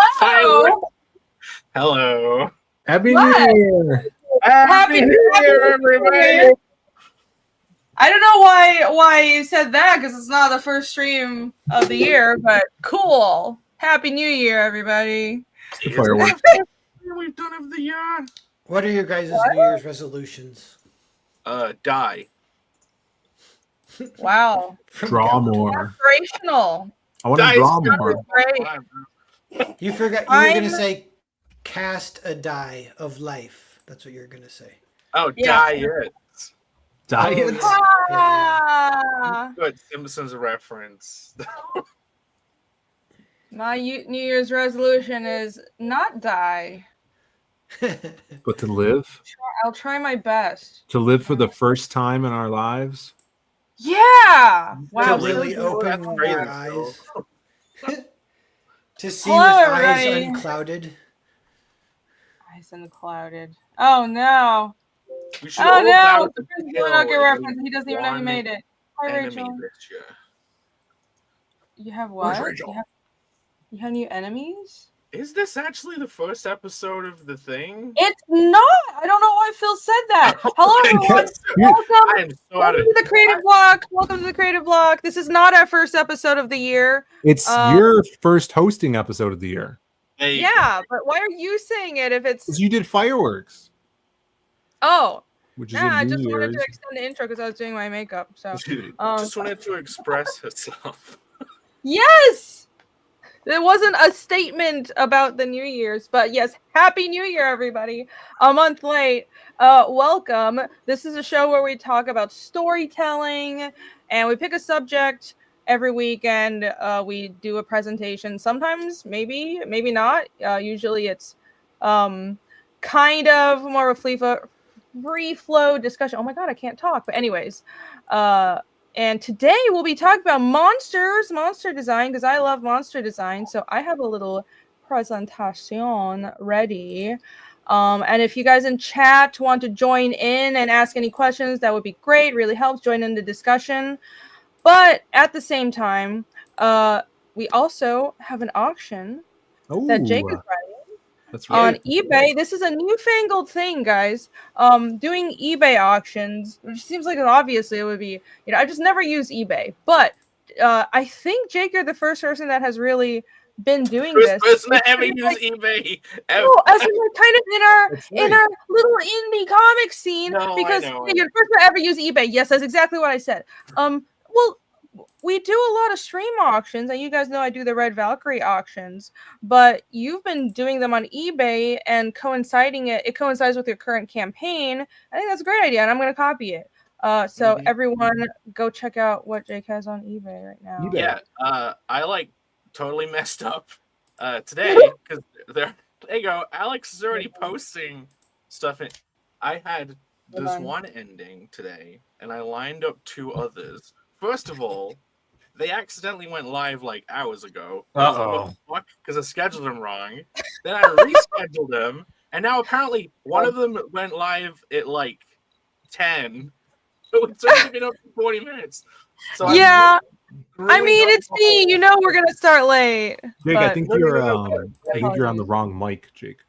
Hello. Hello. Happy What? New Year! Happy New Year, everybody! I don't know why you said that because it's not the first stream of the year, but cool. Happy New Year, everybody. The fireworks. We've done of the year. What are your guys' New Year's resolutions? Die. Wow. Draw more. Inspirational. I want to Die draw is more. Great. You forgot you were I'm- gonna say cast a die of life. That's what you're gonna say. Oh, Yeah. diet. Diet. Ah, Good Simpsons reference. my New Year's resolution is not die. But to live? I'll try my best. To live for the first time in our lives? Yeah. Wow. to so really deep. open That's your crazy, eyes. To see Hello, with everybody. eyes unclouded. Eyes unclouded. Oh no. We should Oh all no. vow The to Prince kill Mononoke at reference. least He doesn't even know he one made it. Hi, enemy Rachel. this year. You have what? Where's Rachel? You have new enemies? Is this actually the first episode of the thing? It's not. I don't know why Phil said that. Hello, everyone. Welcome. I am so out Welcome of to the Creative Block. Welcome to the Creative Block. This is not our first episode of the year. It's your first hosting episode of the year. There you Yeah, but why are you saying it if it's? Because you did fireworks, Oh, which is nah, I a New just wanted Year's. to extend the intro because I was doing my makeup. So go. Um, Just wanted to express herself. yes. There wasn't a statement about the New Year's, but yes, Happy New Year, everybody. A month late. Welcome. This is a show where we talk about storytelling and we pick a subject every week and we do a presentation. Sometimes, maybe not. Usually it's kind of more of a free flow discussion. Oh my God, I can't talk. But anyways, and today we'll be talking about monster design, because I love monster design. So I have a little presentation ready. And if you guys in chat want to join in and ask any questions, that would be great. Really helps join in the discussion. But at the same time, we also have an auction that Jake is running That's on right. eBay. This is a newfangled thing, guys. Doing eBay auctions, which seems like obviously it would be, I just never use eBay, but I think Jake, you're the first person that has really been doing First this. person to ever It's use like- eBay. Ever. No, as in like kind of That's in right. our little indie comic scene, No, I because know. you're the first to ever use eBay. Yes, that's exactly what I said. Well, we do a lot of stream auctions, and you guys know I do the Red Valkyrie auctions, but you've been doing them on eBay and it coincides with your current campaign. I think that's a great idea, and I'm going to copy it. So Mhm. everyone go check out what Jake has on eBay right now. eBay. Yeah, I totally messed up today because there you go. Alex is already posting stuff. I had Hold this on. one ending today, and I lined up two others. First of all, they accidentally went live like hours ago. Uh-oh. Because I scheduled them wrong. Then I rescheduled them, and now apparently one of them went live at like 10. So it's only been up for 40 minutes. So I'm Yeah, really I mean, not- it's me. You know we're going to start late. Jake, I but think No, no, you're no, no, I think you're on the wrong mic, Jake.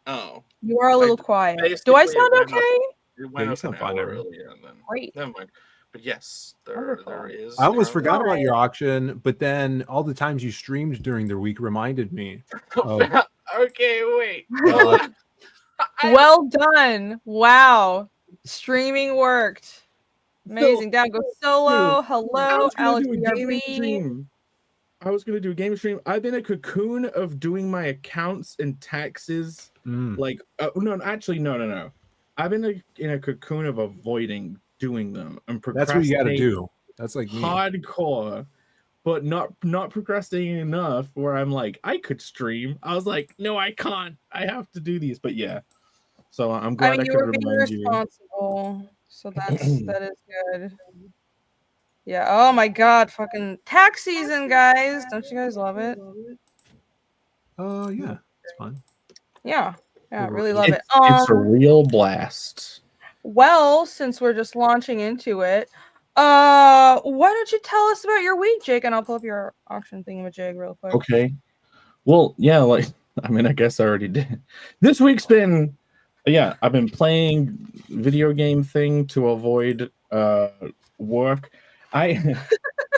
Oh. You are a little quiet. Do I basically sound it went okay? It went Yeah, you up sound an fine, hour Evan. earlier, and then Great. never mind. But yes, there Wonderful. is. I almost currently- forgot about your auction, but then all the times you streamed during the week reminded me. Oh. Okay, wait. Uh, Well done. Wow. Streaming worked. Amazing. Down go solo. I Hello, was gonna Alex do a gaming BRB. stream. I was gonna do a game stream. I've been a cocoon of doing my accounts and taxes. Like, no. I've been in a cocoon of avoiding doing them and That's what you got to procrastinating do. That's like me. hardcore, but not procrastinating enough where I'm like, I could stream. I was like, no, I can't. I have to do these. But yeah, so I'm I glad I, mean, you could were being remind you. responsible. So that is good. Yeah. Oh my god. Fucking tax season, guys. Don't you guys love it? Yeah, it's fun. Yeah. Yeah, really love it. It's a real blast. Well, since we're just launching into it, why don't you tell us about your week, Jake? And I'll pull up your auction thingamajig real quick. Okay. Well, yeah, like I mean, I guess I already did. This week's been, yeah, I've been playing video game thing to avoid work. I,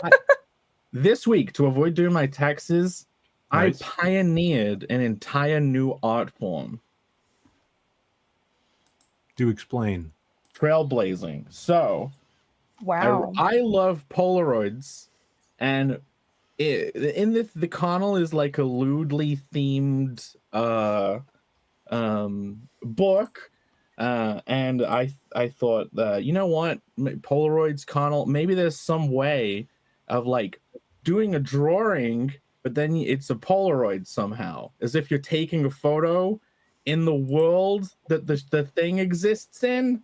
I this week to avoid doing my taxes, Nice. I pioneered an entire new art form. Do explain. Trailblazing. So Wow. I love Polaroids, and in the Connell is like a lewdly themed book, and I thought that, you know what, Polaroids, Connell, maybe there's some way of like doing a drawing, but then it's a Polaroid somehow, as if you're taking a photo in the world that the thing exists in.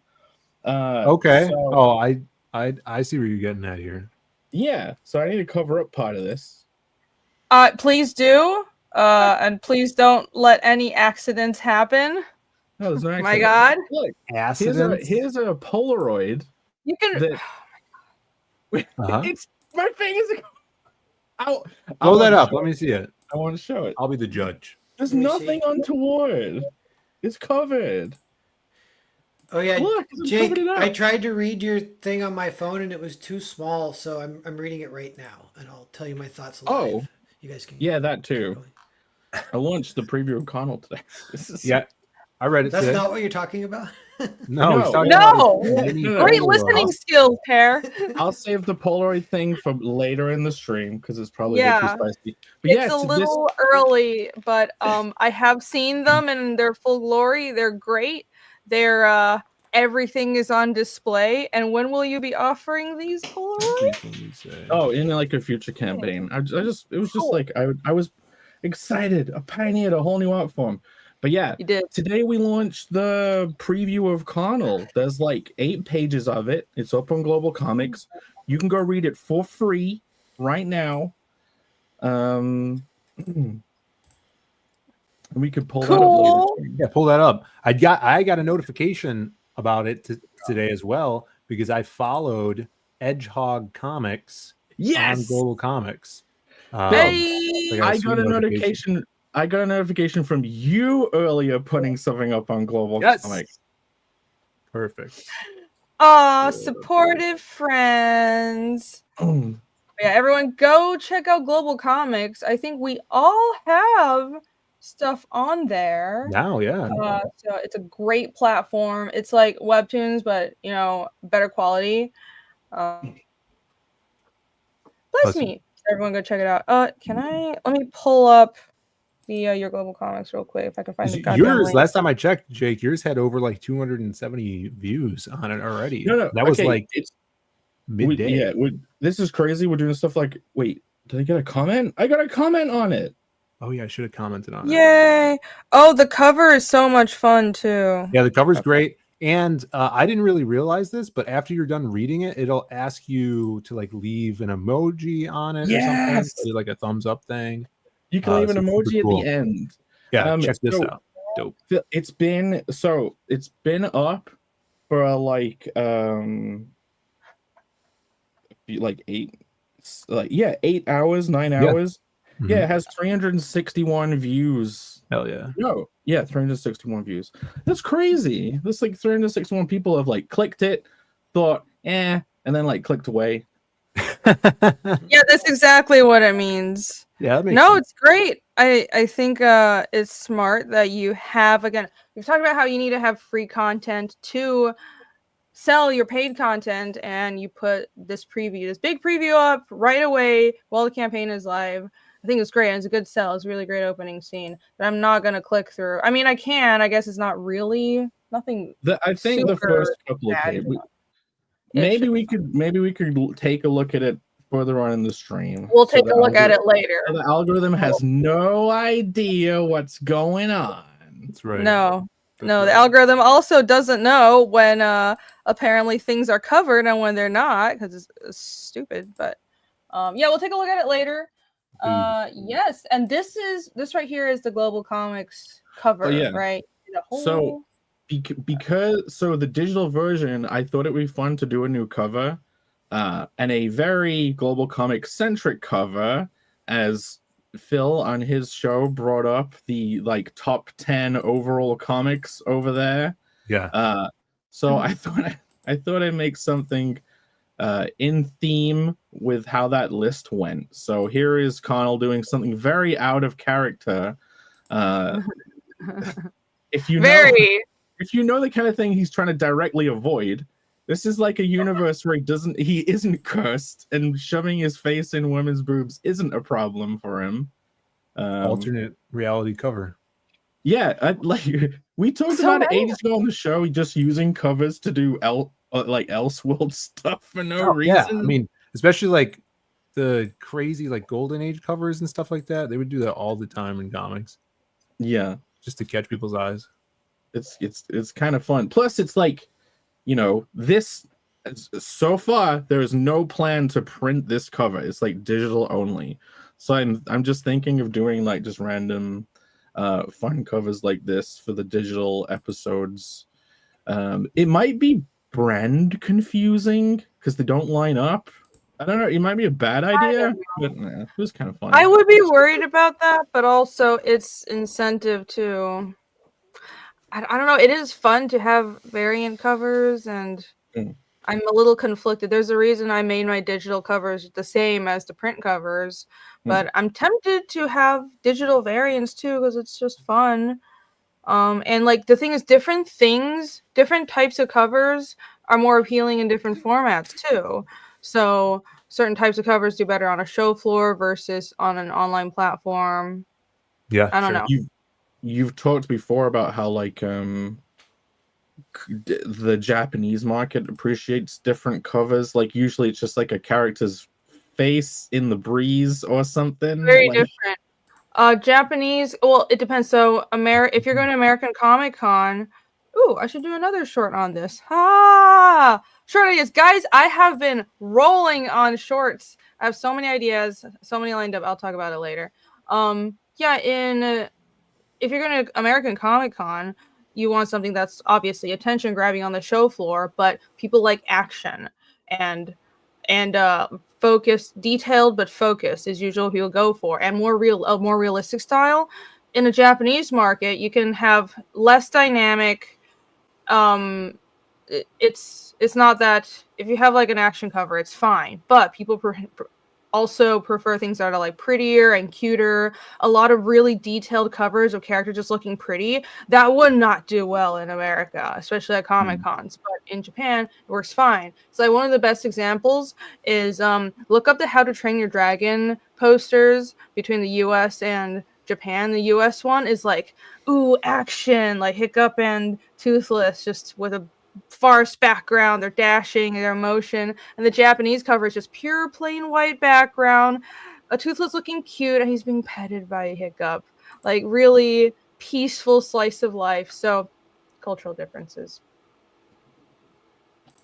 Okay. So, Oh, I see where you're getting at here. yeah, so I need to cover up part of this. Please do. And please don't let any accidents happen. No, there's no My accident. God. Look, Accidents. here's a Polaroid. You can. That- Uh-huh. It's my fingers. I'll Blow that wanna up. show Let me it. see it. I want to show it. I'll be the judge. There's Let me nothing see. untoward. It's covered. Oh yeah, Look, it's Jake, covered it up. I tried to read your thing on my phone and it was too small, so I'm reading it right now, and I'll tell you my thoughts live. Oh. You guys can. Yeah, that keep too. going. I launched the preview of Connell today. This is- Yeah, I read it That's today. not what you're talking about. No, he's No. talking No. about his mini No, no, Great no. listening skills, pair. I'll save the Polaroid thing for later in the stream because it's probably Yeah. a bit too spicy. But It's yeah, a it's this- little early, but I have seen them in their full glory. They're great. They're everything is on display. And when will you be offering these Polaroids? Oh, in like a future campaign. I just it was just Cool. like I was excited. I pioneered a whole new art form. But yeah, You did. today we launched the preview of Connell. There's like 8 pages of it. It's up on Global Comics. You can go read it for free right now. We could pull Cool. that up later. Yeah, pull that up. I got a notification about it today as well because I followed Edgehog Comics on Yes. Global Comics. Hey. I I got a notification. I got a notification from you earlier putting something up on Global Yes. Comics. Perfect. Aw, supportive friends. Yeah, everyone go check out Global Comics. I think we all have stuff on there. Now, yeah. So it's a great platform. It's like Webtoons, but better quality. Bless me. Everyone go check it out. Let me pull up the your Global Comics real quick if I can find the goddamn Yours, link. last time I checked, Jake, yours had over like 270 views on it already. No, that was okay, like it's midday. this is crazy. We're doing stuff like, wait, did I get a comment? I got a comment on it. Oh yeah, I should have commented on it. Yay! Oh, the cover is so much fun too. Yeah, the cover's great. And I didn't really realize this, but after you're done reading it, it'll ask you to like leave an emoji on it or something. Yes. So, like a thumbs up thing. You can leave an so super emoji cool. at the end. Yeah, check this so- out. Dope. It's been up for like 8 hours, 9 Yeah. hours. Mhm. Yeah, it has 361 views. Hell yeah. No, yeah, 361 views. That's crazy. That's like 361 people have like clicked it, thought, and then like clicked away. Yeah, that's exactly what it means. Yeah, that makes No, sense. it's great. I think it's smart that you have, again, we've talked about how you need to have free content to sell your paid content, and you put this big preview up right away while the campaign is live. I think it's great, and it's a good sell. It's a really great opening scene that I'm not going to click through. I mean, I can. I guess it's not really nothing. I think the Super first couple of bad. pages. It Maybe should- we could take a look at it further on in the stream. We'll so take the a look at algorithm- it later. so the algorithm has no idea what's going on. That's right. No. That's No, the right. algorithm also doesn't know when apparently things are covered and when they're not, because it's stupid. But yeah, we'll take a look at it later. Yes, and this right here is the Global Comics cover, yeah. right? The whole... So because the digital version, I thought it would be fun to do a new cover, and a very Global Comics centric cover, as Phil on his show brought up the like top 10 overall comics over there. Yeah. So I thought I'd make something in theme with how that list went. So here is Connell doing something very out of character. If you know the kind of thing he's trying to directly avoid, this is like a universe where he isn't cursed, and shoving his face in women's boobs isn't a problem for him. Alternate reality cover. Yeah, we talked about it ages ago on the show, just using covers to do Elseworld stuff for no reason. Yeah, I mean, especially like the crazy like Golden Age covers and stuff like that. They would do that all the time in comics. Yeah, just to catch people's eyes. It's kind of fun. Plus, it's like, this so far there's no plan to print this cover. It's like digital only. So I'm just thinking of doing like just random fun covers like this for the digital episodes. It might be brand confusing because they don't line up. I don't know. It might be a bad idea, but it was kind of fun. I would be worried about that, but also it's incentive to. I don't know. It is fun to have variant covers, and I'm a little conflicted. There's a reason I made my digital covers the same as the print covers, but I'm tempted to have digital variants too because it's just fun. And like the thing is, different types of covers are more appealing in different formats too. So certain types of covers do better on a show floor versus on an online platform. Yeah, I don't know. You've talked before about how like the Japanese market appreciates different covers. Like usually it's just like a character's face in the breeze or something. Very different. Japanese. Well, it depends. So if you're going to American Comic Con, I should do another short on this. Short ideas, guys. I have been rolling on shorts. I have so many ideas, so many lined up. I'll talk about it later. If you're going to American Comic Con, you want something that's obviously attention grabbing on the show floor, but people like action and focused, detailed but focused is usually what people go for, and more realistic style. In the Japanese market, you can have less dynamic. It's not that if you have like an action cover, it's fine, but people also prefer things that are like prettier and cuter. A lot of really detailed covers of characters just looking pretty that would not do well in America, especially at Comic Cons. But in Japan, it works fine. So like one of the best examples is look up the How to Train Your Dragon posters between the U.S. and Japan. The U.S. one is like action, like Hiccup and Toothless, just with a farce background. They're dashing, their emotion, and the Japanese cover is just pure plain white background, a Toothless looking cute, and he's being petted by a Hiccup. Like really peaceful slice of life. So cultural differences.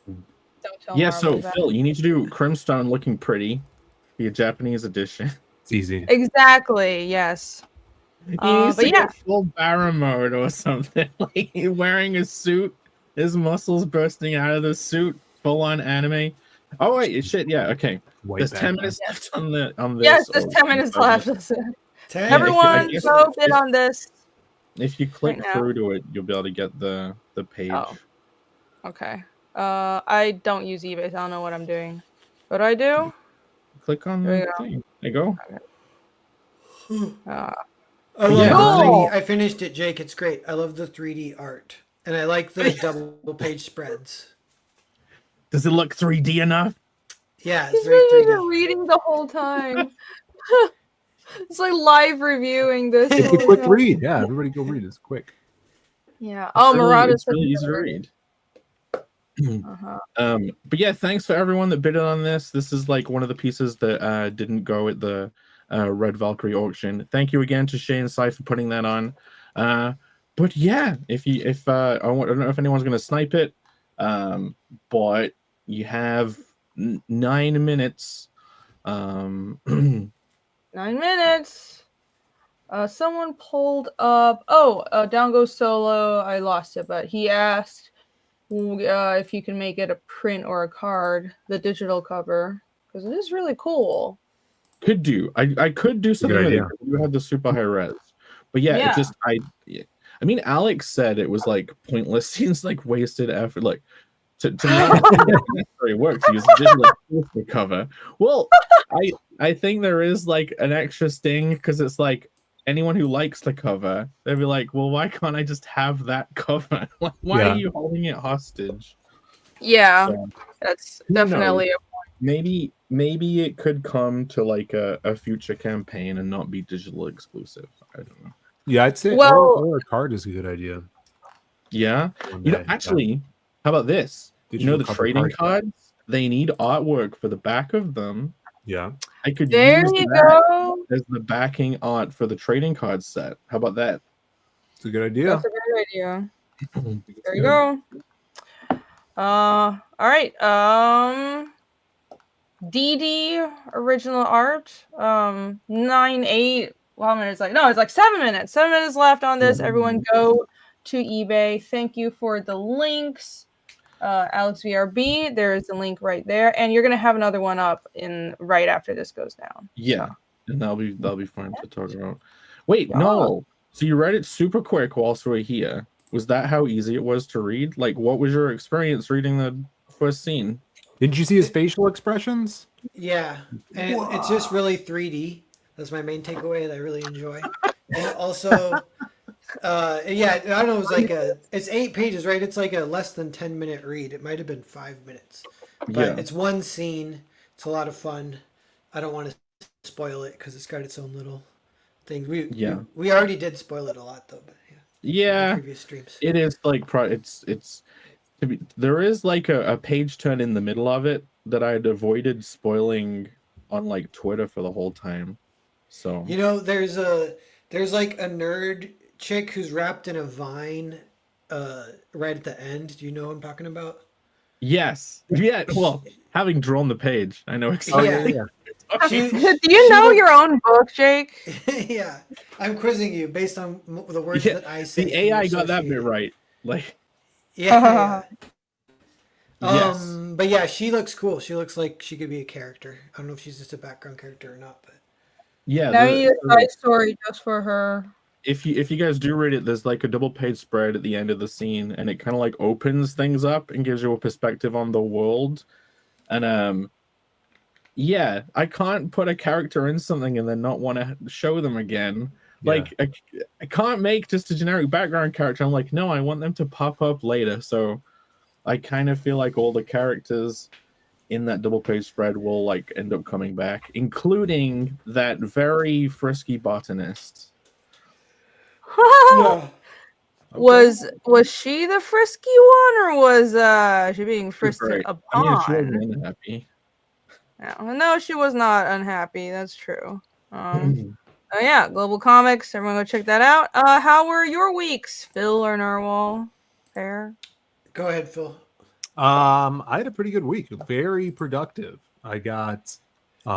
Don't tell so Phil, you need to do Crimstone looking pretty, be a Japanese edition. It's easy. Exactly. Yes. He needs to go full Baron mode or something. Like wearing a suit. His muscles bursting out of the suit, full on anime. Oh wait, shit, yeah, okay. There's 10 minutes left on this. Yes, there's 10 minutes left. Everyone, go bid on this. If you click through to it, you'll be able to get the page. Oh. Okay. I don't use eBay, so I don't know what I'm doing. What do I do? Click on the thing. There you go. I love the 3D. I finished it, Jake. It's great. I love the 3D art. And I like the double page spreads. Does it look 3D enough? Yeah, it's very 3D. Reading the whole time. It's like live reviewing this. It's a quick read. Yeah, everybody go read it. It's quick. Yeah. It's really easy to read. But yeah, thanks for everyone that bid on this. This is like one of the pieces that didn't go at the Red Valkyrie auction. Thank you again to Shane Sai for putting that on. But yeah, I don't know if anyone's gonna snipe it, but you have 9 minutes. 9 minutes. Someone pulled up. Down Goes Solo. I lost it, but he asked if you can make it a print or a card, the digital cover, because it is really cool. Could do. I could do something with it. idea. You have the super high res, but yeah, Yeah. it just I mean, Alex said it was like pointless. Seems like wasted effort. Like to make it necessary work to use a digital poster cover. Well, I think there is like an extra sting because it's like anyone who likes the cover, they'd be like, well, why can't I just have that cover? Like, why Yeah. are you holding it hostage? Yeah, So, that's who knows? definitely maybe it could come to like a future campaign and not be digital exclusive. I don't know. Yeah, I'd say Well- or a card is a good idea. Yeah. one You know, day. actually, how about this? You Digital know, the cover trading card. cards, they need artwork for the back of them. Yeah. I could There use you that go. as the backing art for the trading card set. How about that? It's a good idea. That's a great idea. There you go. All right. DD original art. 9-8. Well, it's like 7 minutes. 7 minutes left on this. Everyone go to eBay. Thank you for the links. Alex VRB. There is the link right there, and you're gonna have another one up in right after this goes down. Yeah, and that'll be fun to talk about. Wait, Yeah. no. So you read it super quick whilst we're here. Was that how easy it was to read? Like, what was your experience reading the first scene? Didn't you see his facial expressions? Yeah, and it's just really 3D. That's my main takeaway that I really enjoy. And also, yeah, I don't know. It was it's 8 pages, right? It's like a less than 10-minute read. It might have been 5 minutes, but Yeah. it's one scene. It's a lot of fun. I don't want to spoil it because it's got its own little things. We already did spoil it a lot though, but yeah. Yeah, In previous streams. it is like there is like a page turn in the middle of it that I'd avoided spoiling on like Twitter for the whole time. So You know, there's like a nerd chick who's wrapped in a vine right at the end. Do you know what I'm talking about? yes, yeah. Well, having drawn the page, I know Oh, exactly. yeah. Do you know your own book, Jake? Yeah, I'm quizzing you based on the words Yeah, that I say. The AI got that bit right. Like, Yeah. yes. But yeah, she looks cool. She looks like she could be a character. I don't know if she's just a background character or not, but Yeah. Now you need a side story just for her. If you guys do read it, there's like a double page spread at the end of the scene, and it kind of like opens things up and gives you a perspective on the world. And yeah, I can't put a character in something and then not want to show them again. Yeah. Like I can't make just a generic background character. I'm like, no, I want them to pop up later. So I kind of feel like all the characters in that double page spread will like end up coming back, including that very frisky botanist. yeah. Was she the frisky one, or was she being frisked Right. upon? I mean, she wasn't unhappy. No, she was not unhappy. That's true. Oh yeah, Global Comics. Everyone go check that out. How were your weeks, Phil or Narwhal? Fair. Go ahead, Phil. I had a pretty good week. Very productive. I got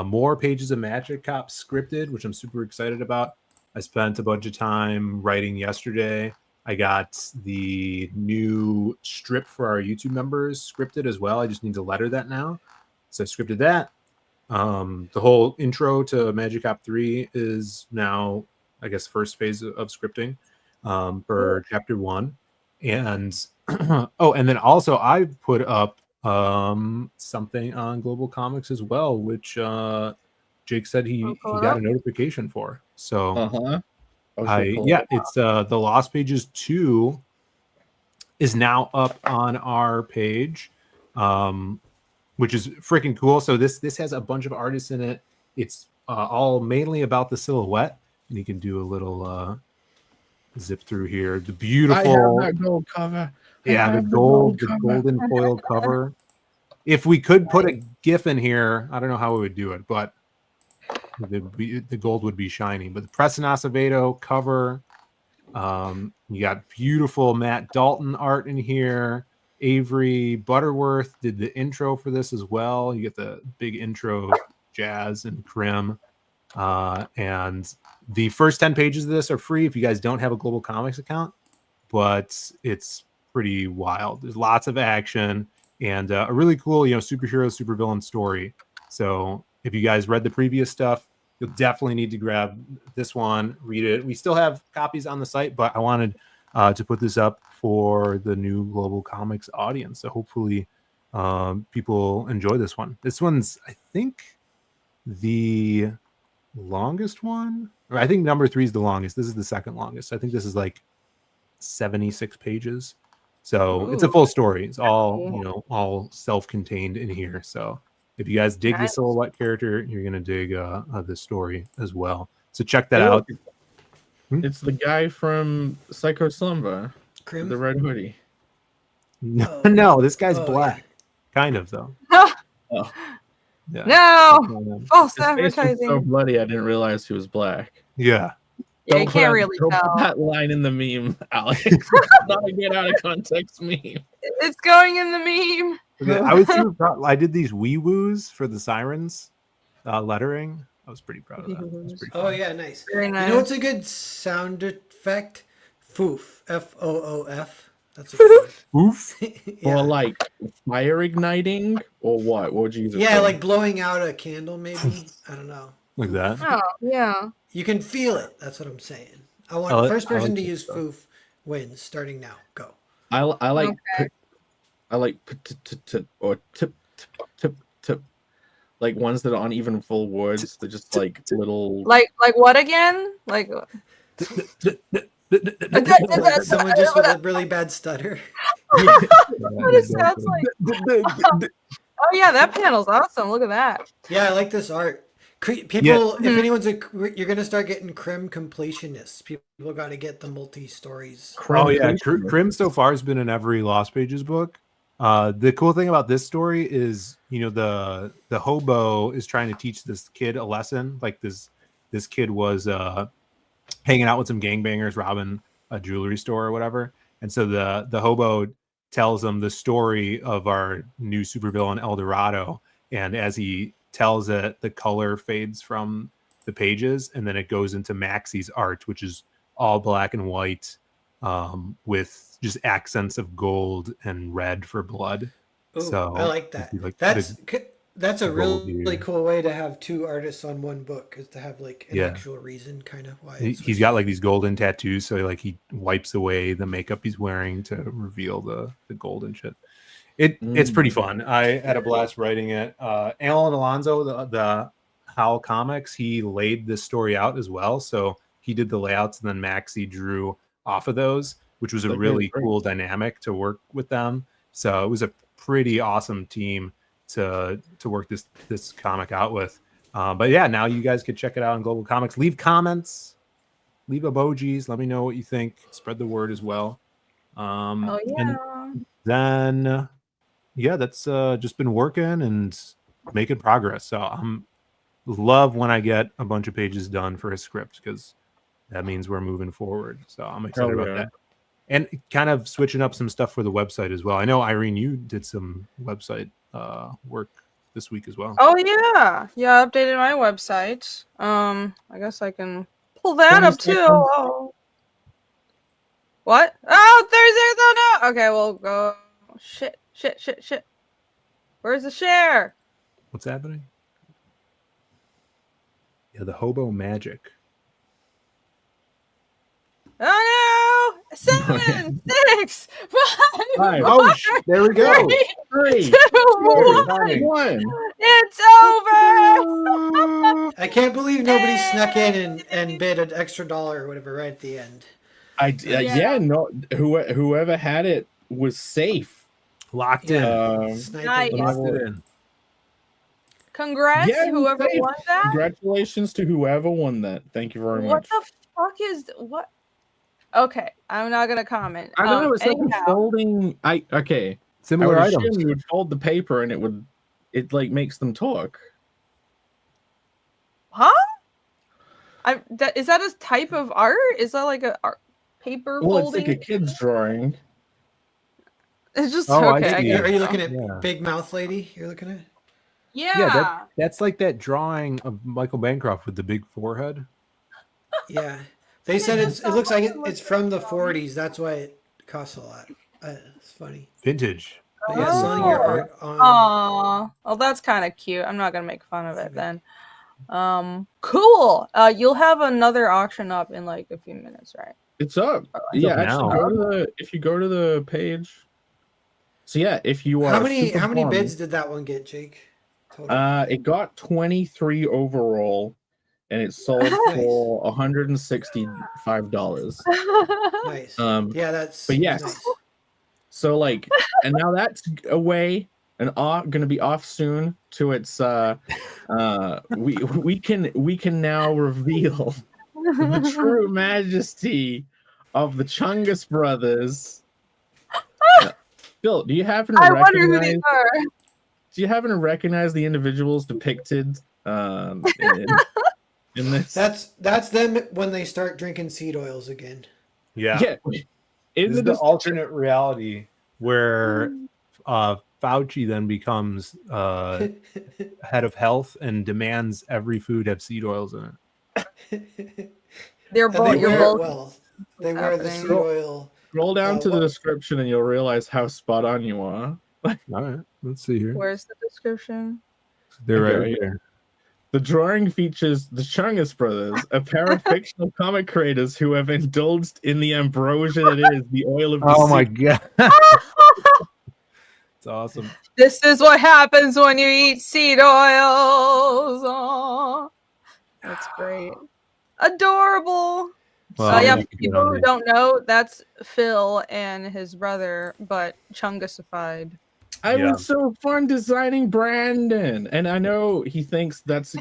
more pages of Magic Cop scripted, which I'm super excited about. I spent a bunch of time writing yesterday. I got the new strip for our YouTube members scripted as well. I just need to letter that now. So I scripted that. The whole intro to Magic Cop 3 is now, I guess, first phase of scripting for chapter 1. And oh, and then also I put up something on Global Comics as well, which Jake said he got a notification for. So it's the Lost Pages 2 is now up on our page, which is freaking cool. So this has a bunch of artists in it. It's all mainly about the silhouette, and you can do a little zip through here. The beautiful, I have that gold cover. yeah, the golden foil cover. If we could put a GIF in here, I don't know how we would do it, but the gold would be shiny. But the Preston Acevedo cover, you got beautiful Matt Dalton art in here. Avery Butterworth did the intro for this as well. You get the big intro, Jazz and Krim. And the first 10 pages of this are free if you guys don't have a Global Comics account, but it's pretty wild. There's lots of action and a really cool, superhero, supervillain story. So if you guys read the previous stuff, you'll definitely need to grab this one, read it. We still have copies on the site, but I wanted to put this up for the new Global Comics audience. So hopefully people enjoy this one. This one's, I think, the longest one. Or I think number 3 is the longest. This is the second longest. I think this is like 76 pages. So it's a full story. It's all, all self-contained in here. So if you guys dig the Silhouette character, you're gonna dig this story as well. So check that out. It's the guy from Psycho Slumber, Crim? the red hoodie. No, this guy's black. Kind of though. Oh. Yeah. No, false His face was advertising. so bloody, I didn't realize he was black. Yeah. Yeah, you Don't can't put really don't tell. Put that line in the meme, Alex. Not a get out of context meme. It's going in the meme. I did these wee woos for the sirens lettering. I was pretty proud of that. It was pretty Oh fun. yeah, nice. Very nice. You know what's a good sound effect? Foof. F-O-O-F. That's a good Oof. one. Or like fire igniting, or what? What would you use? it Yeah, for? like blowing out a candle, maybe. I don't know. Like that. Oh, yeah. You can feel it. That's what I'm saying. I want I the like- first I like person to that use stuff. foof wins. Starting now. Go. I like Okay. I like or tip, like ones that aren't even full words. They're just like little. Like what again? Like Someone just with a really bad stutter. what it sounds like. Oh yeah, that panel's awesome. Look at that. Yeah, I like this art. People, if anyone's you're gonna start getting Crim completionists. People got to get the multi stories. Oh yeah, Crim so far has been in every Lost Pages book. The cool thing about this story is, the hobo is trying to teach this kid a lesson. Like this kid was hanging out with some gangbangers, robbing a jewelry store or whatever, and so the hobo tells him the story of our new supervillain El Dorado, and as he tells it, the color fades from the pages, and then it goes into Maxie's art, which is all black and white, with just accents of gold and red for blood. Ooh, So I like that. like That's a gold really here. cool way to have two artists on one book, is to have like an Yeah. actual reason, kind of why. He's got like these golden tattoos, so like he wipes away the makeup he's wearing to reveal the golden shit. It's pretty fun. I had a blast writing it. Alan Alonso, the Howl Comics, he laid this story out as well. So he did the layouts, and then Maxie drew off of those, which was a really cool dynamic to work with them. So it was a pretty awesome team to work this comic out with. But yeah, now you guys can check it out on Global Comics. Leave comments, leave emojis. Let me know what you think. Spread the word as well. Oh yeah. And then yeah, that's just been working and making progress. So I'm love when I get a bunch of pages done for a script, because that means we're moving forward. So I'm excited about that. And kind of switching up some stuff for the website as well. I know, Irene, you did some website work this week as well. Oh yeah. Yeah, I updated my website. I guess I can pull that up too. Oh. What? Oh, Thursday. No. Okay, we'll go. Shit. Where's the share? What's happening? Yeah, the hobo magic. Oh no! 7, 6, 5, Oh, there we go. 3, 2, 1. 1. It's over. I can't believe nobody snuck in and bid an extra $1 or whatever right at the end. Yeah, no. Whoever had it was safe. Locked in. Sniping. Nice. Locked it in. Congrats, Yeah, it was whoever safe. won that. Congratulations to whoever won that. Thank you very What much. the fuck is what? Okay, I'm not gonna comment. I don't know. It's like anyhow. folding. Okay. Similar I would items. assume you would fold the paper and it like makes them talk. Huh? Is that a type of art? Is that like a paper Well, folding? it's like a kid's drawing. It's just Oh, I okay. I see. get Are it. you looking at Yeah. Big Mouth Lady? You're looking at? Yeah. That's like that drawing of Michael Bancroft with the big forehead. Yeah. They said it looks like it's from the 40s. That's why it costs a lot. It's funny. Vintage. But yeah, selling your Oh. art on. Aw. Well, that's kind of cute. I'm not gonna make fun of it then. Cool. You'll have another auction up in like a few minutes, right? It's up. It's Yeah, up actually, now. if you go to the page. So yeah, if you are How many super bummed, bids did that one get, Jake? Total. it got 23 overall, and it sold for $165. Nice. Yeah, that's. but yes. Nice. So like, and now that's away and going to be off soon to its. We can now reveal the true majesty of the Chungus brothers. Bill, do you happen to I wonder who these are. Do you happen to recognize the individuals depicted in this? That's them when they start drinking seed oils again. Yeah. Yeah. This is the alternate reality where Fauci then becomes head of health and demands every food have seed oils in it. They're And both. they You're wear both. well. They wear the happening. seed oil. Scroll down to the what- description and you'll realize how spot on you are. All right, let's see here. Where's the description? They're Okay, right yeah. there. The drawing features the Chungus brothers, a pair of fictional comic creators who have indulged in the ambrosia that is the oil of the Oh my sea. god, it's awesome. This is what happens when you eat seed oils. Aw. That's great. Adorable. Well, yeah, you for can get people on who the- don't know, that's Phil and his brother, but Chungusified. I Yeah. was so fun designing Brandon, and I know he thinks that's.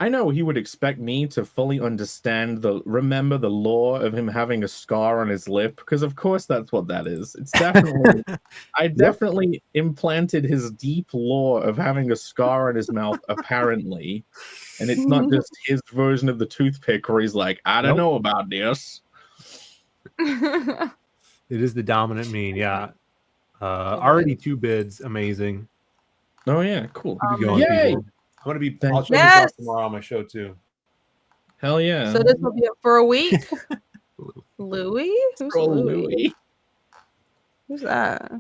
I know he would expect me to fully remember the lore of him having a scar on his lip, because of course that's what that is. It's definitely, I definitely implanted his deep lore of having a scar on his mouth, apparently, and it's not just his version of the toothpick where he's like, I don't know about this. It is the dominant mean, yeah. Already 2 bids, amazing. Oh yeah, cool. Keep it going, Yay! people. I'm gonna be. Thank I'll you. show this Yes! off tomorrow on my show too. Hell yeah. So this will be up for a week. Louis? Who's Oh, Louis? Louis. Who's that?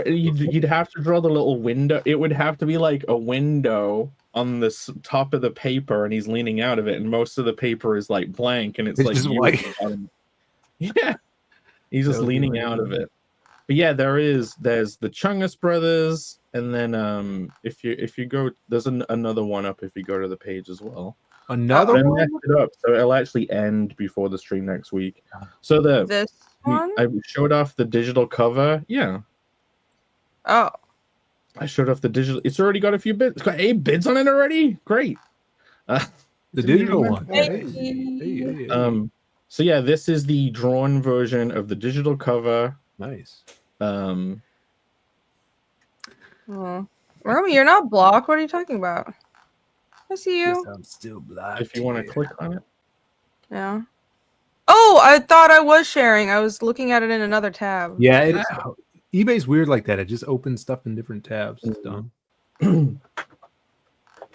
You'd have to draw the little window. It would have to be like a window on the top of the paper, and he's leaning out of it, and most of the paper is like blank, and it's It's like just you white. at the bottom. Yeah, he's just That would be leaning out of amazing. it. But yeah, there's the Chungus brothers, and then if you go, there's another one up if you go to the page as well. Another But I one. messed it up, so it'll actually end before the stream next week. So This one? I showed off the digital cover. Yeah, Oh. I showed off the digital. It's already got a few bids. It's got 8 bids on it already. Great. The digital Hey. one. Hey. Hey. So yeah, this is the drawn version of the digital cover. Nice. Um, Oh. Romy, you're not blocked. What are you talking about? I see you. I'm still blind. if you want to click on it. Yeah. Oh, I thought I was sharing. I was looking at it in another tab. Yeah, eBay's weird like that. It just opens stuff in different tabs. It's dumb.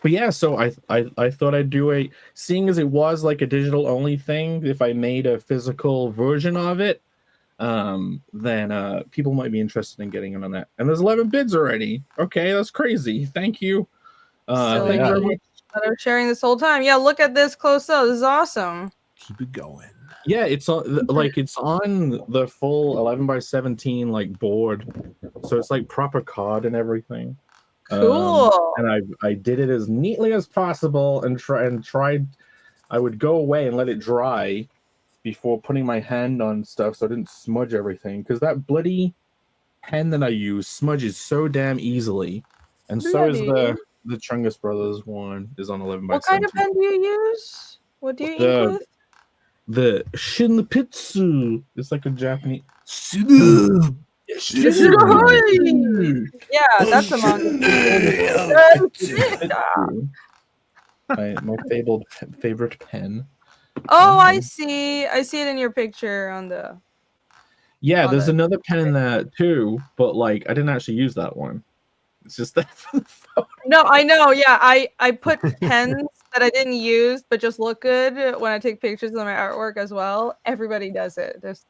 But yeah, so I thought I'd do seeing as it was like a digital only thing, if I made a physical version of it, then people might be interested in getting in on that. And there's 11 bids already. Okay, that's crazy. Thank you. Silly Thank you very much. that are sharing this whole time. Yeah, look at this close up. This is awesome. Keep it going. Yeah, it's on it's on the full 11x17 like board, so it's like proper card and everything. Cool. And I did it as neatly as possible and tried. I would go away and let it dry before putting my hand on stuff so I didn't smudge everything, because that bloody pen that I use smudges so damn easily, and so is Bloody. the Chungus Brothers one is on 11x17. What kind of pen do you use? What do you The- ink with? The Shinpitsu. It's like a Japanese. Yeah, that's a manga. My favorite pen. Oh, I see. I see it in your picture on the. Yeah, On there's the- another pen in that too, but like I didn't actually use that one. It's just that for the photo. No, I know. Yeah, I put pens that I didn't use but just look good when I take pictures of my artwork as well. Everybody does it. There's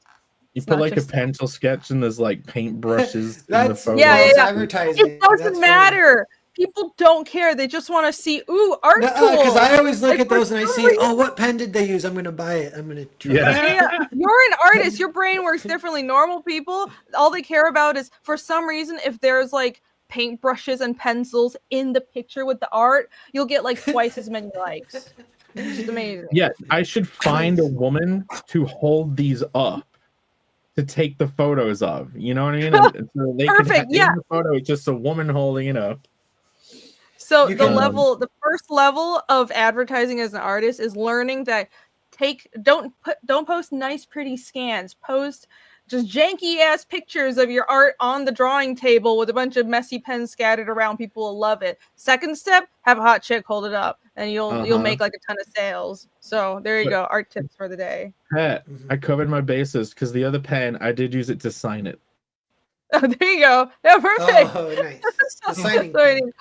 You It's put not like a just- pencil sketch and there's like paintbrushes in the That's photo. Yeah, yeah, false yeah. advertising. it doesn't That's matter. people don't care. They just want to see art tools. Because I always look Like, at those and I for see, some reason- oh, what pen did they use? I'm gonna buy it. I'm gonna try. Yeah. it. Yeah, you're an artist. Your brain works differently. Normal people, all they care about is, for some reason, if there's like paintbrushes and pencils in the picture with the art, you'll get like twice as many likes. It's just amazing. Yeah, I should find a woman to hold these up to take the photos of. You know what I mean? And so they Perfect, in yeah. the photo, it's just a woman holding it up. So You the can- the first level of advertising as an artist is learning that don't post nice pretty scans. Post just janky ass pictures of your art on the drawing table with a bunch of messy pens scattered around. People will love it. Second step, have a hot chick hold it up, and you'll make like a ton of sales. So there you go, art tips for the day. Pat, I covered my bases because the other pen, I did use it to sign it. Oh, there you go. Yeah, perfect. Oh, nice. The signing Sorry. pen.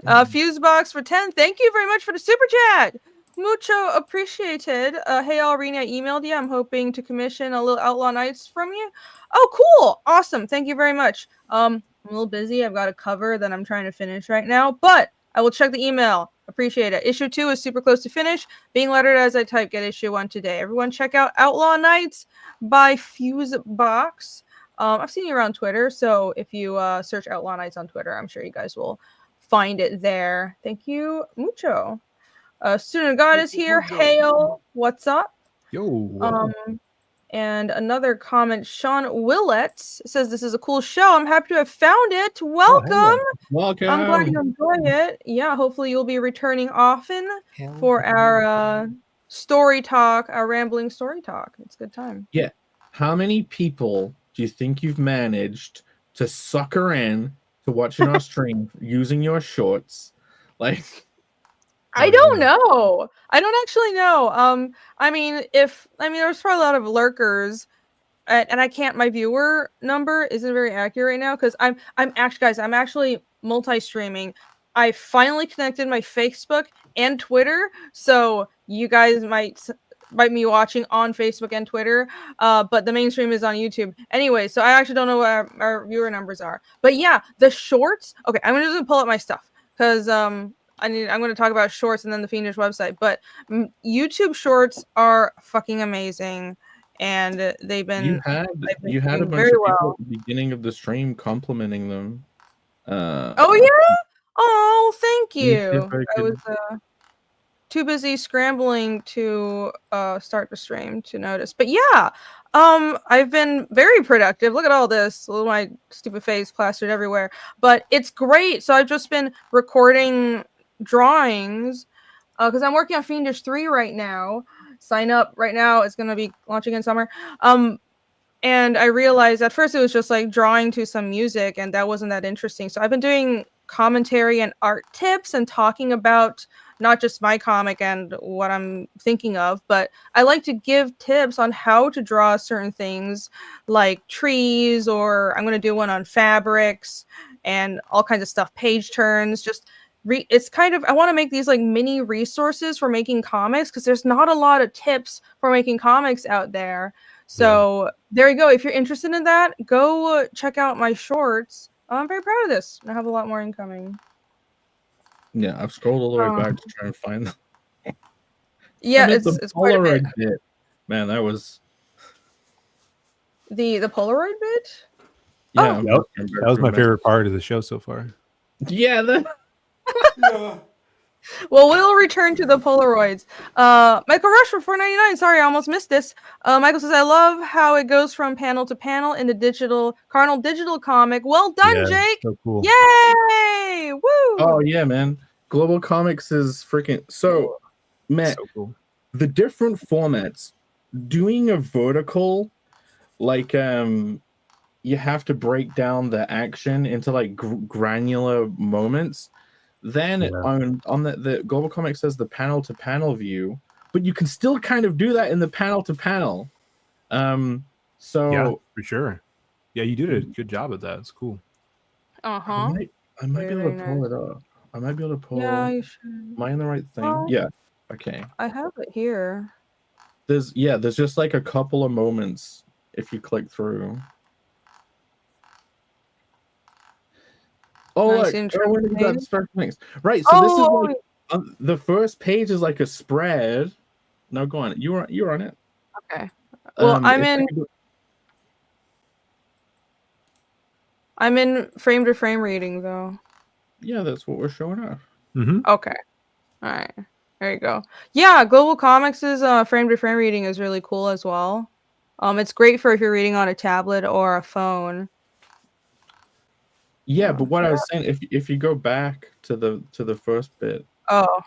Fusebox for 10. Thank you very much for the super chat. Mucho appreciated. Hey, Alrina, I emailed you. I'm hoping to commission a little Outlaw Nights from you. Oh, cool. Awesome. Thank you very much. I'm a little busy. I've got a cover that I'm trying to finish right now, but I will check the email. Appreciate it. Issue 2 is super close to finish. Being lettered as I type. Get issue 1 today. Everyone check out Outlaw Nights by Fusebox. I've seen you around Twitter, so if you search Outlaw Nights on Twitter, I'm sure you guys will find it there. Thank you, Mucho. Student of God is here. Hail, what's up? Yo. And another comment, Sean Willett says, this is a cool show. I'm happy to have found it. Welcome. Welcome. I'm glad you enjoy it. Yeah, hopefully you'll be returning often for our story talk, our rambling story talk. It's a good time. Yeah. How many people do you think you've managed to sucker in to watching our stream using your shorts? Like, I don't know. I don't actually know. I mean, there's probably a lot of lurkers, and I can't. My viewer number isn't very accurate right now because I'm actually multi-streaming. I finally connected my Facebook and Twitter, so you guys might be watching on Facebook and Twitter. But the main stream is on YouTube. Anyway, so I actually don't know what our viewer numbers are. But yeah, the shorts. Okay, I'm gonna just pull up my stuff because I'm going to talk about shorts and then the Fiendish website, but YouTube shorts are fucking amazing, and they've been you had a bunch very of people well. at the beginning of the stream complimenting them. Oh yeah! Oh, thank Let me see you. if I I could- was too busy scrambling to start the stream to notice. But yeah, I've been very productive. Look at all this. Look at my stupid face plastered everywhere. But it's great. So I've just been recording drawings because I'm working on Fiendish 3 right now. Sign up right now. It's going to be launching in summer. And I realized at first it was just like drawing to some music, and that wasn't that interesting. So I've been doing commentary and art tips and talking about not just my comic and what I'm thinking of, but I like to give tips on how to draw certain things like trees, or I'm going to do one on fabrics and all kinds of stuff, page turns, just it's kind of, I want to make these like mini resources for making comics because there's not a lot of tips for making comics out there. So there you go. If you're interested in that, go check out my shorts. I'm very proud of this. I have a lot more incoming. Yeah, I've scrolled all the way back to try and find them. Yeah, And it's quite a bit. bit. Man, that was The Polaroid bit? yeah. Oh. Yep. That was my favorite part of the show so far. Yeah, Well, we'll return to the Polaroids. Michael Rush for $4.99. Sorry, I almost missed this. Michael says, I love how it goes from panel to panel in the Carnal digital comic. Well done, Yeah, Jake. So cool. Yay! Woo! Oh yeah, man. Global Comics is freaking so man. So cool. The different formats, doing a vertical, like you have to break down the action into like granular moments. Then on the Global Comics says the panel to panel view, but you can still kind of do that in the panel to panel. So Yeah, for sure. Yeah, you did a good job at that. It's cool. Uh-huh. I might be able to Very pull nice. it up. I might be able to pull. Yeah, you should. Am I in the right thing? Oh. Yeah. Okay. I have it here. There's just like a couple of moments if you click through. Oh, Nice look, Erwin got page. special links. Right, so this is Oh, like the first page is like a spread. No, go on. You're on it. okay. Well, I'm it's in like I'm in frame to frame reading though. yeah, that's what we're showing off. Mm-hmm. Okay. All right. There you go. Yeah, Global Comics' frame to frame reading is really cool as well. It's great for if you're reading on a tablet or a phone. Yeah, Oh, but what I was saying, if you go back to the first bit, Oh.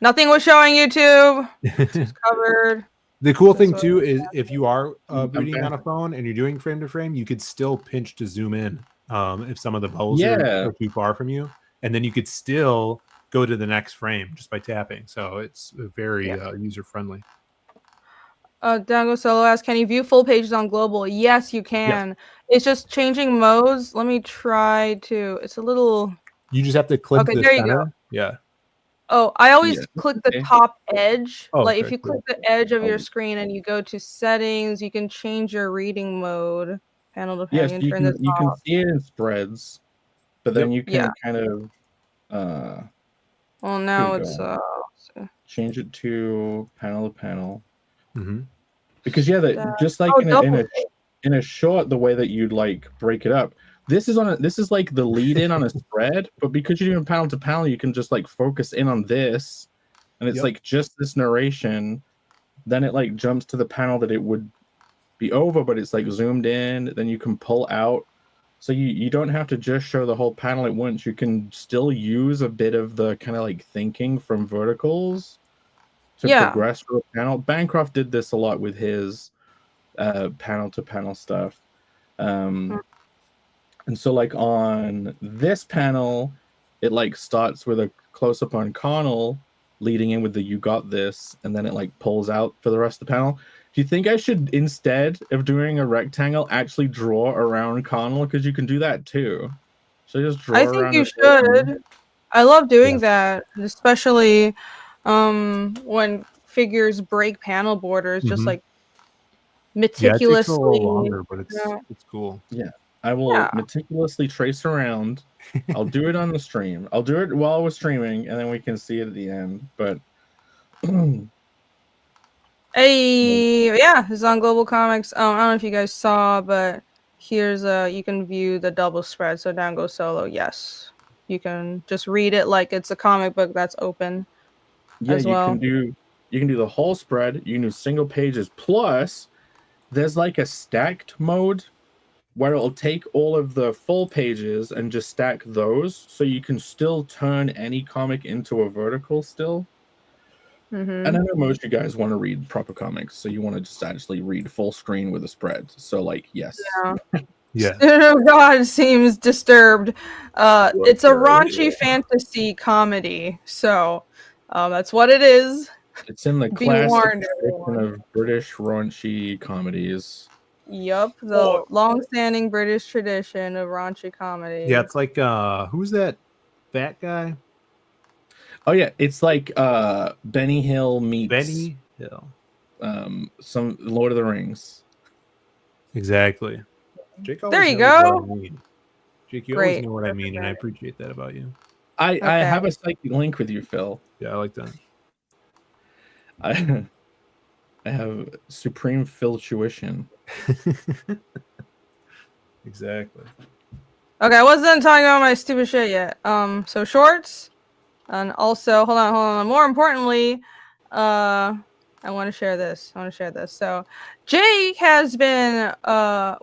Nothing was showing YouTube. It's covered. The cool That's thing what too is if you are I'm reading on back. a phone and you're doing frame to frame, you could still pinch to zoom in if some of the bubbles Yeah. are too far from you, and then you could still go to the next frame just by tapping. So it's very user friendly. Dango Solo asks, can you view full pages on global? Yes, you can. It's just changing modes. Let me try to. It's a little. You just have to click Okay, the there you center. go. Yeah. Oh, I always Yeah, click the okay. top edge. Oh, Like if okay, you cool. click the edge of your Oh. screen and you go to settings, you can change your reading mode. Panel to Yes, panel. you Turn can this off. see it in spreads, but then Yep. you can kind of Well, now Here you it's go. change it to panel to panel. Mm-hmm. Because that just like in a short, the way that you'd like break it up. This is like the lead in on a spread, but because you're doing panel to panel, you can just like focus in on this, and it's like just this narration. Then it like jumps to the panel that it would be over, but it's like zoomed in. Then you can pull out, so you don't have to just show the whole panel at once. You can still use a bit of the kind of like thinking from verticals to progress through a panel. Bancroft did this a lot with his panel to panel stuff. And so like on this panel, it like starts with a close up on Connell leading in with the "you got this," and then it like pulls out for the rest of the panel. Do you think I should, instead of doing a rectangle, actually draw around Connell? Because you can do that too. So just draw I think around you his should. I love doing that, especially when figures break panel borders, just like meticulously. Yeah, it takes a little longer, but it's cool. Yeah, I will meticulously trace around. I'll do it on the stream. I'll do it while we're streaming, and then we can see it at the end. But hey, yeah, it's on Global Comics. I don't know if you guys saw, but here's you can view the double spread. So down goes Solo. Yes, you can just read it like it's a comic book that's open. Yeah, as well. You can do the whole spread. You can do single pages. Plus, there's like a stacked mode where it'll take all of the full pages and just stack those, so you can still turn any comic into a vertical still. And I know most of you guys want to read proper comics, so you want to just actually read full screen with a spread. So like, yes. Yeah. Oh God, seems disturbed. It's a raunchy fantasy comedy, so that's what it is. It's in the classic tradition of British raunchy comedies. Yup, the long-standing British tradition of raunchy comedy. Yeah, it's like who's that fat guy? Oh yeah, it's like Benny Hill meets Benny Hill. Some Lord of the Rings. Exactly. Jake there you go. Jake, you always know what I mean, and I appreciate that about you. I have a psychic link with you, Phil. Yeah, I like that. I have supreme Phil-tuition. Exactly. Okay, I wasn't talking about my stupid shit yet. So shorts, and also hold on. More importantly, I want to share this. So Jake has been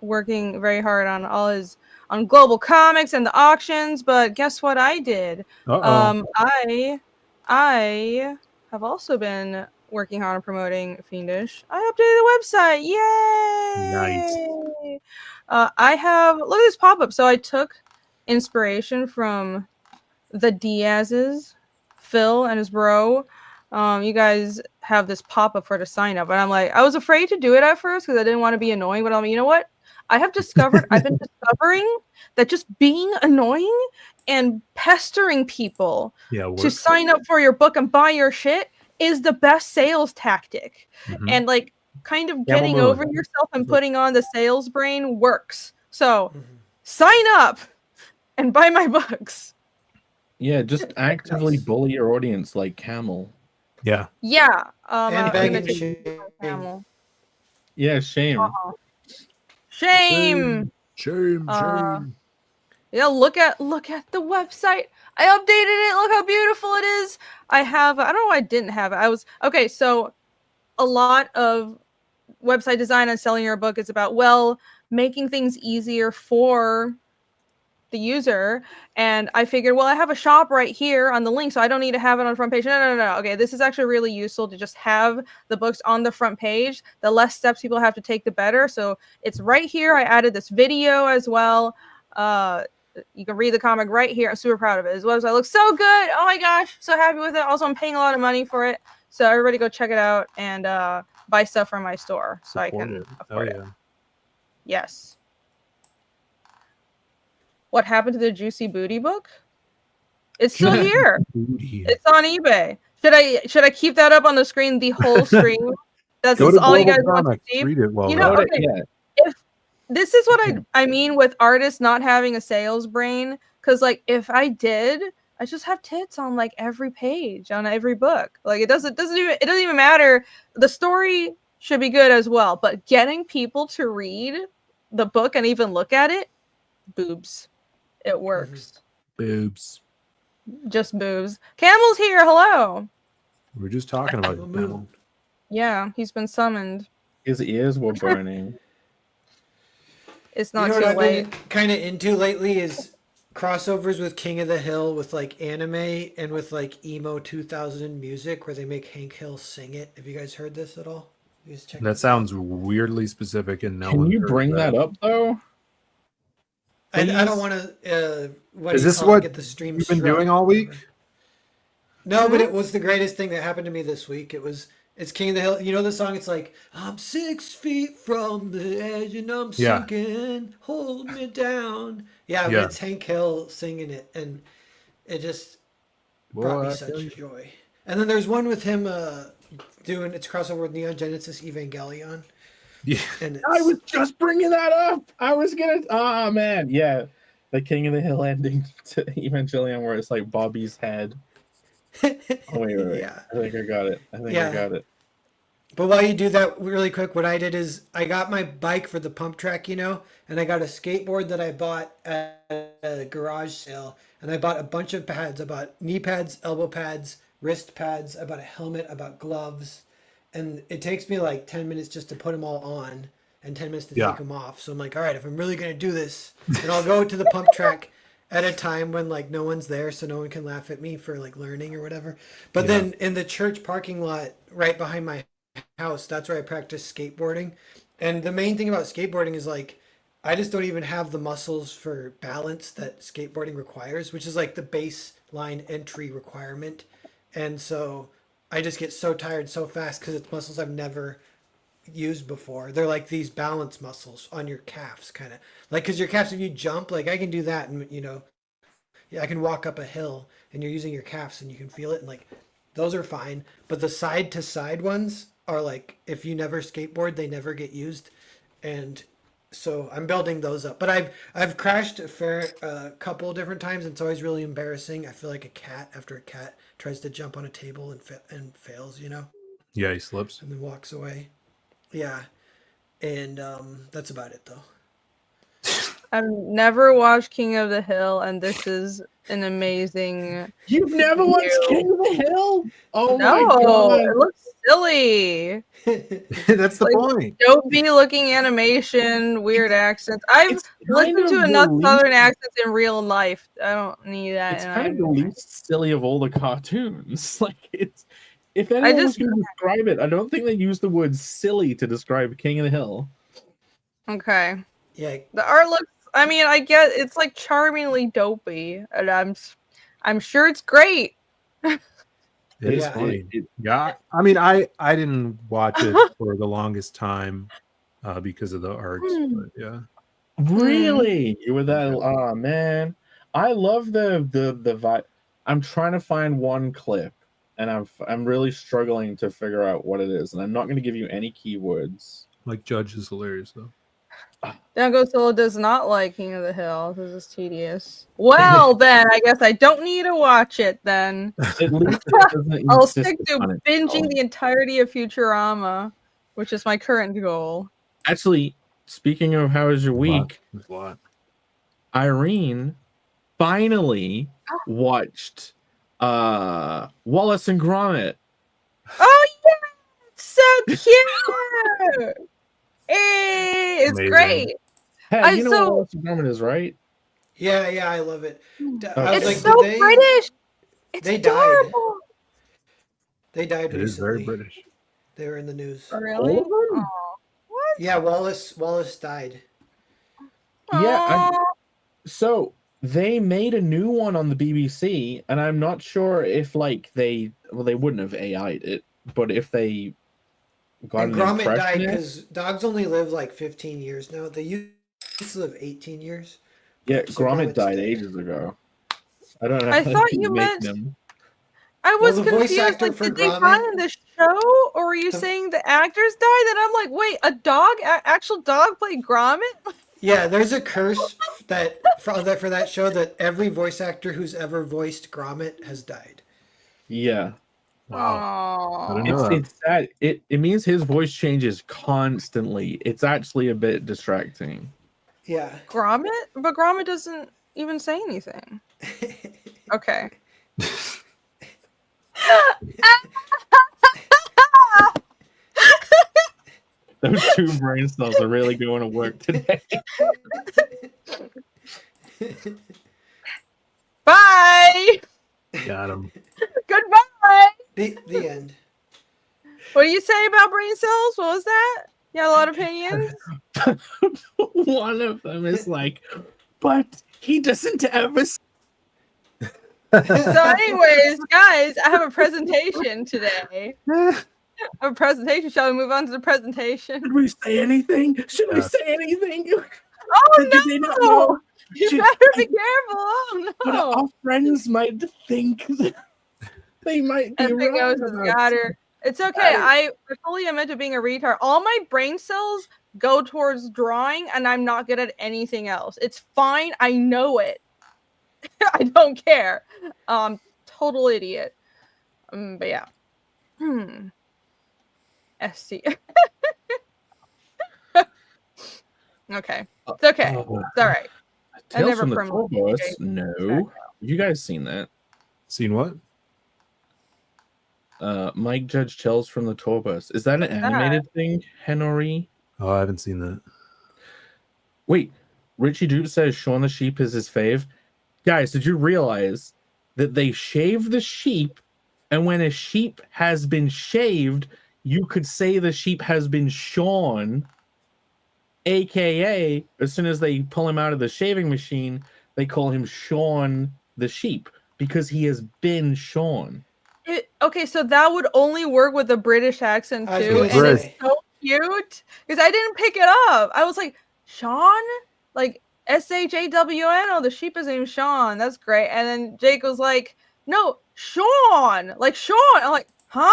working very hard on Global Comics and the auctions, but guess what I did? I have also been working hard on promoting Fiendish. I updated the website. Yay! Nice. I have, look at this pop-up. So I took inspiration from the Diaz's, Phil and his bro. You guys have this pop-up for to sign up, and I'm like, I was afraid to do it at first because I didn't want to be annoying, but I'm like, you know what? I've been discovering that just being annoying and pestering people to sign up for your book and buy your shit is the best sales tactic. And like kind of getting over yourself and putting on the sales brain works. So sign up and buy my books. Yeah, just actively Nice. bully your audience like Camel. Yeah. Yeah. And I'm bag gonna and take shame. Camel. Yeah, shame. Shame. Shame. Uh, Yeah, look at the website. I updated it. Look how beautiful it is. I don't know why I didn't have it. Okay, so a lot of website design and selling your book is about, well, making things easier for the user. And I figured, well, I have a shop right here on the link, so I don't need to have it on the front page. No. Okay, this is actually really useful to just have the books on the front page. The less steps people have to take, the better. So it's right here. I added this video as well. You can read the comic right here. I'm super proud of it. As well as it looks so good. Oh my gosh, so happy with it. Also, I'm paying a lot of money for it. So everybody go check it out and buy stuff from my store so I Support can it. afford it. Yeah. Yes. What happened to the Juicy Booty book? It's still here. Booty. It's on eBay. Should I keep that up on the screen the whole stream? That's Go to all you guys Global want to Comics. see. Read it well. You know, read. okay. Yeah. If this is what I mean with artists not having a sales brain, because like if I did, I just have tits on like every page on every book. Like it doesn't even matter. The story should be good as well, but getting people to read the book and even look at it, boobs. It works. Boobs. Just boobs. Camel's here. Hello. We're just talking about it. Camel. Yeah, he's been summoned. His ears were burning. It's You not know what too I've late. been kind of into lately is crossovers with King of the Hill with like anime and with like emo 2000 music where they make Hank Hill sing it. Have you guys heard this at all? You guys check That this sounds out? weirdly specific, and no Can one you heard bring that up though? I don't Please? want to. What Is do you this call it? what Get the stream you've been struck doing or all whatever. week? No, but it was the greatest thing that happened to me this week. It's King of the Hill. You know the song? It's like I'm 6 feet from the edge and I'm Yeah. sinking. Hold me down. Yeah, Yeah. but it's Hank Hill singing it, and it just brought Boy, me I such tell you. joy. And then there's one with him doing it's crossover with Neon Genesis Evangelion, Yeah. and it's, I was just bringing that up. I was gonna. Oh man, yeah, the King of the Hill ending to Evangelion, where it's like Bobby's head. Oh wait. yeah. I think I got it. Yeah. I got it. But while you do that really quick, what I did is I got my bike for the pump track, and I got a skateboard that I bought at a garage sale, and I bought a bunch of pads. I bought knee pads, elbow pads, wrist pads. I bought a helmet. I bought gloves, and it takes me like 10 minutes just to put them all on and 10 minutes to Yeah. take them off. So I'm like, all right, if I'm really gonna do this, then I'll go to the pump track at a time when like no one's there, so no one can laugh at me for like learning or whatever. But Yeah. then in the church parking lot right behind my house, that's where I practice skateboarding. And the main thing about skateboarding is like I just don't even have the muscles for balance that skateboarding requires, which is like the baseline entry requirement. And so I just get so tired so fast because it's muscles I've never used before. They're like these balance muscles on your calves, kind of like, because your calves, if you jump, like I can do that, and I can walk up a hill and you're using your calves and you can feel it, and like those are fine. But the side to side ones are like, if you never skateboard, they never get used. And so I'm building those up. But I've crashed a couple of different times, and it's always really embarrassing. I feel like a cat after a cat tries to jump on a table and fails, Yeah, he slips. and then walks away. Yeah. And that's about it though. I've never watched King of the Hill, and this is an amazing. You've never watched Ew. King of the Hill? Oh my No, god! it looks silly. That's the Like, point. Dopey looking animation, weird accents. I've It's listened kind to of enough the Southern least- accents in real life. I don't need that. It's in kind of the anime. least silly of all the cartoons. Like it's, if anyone was just- going to describe it, I don't think they use the word silly to describe King of the Hill. Okay. Yeah. The art looks. I mean, I get it's like charmingly dopey, and I'm sure it's great. It is Yeah. funny. Yeah, I mean, I didn't watch it for the longest time because of the art. But yeah, Really? You were that? Oh man, I love the vibe. I'm trying to find one clip, and I'm really struggling to figure out what it is, and I'm not going to give you any keywords. like Judge is hilarious though. Dango Solo does not like King of the Hill. This is tedious. Well, then I guess I don't need to watch it. Then At least it doesn't I'll insist stick to on it. binging the entirety of Futurama, which is my current goal. Actually, speaking of how was your week, There's a lot. Irene finally watched Wallace and Gromit. Oh yeah, it's so cute. Hey, it's Amazing. great. Hey, you know so- what Wallace and Gromit is, right? Yeah, I love it. I was It's like, so did they, British. It's they died. adorable. They died It is very recently. British. They were in the news. Really? All of them? Aw. What? Yeah, Wallace died. Yeah, Aw. So they made a new one on the BBC, and I'm not sure if they wouldn't have AI'd it, but if they got And an Gromit died impressionist- because dogs only live like 15 years now. They used to live 18 years. yeah, so Gromit Gromit's died dead. ages ago. I don't know. I how thought they you make meant- them. I Well, was the voice confused. actor Like, for did they Gromit- die in the show, or were you The- saying the actors died? And I'm like, wait, a dog, actual dog played Gromit? Yeah, there's a curse that for that show that every voice actor who's ever voiced Gromit has died. Yeah, Wow. I Aww. didn't know that. it's sad. It means his voice changes constantly. It's actually a bit distracting. Yeah. Gromit? But Gromit doesn't even say anything. Okay. Those two brain cells are really going to work today. Bye! Got him. Goodbye! the end. What do you say about brain cells? What was that? You had a lot of opinions? One of them is like, but he doesn't ever. So, anyways, guys, I have a presentation today. I have a presentation. Shall we move on to the presentation? Should we say anything? Should we Yeah. say anything? Oh Did they not no! know? You Should- better be careful. Oh But no! our friends might think that they might be Everything wrong goes about scattered. It's okay. I fully admit to being a retard. All my brain cells go towards drawing, and I'm not good at anything else. It's fine. I know it. I don't care. Total idiot. But yeah. SC. Okay. It's okay. Oh, It's all right. I Tales never from the promoted Tour Bus? DJ. No. You guys seen that? Seen what? Mike Judge Tales from the Tour Bus. Is that an What's that? animated thing, Henry? Oh, I haven't seen that. Wait, Richie Dupe says Shaun the Sheep is his fave. Guys, did you realize that they shave the sheep, and when a sheep has been shaved, you could say the sheep has been shorn, aka as soon as they pull him out of the shaving machine, they call him Shaun the Sheep because he has been shorn. Okay, so that would only work with a British accent I was too, gonna and say. it's so cute because I didn't pick it up. I was like, Sean, like SHAWN. Oh, the sheep is named Sean. That's great. And then Jake was like, no, Sean, like Sean. I'm like, huh?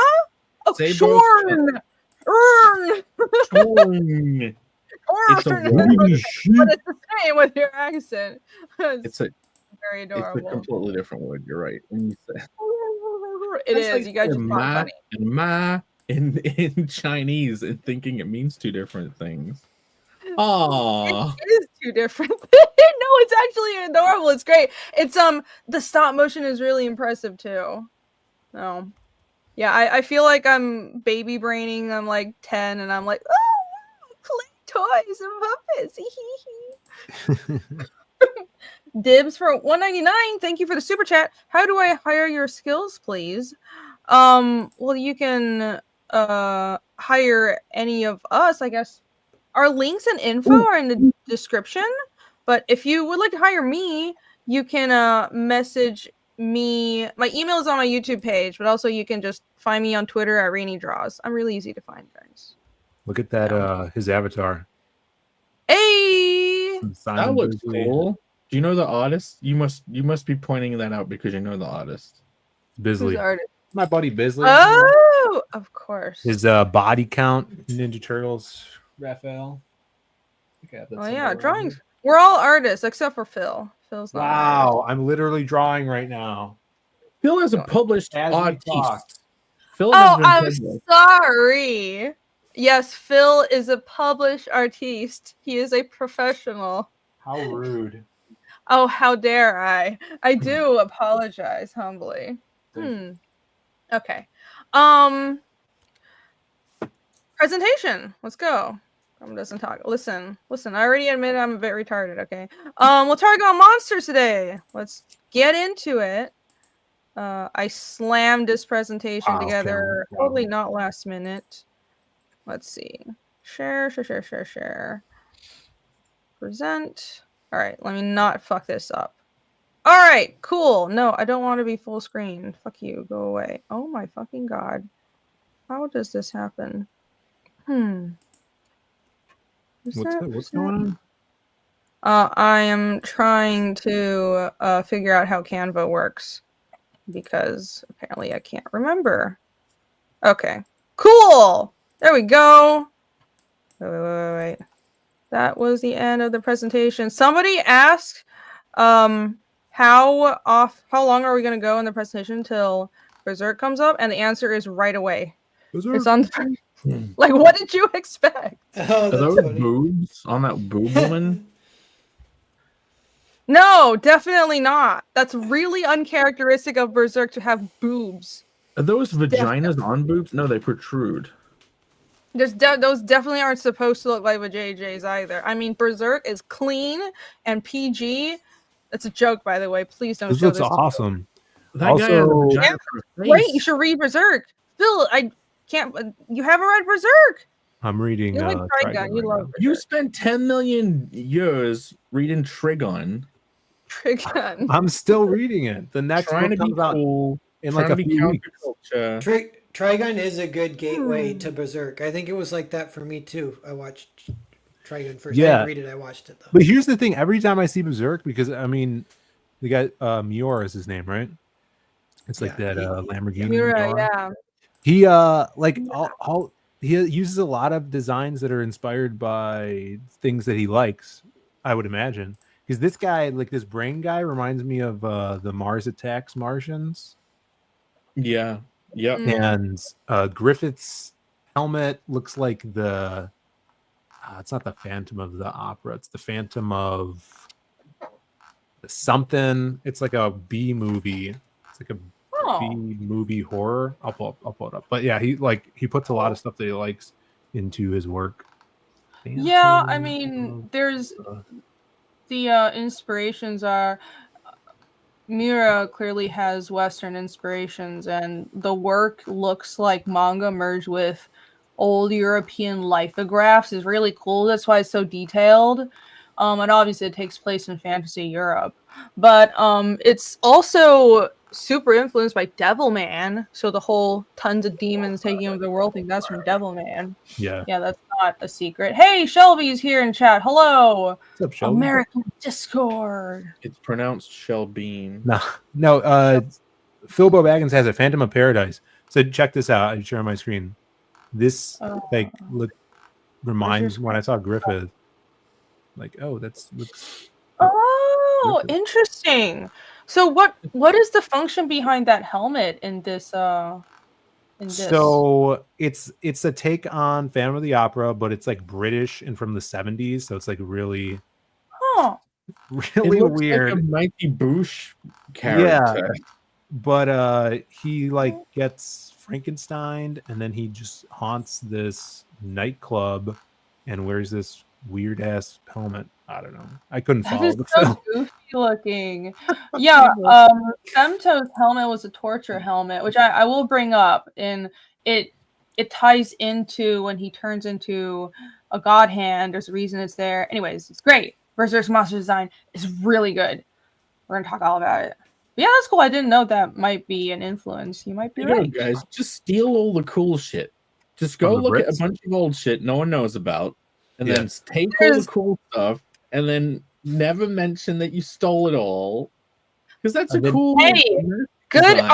Oh, Say both. Sean. Earn. Shorn. It's a Earn. word. But it's the same with your accent. It's It's a very it's a adorable. completely different word. You're right. When you say It That's is. like You guys just saying sound ma funny. and ma in Chinese and thinking it means two different things. Aww. It is two different things. No, it's actually adorable. It's great. It's the stop motion is really impressive too. No. Yeah, I feel like I'm baby braining. I'm like 10 and I'm like, oh play toys and puppets. Dibs for $1.99. Thank you for the super chat. How do I hire your skills, please? Well, you can hire any of us, I guess. Our links and info are in the description. But if you would like to hire me, you can message me. My email is on my YouTube page, but also you can just find me on Twitter at Rainy Draws. I'm really easy to find, guys. Look at that. His avatar. Hey! Simon That looks Bisley. cool. Do you know the artist? You must be pointing that out because you know the artist. Bisley. Who's the artist? My buddy Bisley. Oh, of course. His body count, Ninja Turtles, Raphael. think I have that Oh somewhere yeah, around drawings. here. We're all artists except for Phil. Phil's not. an artist. Wow, I'm literally drawing right now. Phil is a published As we talk. artist. Phil has Oh, been I'm published. sorry. Yes, Phil is a published artiste. He is a professional. How rude. Oh, how dare I? I do apologize humbly. Okay. Presentation. Let's go. Doesn't talk. Listen. I already admit I'm a bit retarded. Okay. We'll target on monsters today. Let's get into it. I slammed this presentation Wow, together. wow. Totally not last minute. Let's see. Share. Present. All right. Let me not fuck this up. All right. Cool. No, I don't want to be full screen. Fuck you. Go away. Oh my fucking god. How does this happen? What's going on? I am trying to figure out how Canva works because apparently I can't remember. Okay, cool. There we go. Wait. That was the end of the presentation. Somebody asked, how long are we gonna go in the presentation until Berserk comes up? And the answer is right away. It's on the like. What did you expect? Oh, Are that's those funny. boobs on that boob woman? No, definitely not. That's really uncharacteristic of Berserk to have boobs. Are those vaginas on boobs? No, they protrude. Those definitely aren't supposed to look like JJ's either. I mean, Berserk is clean and PG. That's a joke, by the way. Please don't This show looks this. awesome. That guy has a Also- vagina for a face. Wait, you should read Berserk. Phil, I can't. You haven't read Berserk. I'm reading. You like Trigun. Trigun You right love now. You Berserk. spent 10 million years reading Trigon, Trigun. I'm still reading it. The next trying book to be comes out cool, in trying like a to be few weeks. counterculture. Trigun is a good gateway to Berserk. I think it was like that for me too. I watched Trigun first. I Yeah. didn't read it. I watched it though. But here's the thing: every time I see Berserk, because I mean, the guy Miura is his name, right? It's like Yeah, that Lamborghini. Miura, car. yeah. He all he uses a lot of designs that are inspired by things that he likes. I would imagine, because this guy, like this brain guy, reminds me of the Mars Attacks Martians. Yeah. Yep. Mm. And Griffith's helmet looks like the it's not the Phantom of the Opera, it's the Phantom of something. It's like a B movie. It's like a Oh. B movie horror. I'll pull it up. But yeah, he puts a lot of stuff that he likes into his work. Yeah, I Phantom mean, of there's the- the inspirations are Miura clearly has Western inspirations, and the work looks like manga merged with old European lithographs. Is really cool. That's why it's so detailed. And obviously it takes place in fantasy Europe, but it's also super influenced by Devilman. So the whole tons of demons taking over the world thing, that's from Devilman. Yeah. Yeah, that's not a secret. Hey, Shelby's here in chat. Hello. What's up, Shelby? American Discord. It's pronounced Shelbean. No, Philbo Baggins has a Phantom of Paradise. So check this out. I share my screen. This reminds when I saw Griffith. Like, oh, looks. Oh, interesting. So what is the function behind that helmet in this So it's a take on Phantom of the Opera, but it's like British and from the 70s, so it's like really really it looks weird. like a Mighty Boosh character. Yeah. But he like gets Frankenstein and then he just haunts this nightclub and wears this weird ass helmet. I don't know. I couldn't That follow is the so film. goofy looking. Yeah, Femto's helmet was a torture helmet, which I will bring up, and it ties into when he turns into a god hand. There's a reason it's there. Anyways, it's great. Berserk's monster design is really good. We're gonna talk all about it. But yeah, that's cool. I didn't know that might be an influence. You might be You know, right. guys, just steal all the cool shit. Just go From the look at a Brits? bunch of old shit no one knows about, and Yeah. then take all the cool stuff, and then never mention that you stole it all, because that's a And then- cool. Hey, Good design.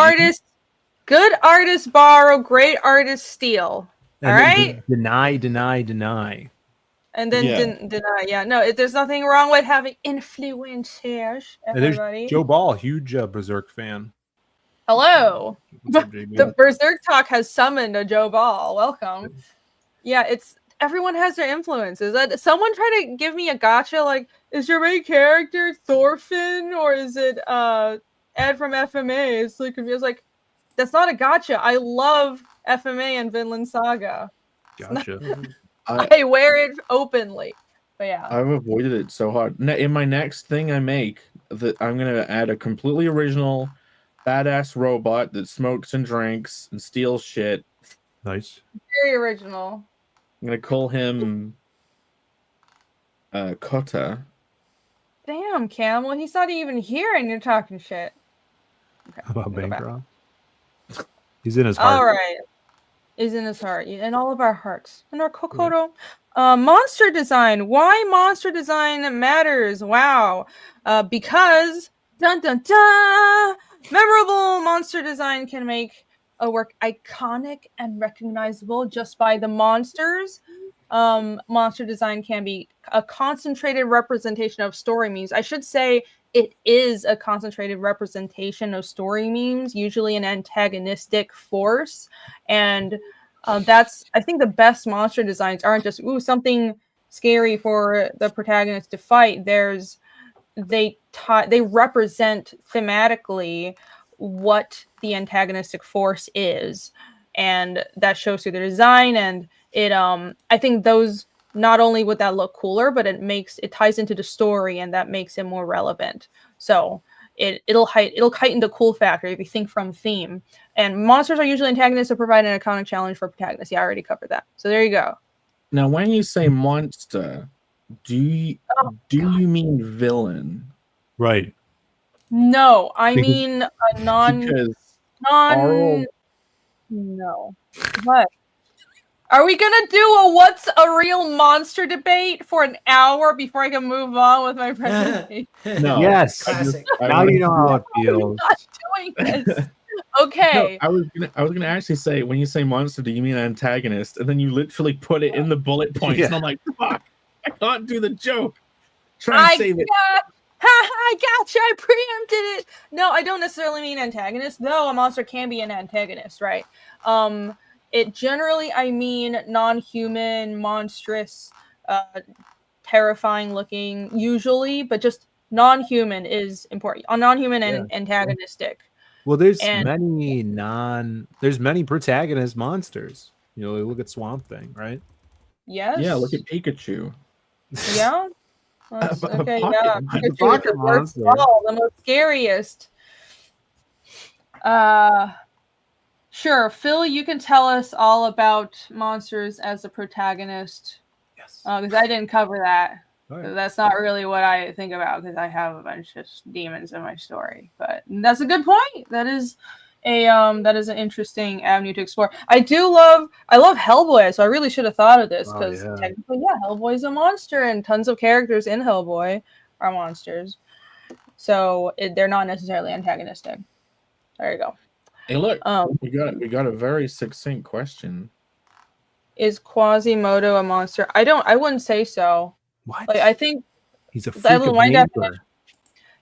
artists borrow, great artists steal. And All then right. deny. and then Yeah. didn't deny. Yeah, no, there's nothing wrong with having influencers. And there's Everybody, Joe Ball, huge Berserk fan. hello. What's up, JB? The Berserk Talk has summoned a Joe Ball. Welcome. Yeah, it's everyone has their influences. Someone try to give me a gotcha. Like, is your main character Thorfinn or is it Ed from FMA? It's like, I was like, that's not a gotcha. I love FMA and Vinland Saga. Gotcha. I wear it openly. But yeah. I've avoided it so hard. In my next thing I make, that I'm gonna add a completely original, badass robot that smokes and drinks and steals shit. Nice. Very original. I'm gonna call him Kota. Damn, Cam. Well, he's not even here and you're talking shit. Okay, How about we'll go back. Bancroft? He's in his heart. All right. Is in his heart, in all of our hearts, and our Kokoro. Monster design. Why monster design matters? Wow. Because dun dun dun, memorable monster design can make a work iconic and recognizable just by the monsters. Monster design can be a concentrated representation of story memes. I should say it is a concentrated representation of story memes, usually an antagonistic force. And that's, I think the best monster designs aren't just, something scary for the protagonist to fight. They represent thematically what the antagonistic force is. And that shows through the design. And it, I think those, not only would that look cooler, but it ties into the story and that makes it more relevant. So it'll heighten the cool factor if you think from theme. And monsters are usually antagonists that provide an iconic challenge for protagonists. Yeah, I already covered that. So there you go. Now, when you say monster, do you mean villain? Right. No, I mean a Because no. What? Are we gonna do a what's a real monster debate for an hour before I can move on with my presentation? No. Yes. Classic. Now you know how it feels. I'm not doing this. Okay. No, I was gonna actually say, when you say monster, do you mean antagonist? And then you literally put it in the bullet points, Yeah. and I'm like, fuck, I can't do the joke. Try and save it. I gotcha. I preempted it. No, I don't necessarily mean antagonist, though a monster can be an antagonist, right? It generally, I mean non-human, monstrous, terrifying looking, usually, but just non-human is important. Non-human and antagonistic. Well, there's And- many protagonist monsters. You know, look at Swamp Thing, right? Yes. Yeah, look at Pikachu. Yeah. That's- A okay. pocket- Yeah. a Pikachu is pocket the worst monster. of all, the most scariest. Sure, Phil, you can tell us all about monsters as a protagonist. Yes. Because I didn't cover that. All right. That's not really what I think about because I have a bunch of demons in my story. But that's a good point. That is an interesting avenue to explore. I love Hellboy, so I really should have thought of this Oh, because yeah. technically, Hellboy is a monster, and tons of characters in Hellboy are monsters. So they're not necessarily antagonistic. There you go. Hey, look, we got a very succinct question. Is Quasimodo a monster? I wouldn't say so. What? Like I think He's a that freak was of my nature. definition.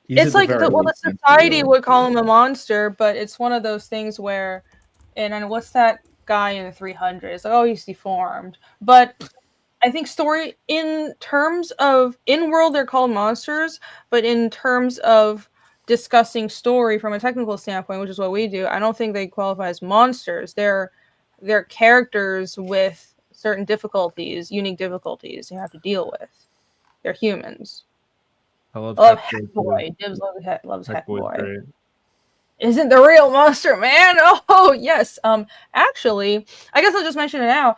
He's at It's the like very the least society sensible. would call him a monster, but it's one of those things where, and what's that guy in the 300s? Like, oh, he's deformed. But I think story in terms of in world they're called monsters, but in terms of discussing story from a technical standpoint, which is what we do, I don't think they qualify as monsters. They're characters with certain difficulties, unique difficulties you have to deal with. They're humans. I love Heckboy. Dibs loves Heckboy's Heckboy. great. Isn't the real monster, man? Oh yes. Actually, I guess I'll just mention it now.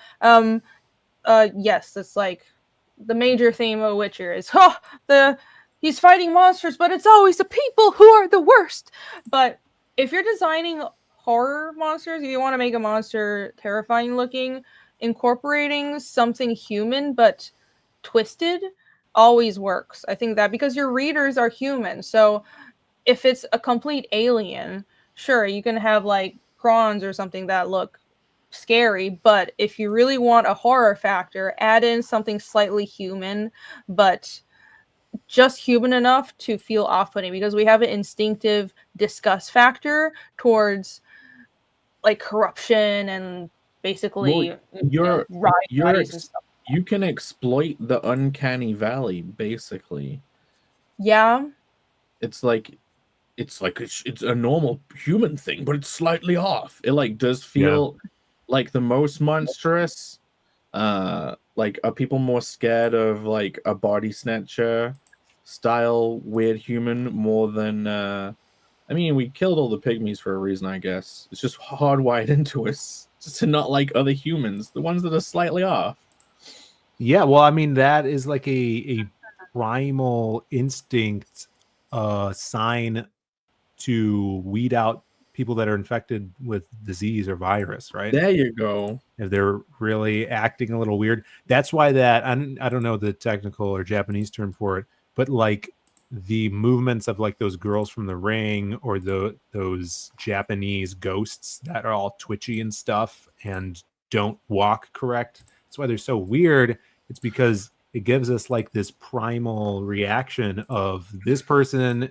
Yes, it's like the major theme of Witcher is he's fighting monsters, but it's always the people who are the worst. But if you're designing horror monsters, if you want to make a monster terrifying looking, incorporating something human but twisted always works. I think that because your readers are human. So if it's a complete alien, sure, you can have like prawns or something that look scary, but if you really want a horror factor, add in something slightly human, but just human enough to feel off-putting, because we have an instinctive disgust factor towards like corruption and basically ride bodies and stuff. You can exploit the uncanny valley, basically. Yeah. It's like it's a normal human thing, but it's slightly off. It like does feel like the most monstrous. Like, are people more scared of like a body snatcher style weird human more than I mean, we killed all the pygmies for a reason, I guess. It's just hardwired into us just to not like other humans, the ones that are slightly off. Yeah, well, I mean, that is like a primal instinct sign to weed out people that are infected with disease or virus, right? There you go. If they're really acting a little weird. That's why that, I don't know the technical or Japanese term for it, but like the movements of like those girls from The Ring or those Japanese ghosts that are all twitchy and stuff and don't walk correct. That's why they're so weird. It's because it gives us like this primal reaction of this person,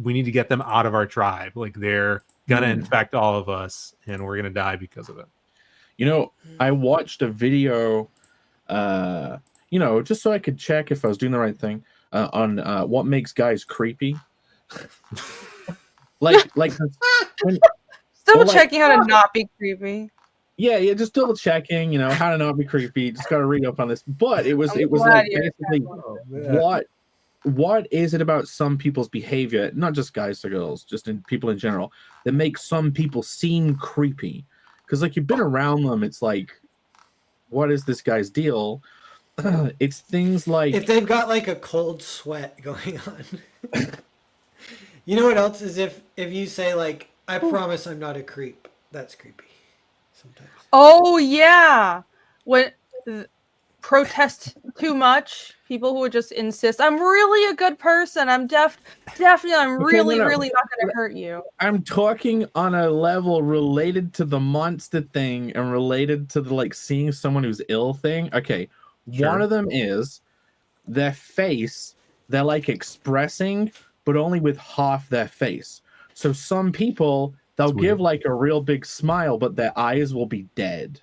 we need to get them out of our tribe. Like they're gonna infect all of us and we're gonna die because of it. You know, I watched a video, you know, just so I could check if I was doing the right thing, on what makes guys creepy. like Double checking how to not be creepy. Yeah, just double checking, you know, how to not be creepy. Just gotta read up on this. But it was like basically what is it about some people's behavior, not just guys or girls, just in people in general, that makes some people seem creepy? Because like you've been around them, it's like, what is this guy's deal? It's things like if they've got like a cold sweat going on. You know what else is if you say like, I promise I'm not a creep. That's creepy sometimes. Oh yeah. When protest too much, people who would just insist, I'm really a good person. I'm definitely I'm really not gonna hurt you. I'm talking on a level related to the monster thing and related to the like seeing someone who's ill thing. Okay. Sure. One of them is their face, they're like expressing, but only with half their face. So some people, they'll give like a real big smile, but their eyes will be dead.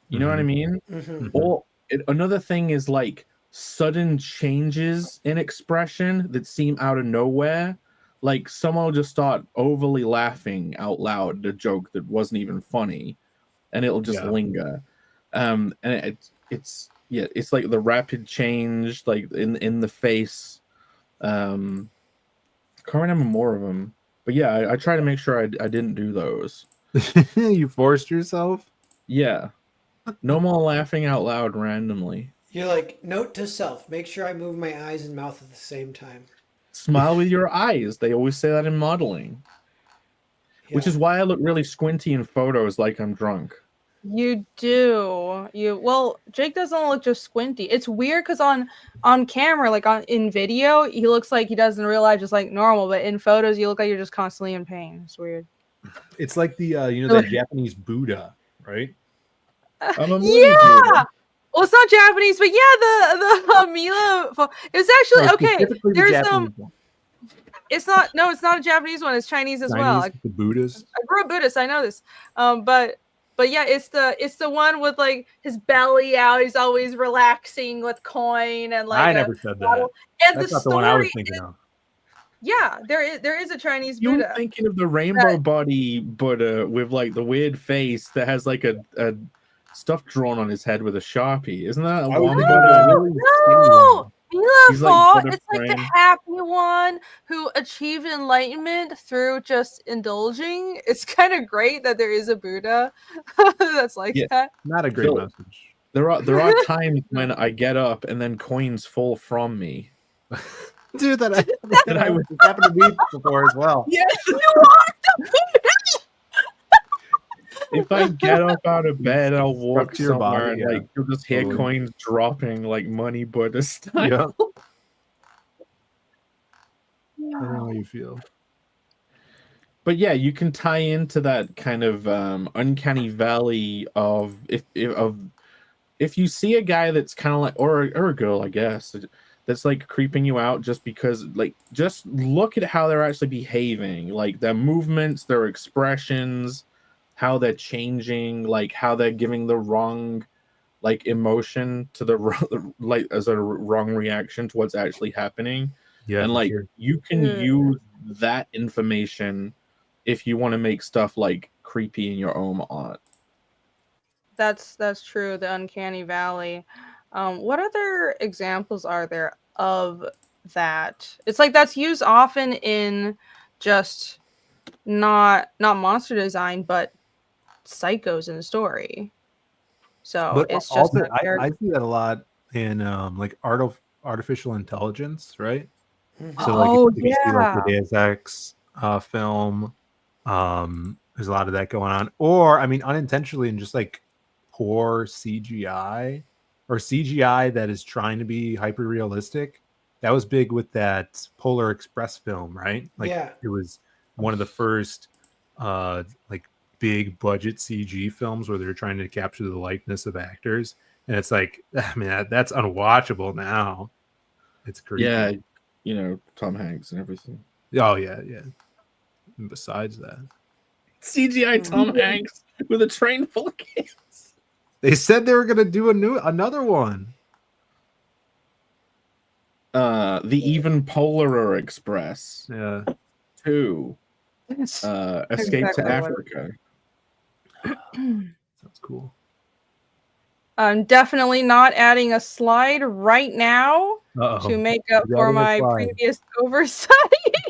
You know what I mean? Mm-hmm. Or another thing is like sudden changes in expression that seem out of nowhere. Like someone will just start overly laughing out loud at a joke that wasn't even funny, and it'll just linger. And it's like the rapid change, like in the face. Can't remember more of them, but yeah, I try to make sure I didn't do those. You forced yourself? Yeah. No more laughing out loud randomly. You're like, note to self, make sure I move my eyes and mouth at the same time. Smile with your eyes. They always say that in modeling. Yeah. Which is why I look really squinty in photos like I'm drunk. You do. Well, Jake doesn't look just squinty. It's weird because on camera, like in video, he looks like he doesn't realize just like normal, but in photos you look like you're just constantly in pain. It's weird. It's like the the Japanese Buddha, right? Yeah. Buddha. Well, it's not Japanese, but yeah, the Mila. It's actually okay. There's it's not a Japanese one. It's Chinese as well. The Buddhist. I grew up Buddhist. I know this. But yeah, it's the one with like his belly out. He's always relaxing with coin and like. I never said that. And that's the not the one I was thinking of. Yeah, there is a Chinese You're Buddha. Thinking of the rainbow body Buddha with like the weird face that has like a stuff drawn on his head with a Sharpie. Isn't that one? No. It's like the happy one who achieved enlightenment through just indulging. It's kind of great that there is a Buddha that's like that. Not a great message. There are times when I get up and then coins fall from me. Dude, that happened to me before as well. Yes, you are the Buddha. If I get up out of bed, I'll walk to your somewhere body, and like you'll just hear coins dropping like money Buddha style. Yeah. I don't know how you feel. But yeah, you can tie into that kind of uncanny valley of if you see a guy that's kind of like or a girl, I guess, that's like creeping you out just because like just look at how they're actually behaving, like their movements, their expressions, how they're changing, like how they're giving the wrong like emotion to the like as a wrong reaction to what's actually happening. Yeah, And for like sure. you can use that information if you want to make stuff like creepy in your own art. That's true. The uncanny valley. What other examples are there of that? It's like that's used often in just not monster design, but psychos in the story. So But it's just also, a character. I see that a lot in like artificial intelligence, right? So like Oh, if you see like the yeah. Deus Ex film, there's a lot of that going on. Or I mean, unintentionally, and just like poor CGI or CGI that is trying to be hyper realistic. That was big with that Polar Express film, right? Like Yeah. it was one of the first like big budget CG films where they're trying to capture the likeness of actors. And it's like, I mean, that's unwatchable now. It's creepy. Yeah, you know, Tom Hanks and everything. Oh yeah, yeah. And besides that, CGI Tom Hanks with a train full of kids. they said they were gonna do another one. The Even Polar Express Yeah. 2. Escape Exactly to what- Africa. Sounds cool. I'm definitely not adding a slide right now to make up You're for adding a my slide. previous oversight.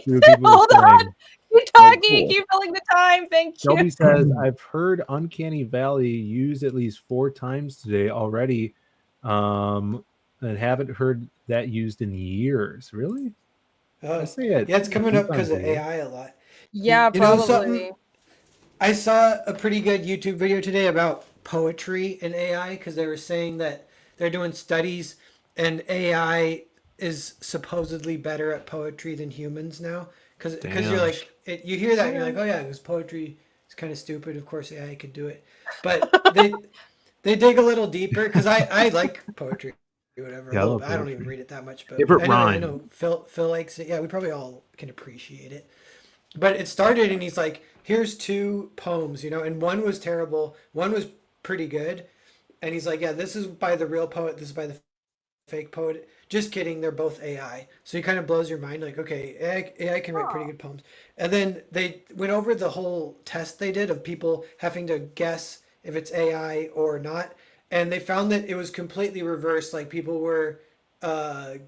Two people Hold are on. saying- Keep talking. cool. Keep filling the time. Thank you. Shelby says, I've heard Uncanny Valley used at least 4 times today already. And haven't heard that used in years. Really? I say it. Yeah, it's coming up because of times a year. AI a lot. Yeah, You know probably. something? I saw a pretty good YouTube video today about poetry and AI because they were saying that they're doing studies and AI is supposedly better at poetry than humans now. Because Damn. you're like, you hear that and you're like, oh yeah, because poetry is kind of stupid. Of course, AI could do it. But they dig a little deeper because I like poetry. Whatever. Yeah, I love I don't poetry. even read it that much, but Favorite I rhyme. know Phil likes it. Yeah, we probably all can appreciate it. But it started and he's like, here's 2 poems, you know, and one was terrible, one was pretty good. And he's like, yeah, this is by the real poet, this is by the fake poet. Just kidding, they're both AI. So he kind of blows your mind, like, okay, AI can write pretty good poems. And then they went over the whole test they did of people having to guess if it's AI or not. And they found that it was completely reversed. Like people were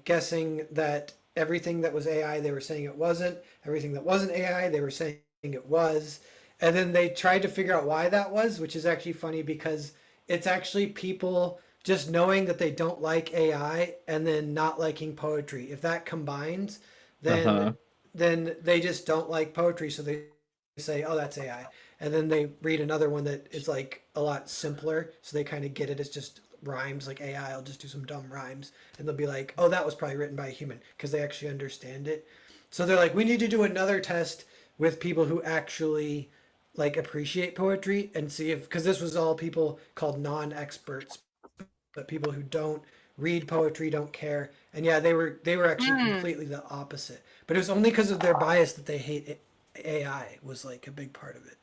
guessing that everything that was AI, they were saying it wasn't. Everything that wasn't AI, they were saying it was. And then they tried to figure out why that was, which is actually funny because it's actually people just knowing that they don't like AI and then not liking poetry. If that combines, then then they just don't like poetry. So they say, oh, that's AI. And then they read another one that is like a lot simpler. So they kind of get it. It's just rhymes like AI. I'll just do some dumb rhymes. And they'll be like, oh, that was probably written by a human because they actually understand it. So they're like, we need to do another test with people who actually like appreciate poetry and see if, because this was all people called non-experts, but people who don't read poetry, don't care. And yeah, they were actually completely the opposite. But it was only because of their bias that they hate AI was like a big part of it.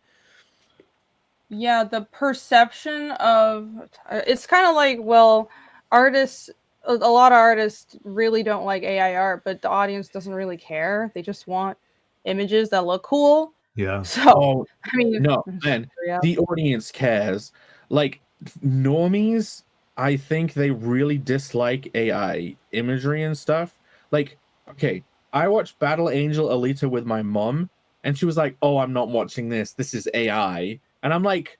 Yeah, the perception of it's kind of like, well, artists, a lot of artists really don't like AI art, but the audience doesn't really care. They just want images that look cool. Yeah. So, I mean, No, man, yeah. the audience cares. Like normies, I think they really dislike AI imagery and stuff. Like, okay, I watched Battle Angel Alita with my mom, and she was like, "Oh, I'm not watching this. This is AI." And I'm like,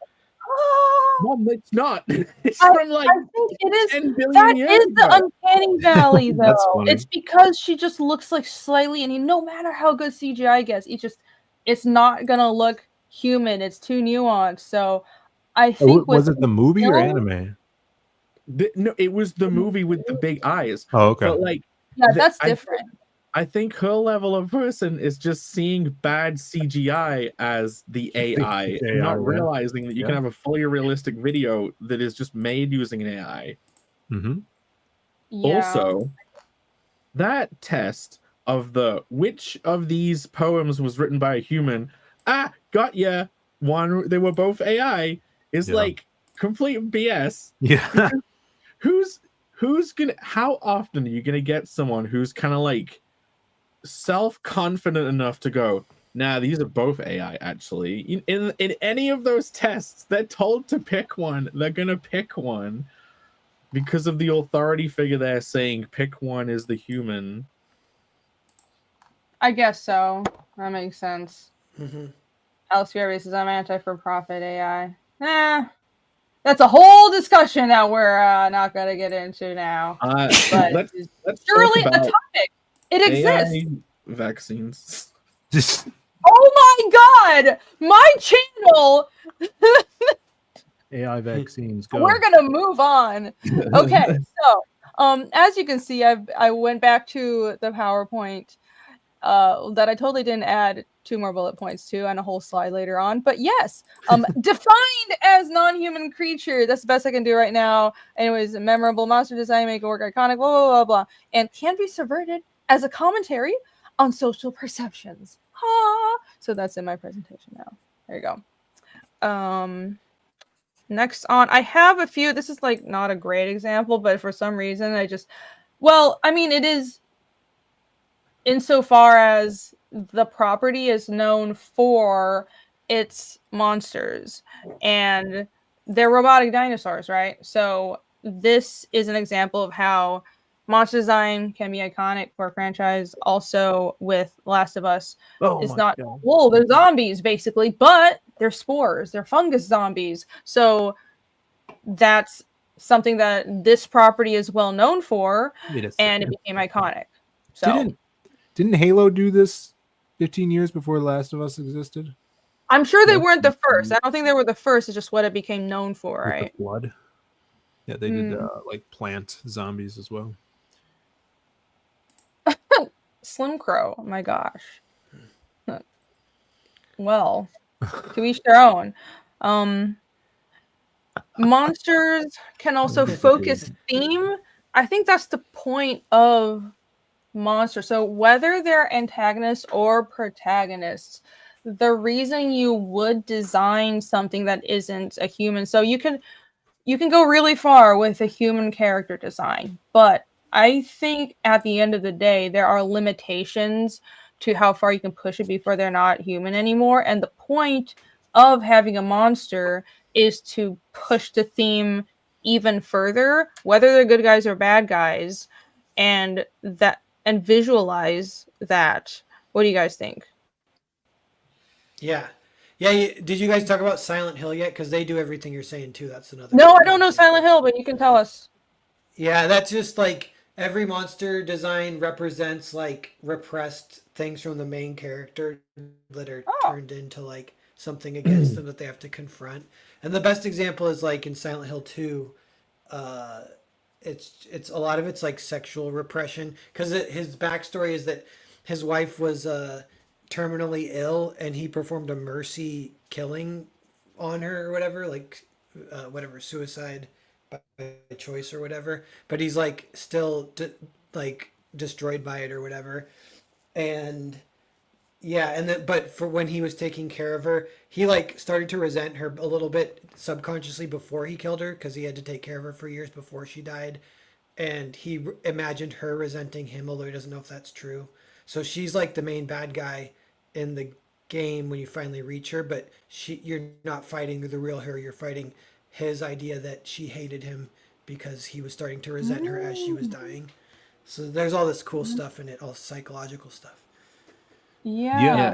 "Mom, it's not. It's from like I think it is. 10 billion That years is the ago." uncanny valley, though. That's funny. It's because she just looks like slightly, and no matter how good CGI gets, it's not gonna look human. It's too nuanced. So, I think Was it the movie or anime? No, it was the movie with the big eyes. Oh, okay. But like, Yeah, the- that's I- different. I think her level of person is just seeing bad CGI as the AI, AI, not yeah. realizing that you can Yeah. have a fully realistic video that is just made using an AI. Mm-hmm. Yeah. Also, that test of which of these poems was written by a human, got ya, one, they were both AI, is Yeah. like complete BS. Yeah. How often are you gonna get someone who's kind of like self-confident enough to go, nah, these are both AI actually. In any of those tests, they're told to pick one. They're gonna pick one because of the authority figure there saying pick one is the human. I guess so. That makes sense. Mm-hmm. Alex Fieri says I'm anti-for-profit AI. That's a whole discussion that we're not going to get into now. But let's surely talk a about topic. It exists. AI vaccines. Just Oh my god! My channel! AI vaccines. Go. We're going to move on. Okay, so as you can see, I went back to the PowerPoint that I totally didn't add 2 more bullet points to and a whole slide later on. But yes, defined as non-human creature. That's the best I can do right now. Anyways, memorable monster design, make it work iconic, blah, blah, blah, blah. And can be subverted as a commentary on social perceptions. Ha! So that's in my presentation now. There you go. Next on, I have a few. This is like not a great example, but for some reason it is insofar as the property is known for its monsters and they're robotic dinosaurs, right? So this is an example of how monster design can be iconic for a franchise. Also with Last of Us, it's not they're zombies basically, but they're spores, they're fungus zombies. So that's something that this property is well known for, and it became iconic. So Didn't Halo do this 15 years before Last of Us existed? I'm sure they weren't the first. I don't think they were the first. It's just what it became known for, right? The Flood. Yeah, they did like plant zombies as well. Slim Crow. Oh my gosh. Well, to each their own. Monsters can also focus theme. I think that's the point of monster. So whether they're antagonists or protagonists, the reason you would design something that isn't a human, so you can go really far with a human character design, but I think at the end of the day there are limitations to how far you can push it before they're not human anymore. And the point of having a monster is to push the theme even further, whether they're good guys or bad guys, and visualize that. What do you guys think? Yeah. Did you guys talk about Silent Hill yet? Because they do everything you're saying too. That's another. No, I don't know Silent Hill, but you can tell us. Yeah, that's just like every monster design represents like repressed things from the main character that are turned into like something against them that they have to confront. And the best example is like in Silent Hill 2. It's a lot of it's like sexual repression because his backstory is that his wife was terminally ill and he performed a mercy killing on her or whatever, like whatever, suicide by choice or whatever. But he's like still destroyed by it or whatever. And yeah, and then but for when he was taking care of her, he like started to resent her a little bit subconsciously before he killed her because he had to take care of her for years before she died, and he imagined her resenting him, although he doesn't know if that's true. So she's like the main bad guy in the game when you finally reach her, but you're not fighting the real her, you're fighting his idea that she hated him because he was starting to resent her as she was dying. So there's all this cool stuff in it, all psychological stuff. Yeah.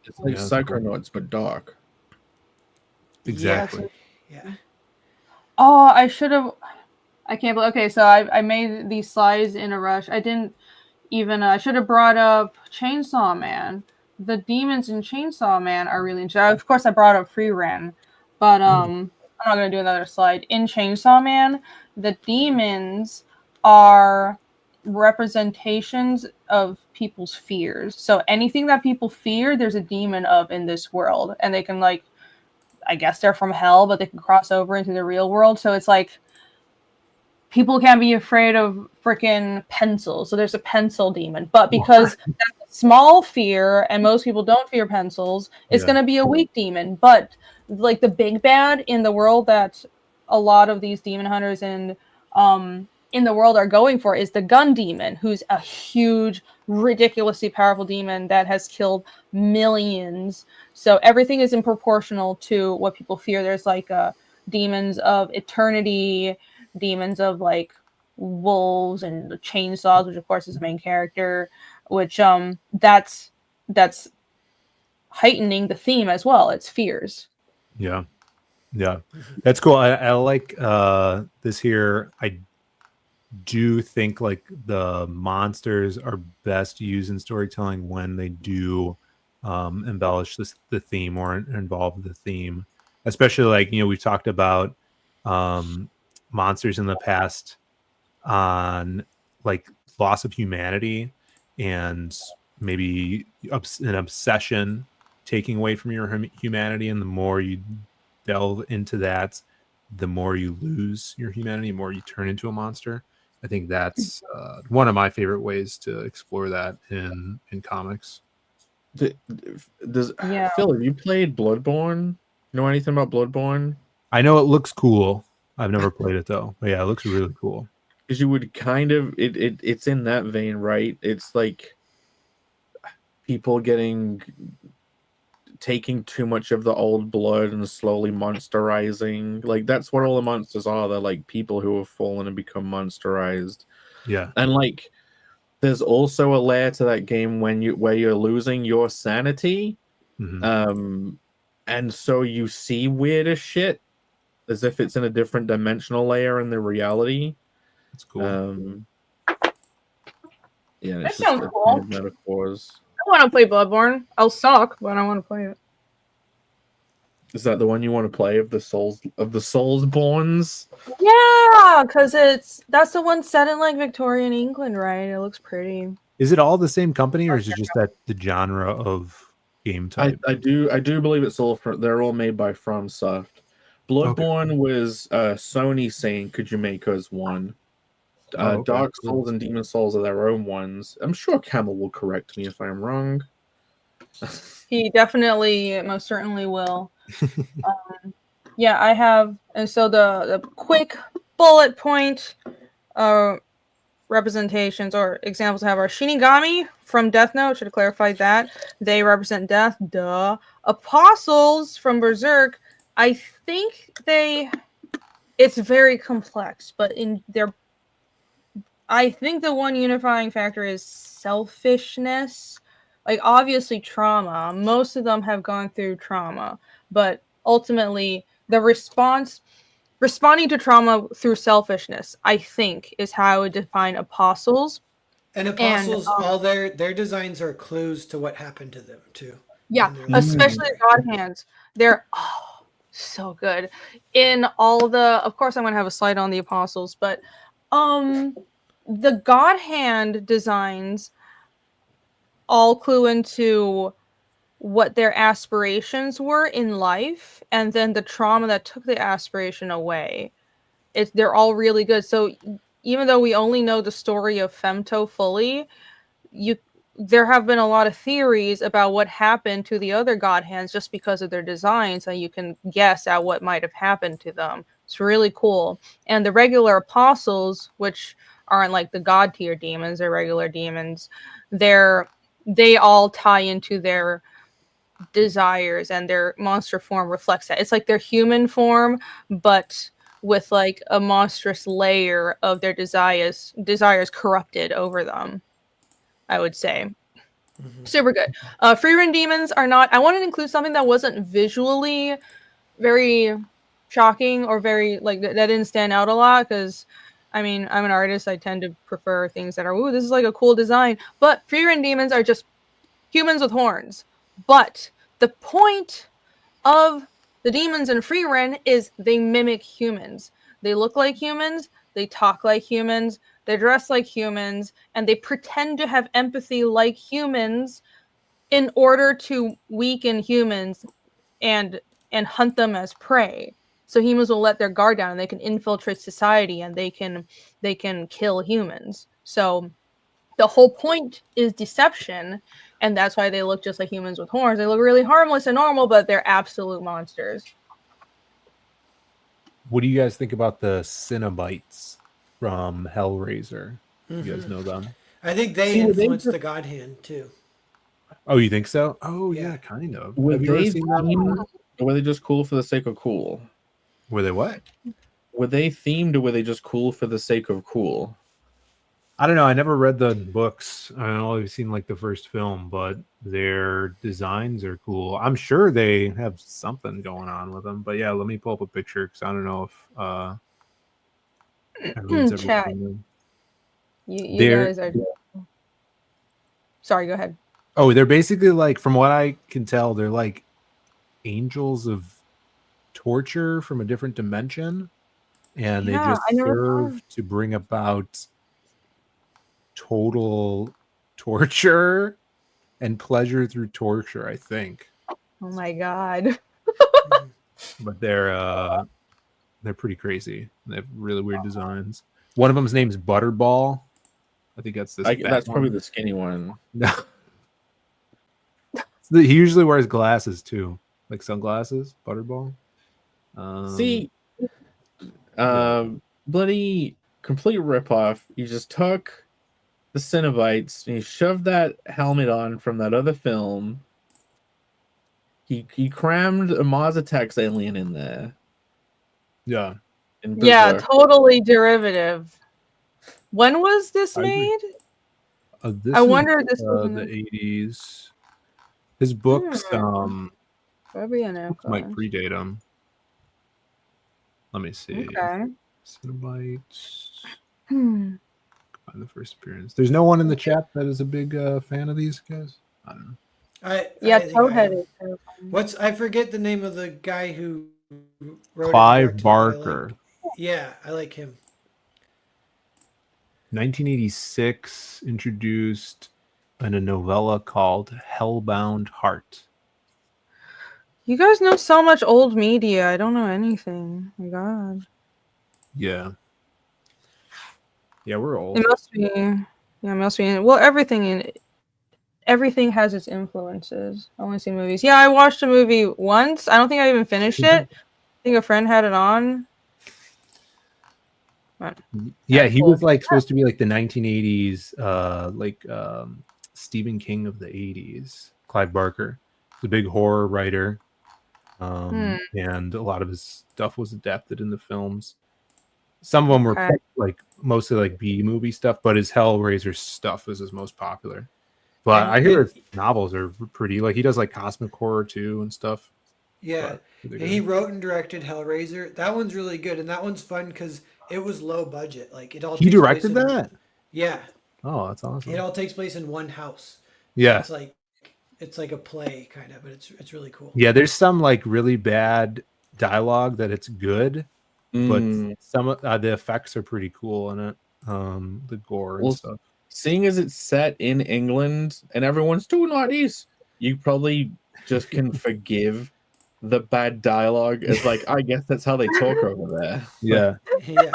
It's like Psychonauts, but dark. Exactly. Yeah. Oh, I should have. I can't believe. Okay, so I made these slides in a rush. I didn't even. I should have brought up Chainsaw Man. The demons in Chainsaw Man are really interesting. Of course, I brought up Freeran, but I'm not gonna do another slide. In Chainsaw Man, the demons are representations of people's fears. So anything that people fear, there's a demon of in this world, and they can like, I guess they're from hell, but they can cross over into the real world. So it's like people can't be afraid of freaking pencils. So there's a pencil demon, but because that's a small fear and most people don't fear pencils, it's going to be a weak demon. But like the big bad in the world that a lot of these demon hunters in the world are going for is the gun demon, who's a huge, ridiculously powerful demon that has killed millions. So everything is in proportional to what people fear. There's like demons of eternity, demons of like wolves and the chainsaws, which of course is the main character, which that's heightening the theme as well. It's fears. Yeah, that's cool. I like this here. I do think like the monsters are best used in storytelling when they do embellish the theme or involve the theme, especially like, we've talked about monsters in the past on like loss of humanity and maybe an obsession taking away from your humanity, and the more you delve into that, the more you lose your humanity, the more you turn into a monster. I think that's one of my favorite ways to explore that in comics. Phil, have you played Bloodborne? Know anything about Bloodborne? I know it looks cool. I've never played it though, but yeah, it looks really cool. Because you would kind of it's in that vein, right? It's like people taking too much of the old blood and slowly monsterizing. Like that's what all the monsters are. They're like people who have fallen and become monsterized. Yeah. And like there's also a layer to that game where you're losing your sanity. Mm-hmm. And so you see weirder shit as if it's in a different dimensional layer in the reality. That's cool. Yeah, that sounds cool. Metaphors. I want to play Bloodborne. I'll suck, but I want to play it. Is that the one you want to play of the Soulsborns? Yeah, because that's the one set in like Victorian England, right? It looks pretty. Is it all the same company, or is it just that the genre of game type? I do believe it's all they're all made by FromSoft. Bloodborne was Sony saying, "Could you make us one?" Dark Souls and Demon Souls are their own ones. I'm sure Camel will correct me if I'm wrong. He definitely, most certainly will. Yeah, I have, and so the quick bullet point representations or examples I have are Shinigami from Death Note. Should have clarified that. They represent death. Duh. Apostles from Berserk. I think it's very complex, but I think the one unifying factor is selfishness. Like, obviously, trauma. Most of them have gone through trauma, but ultimately, the responding to trauma through selfishness, I think, is how I would define apostles. And apostles, all their designs are clues to what happened to them, too. Yeah, especially God Hands. They're so good. In all of course, I'm going to have a slide on the apostles, but the God Hand designs all clue into what their aspirations were in life, and then the trauma that took the aspiration away. They're all really good. So even though we only know the story of Femto fully, there have been a lot of theories about what happened to the other God Hands just because of their designs, and you can guess at what might have happened to them. It's really cool. And the regular apostles, which aren't like the god tier demons, they're regular demons, they all tie into their desires, and their monster form reflects that. It's like their human form, but with like a monstrous layer of their desires corrupted over them, I would say. Super good. Free run demons are not. I wanted to include something that wasn't visually very shocking or very like that didn't stand out a lot, because I mean, I'm an artist. I tend to prefer things that are, ooh, this is like a cool design. But free run demons are just humans with horns. But the point of the demons in Frieren is they mimic humans. They look like humans. They talk like humans. They dress like humans, and they pretend to have empathy like humans in order to weaken humans and hunt them as prey. So humans will let their guard down and they can infiltrate society and they can kill humans. So the whole point is deception, and that's why they look just like humans with horns. They look really harmless and normal, but they're absolute monsters. What do you guys think about the Cenobites from Hellraiser? Mhm. You guys know them? I think they See, influenced the God Hand too. Oh, you think so? Oh, Yeah. yeah, kind of. Were Have you ever they seen them? themed, or were they just cool for the sake of cool? Were they what? Were they themed, or were they just cool for the sake of cool? I don't know. I never read the books. I only seen like the first film, but their designs are cool. I'm sure they have something going on with them. But yeah, let me pull up a picture because I don't know if everyone's ever Chat. seen them. You They're- guys are. Sorry, go ahead. Oh, they're basically like, from what I can tell, they're like angels of torture from a different dimension, and they Yeah, just I never serve to bring about total torture and pleasure through torture, I think. Oh my god. But they're pretty crazy. They have really weird designs. One of them's name's Butterball. I think that's this. That's probably the skinny one. No. He usually wears glasses too, like sunglasses. Butterball. See, bloody complete ripoff. You just took the Cenobites and you shoved that helmet on from that other film. He crammed a Mars Attacks alien in there. yeah, in Yeah, Berserk. totally derivative. When was this I agree. made? This I is, wonder if this was in the the 80s. His books Probably an might influence. predate him. Let me see. Okay. Cenobites. Hmm. Find the first appearance. There's no one in the chat that is a big fan of these guys. I don't know. Yeah, I think I Toadhead am. is terrifying. I forget the name of the guy who wrote it Clive and directed it, but I Barker. Yeah, I like him. 1986 introduced in a novella called Hellbound Heart. You guys know so much old media. I don't know anything. Oh my god. Yeah. Yeah, we're old. It must be. Yeah, it must be. Well, everything has its influences. I only see movies. Yeah, I watched a movie once. I don't think I even finished it. I think a friend had it on. Yeah, That's he cool. was like supposed to be like the 1980s Stephen King of the 80s. Clive Barker. He's a big horror writer. And a lot of his stuff was adapted into films. Some of them were Okay. like mostly like B movie stuff, but his Hellraiser stuff is his most popular. But And I hear his novels are pretty, like he does like cosmic horror too and stuff. Yeah, But and he wrote and directed Hellraiser. That one's really good, and that one's fun because it was low budget. Like it all. he takes place directed in- that? Yeah, Oh, that's awesome. it all takes place in one house. Yeah. It's like a play kind of, but it's really cool. Yeah, there's some like really bad dialogue that it's good, but some of the effects are pretty cool in it. The gore and Well, stuff. Seeing as it's set in England and everyone's doing like this, you probably just can forgive the bad dialogue as like, I guess that's how they talk over there. Yeah. Yeah,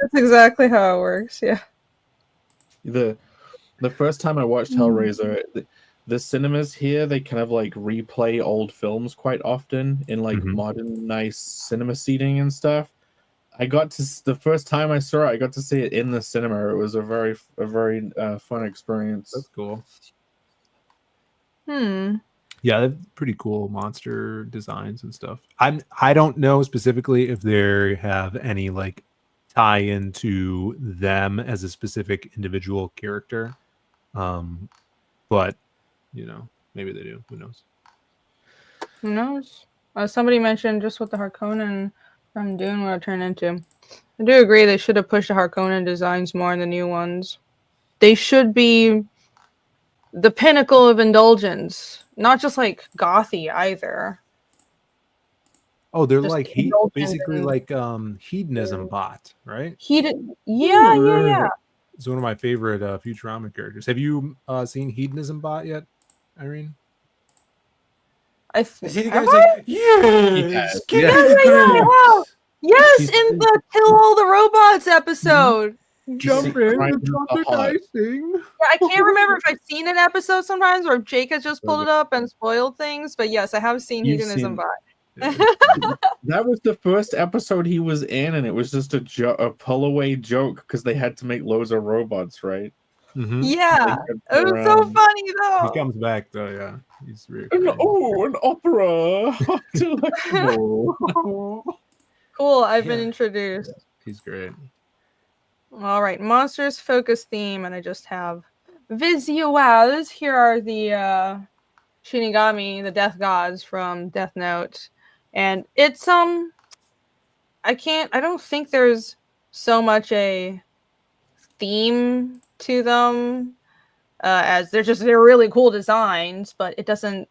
That's exactly how it works. Yeah. The first time I watched Hellraiser, the cinemas here, they kind of like replay old films quite often in like modern nice cinema seating and stuff. The first time I saw it, I got to see it in the cinema. It was a very fun experience. That's cool. Hmm. Yeah, they're pretty cool monster designs and stuff. I don't know specifically if they have any like tie into them as a specific individual character. But you know, maybe they do. Who knows? Who knows? Somebody mentioned just what the Harkonnen from Dune would turn into. I do agree they should have pushed the Harkonnen designs more in the new ones. They should be the pinnacle of indulgence, not just like gothy either. Oh, they're Just like indulgent basically and- like hedonism bot, right? He did, yeah. is one of my favorite Futurama characters. Have you seen Hedonism Bot yet, Irene? Is he the guy Have who's I? like, yes, give Yeah. me the grapes? Yes, She's- in the Kill All the Robots episode. Jump in and drop the hot. Yeah, I can't remember if I've seen an episode sometimes or if Jake has just pulled it up and spoiled things, but yes, I have seen You've Hedonism seen- Bot. That was the first episode he was in, and it was just a pull away joke because they had to make loads of robots, right? Mhm. Yeah, They kept it was so around. funny He though. comes back though. Yeah, he's really And, great. an opera. Delectable. Cool, I've been Yeah. introduced. He's great. All right, monsters focus theme, and I just have visuals. Here are the Shinigami, the death gods from Death Note, and it's I don't think there's so much a theme to them, as they're really cool designs, but it doesn't.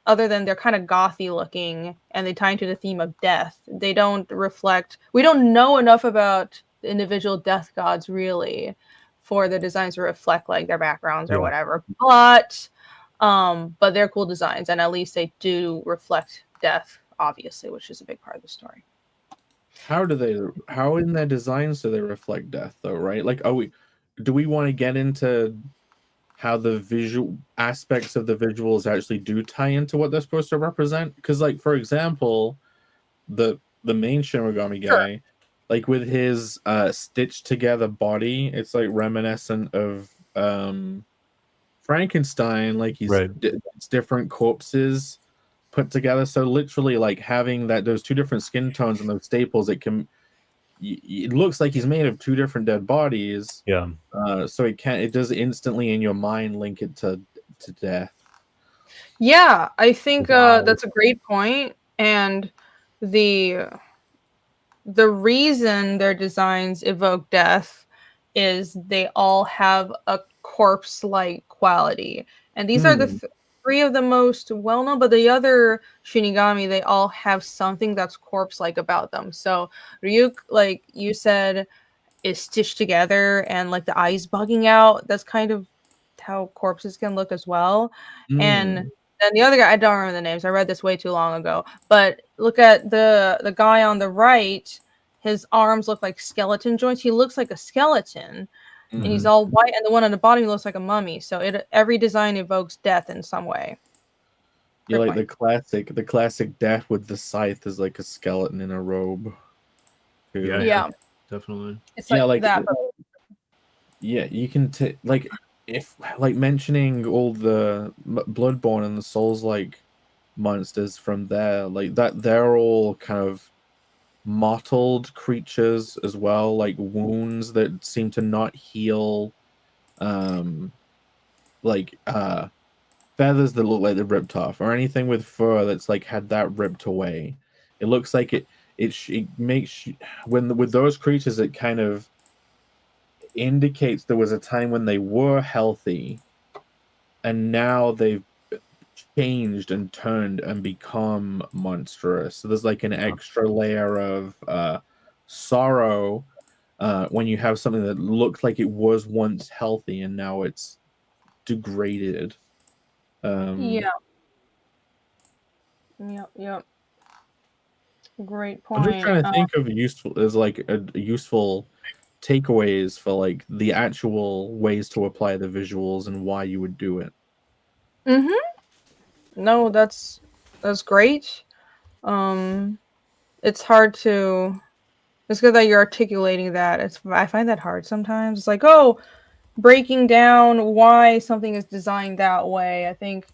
Other than they're kind of gothy looking and they tie into the theme of death, they don't reflect. We don't know enough about the individual death gods really for the designs to reflect like their backgrounds or Yeah. whatever. But they're cool designs, and at least they do reflect death, obviously, which is a big part of the story. How in their designs do they reflect death though, right? Like, do we want to get into how the visual aspects of the visuals actually do tie into what they're supposed to represent? Because, like, for example, the main Shinigami guy, like with his stitched together body, it's like reminiscent of Frankenstein. Like he's Right. it's different corpses put together. So literally, like having those two different skin tones and those staples, it looks like he's made of two different dead bodies. Yeah. So it does instantly in your mind link it to death. Yeah, I think Wow. that's a great point, and the reason their designs evoke death is they all have a corpse-like quality, and these are the three of the most well-known. But the other Shinigami, they all have something that's corpse-like about them. So Ryuk, like you said, is stitched together and like the eyes bugging out. That's kind of how corpses can look as well. And then the other guy, I don't remember the names. I read this way too long ago. But look at the guy on the right. His arms look like skeleton joints. He looks like a skeleton, and he's all white. And the one on the bottom, he looks like a mummy. So every design evokes death in some way. Yeah, Good like the classic death with the scythe is like a skeleton in a robe. Yeah. Yeah, Definitely. it's Yeah, like like- that. But Yeah, you can like if like mentioning all the Bloodborne and the Souls like monsters from there, like that they're all kind of mottled creatures as well, like wounds that seem to not heal, like feathers that look like they're ripped off, or anything with fur that's like had that ripped away. It looks like it makes with those creatures, it kind of indicates there was a time when they were healthy and now they've changed and turned and become monstrous. So there's like an extra layer of sorrow when you have something that looked like it was once healthy and now it's degraded. yeah. Yep. Great point. I'm just trying to think of useful takeaways for like the actual ways to apply the visuals and why you would do it. No, that's great. It's hard to. It's good that you're articulating that. I find that hard sometimes. It's like, breaking down why something is designed that way. I think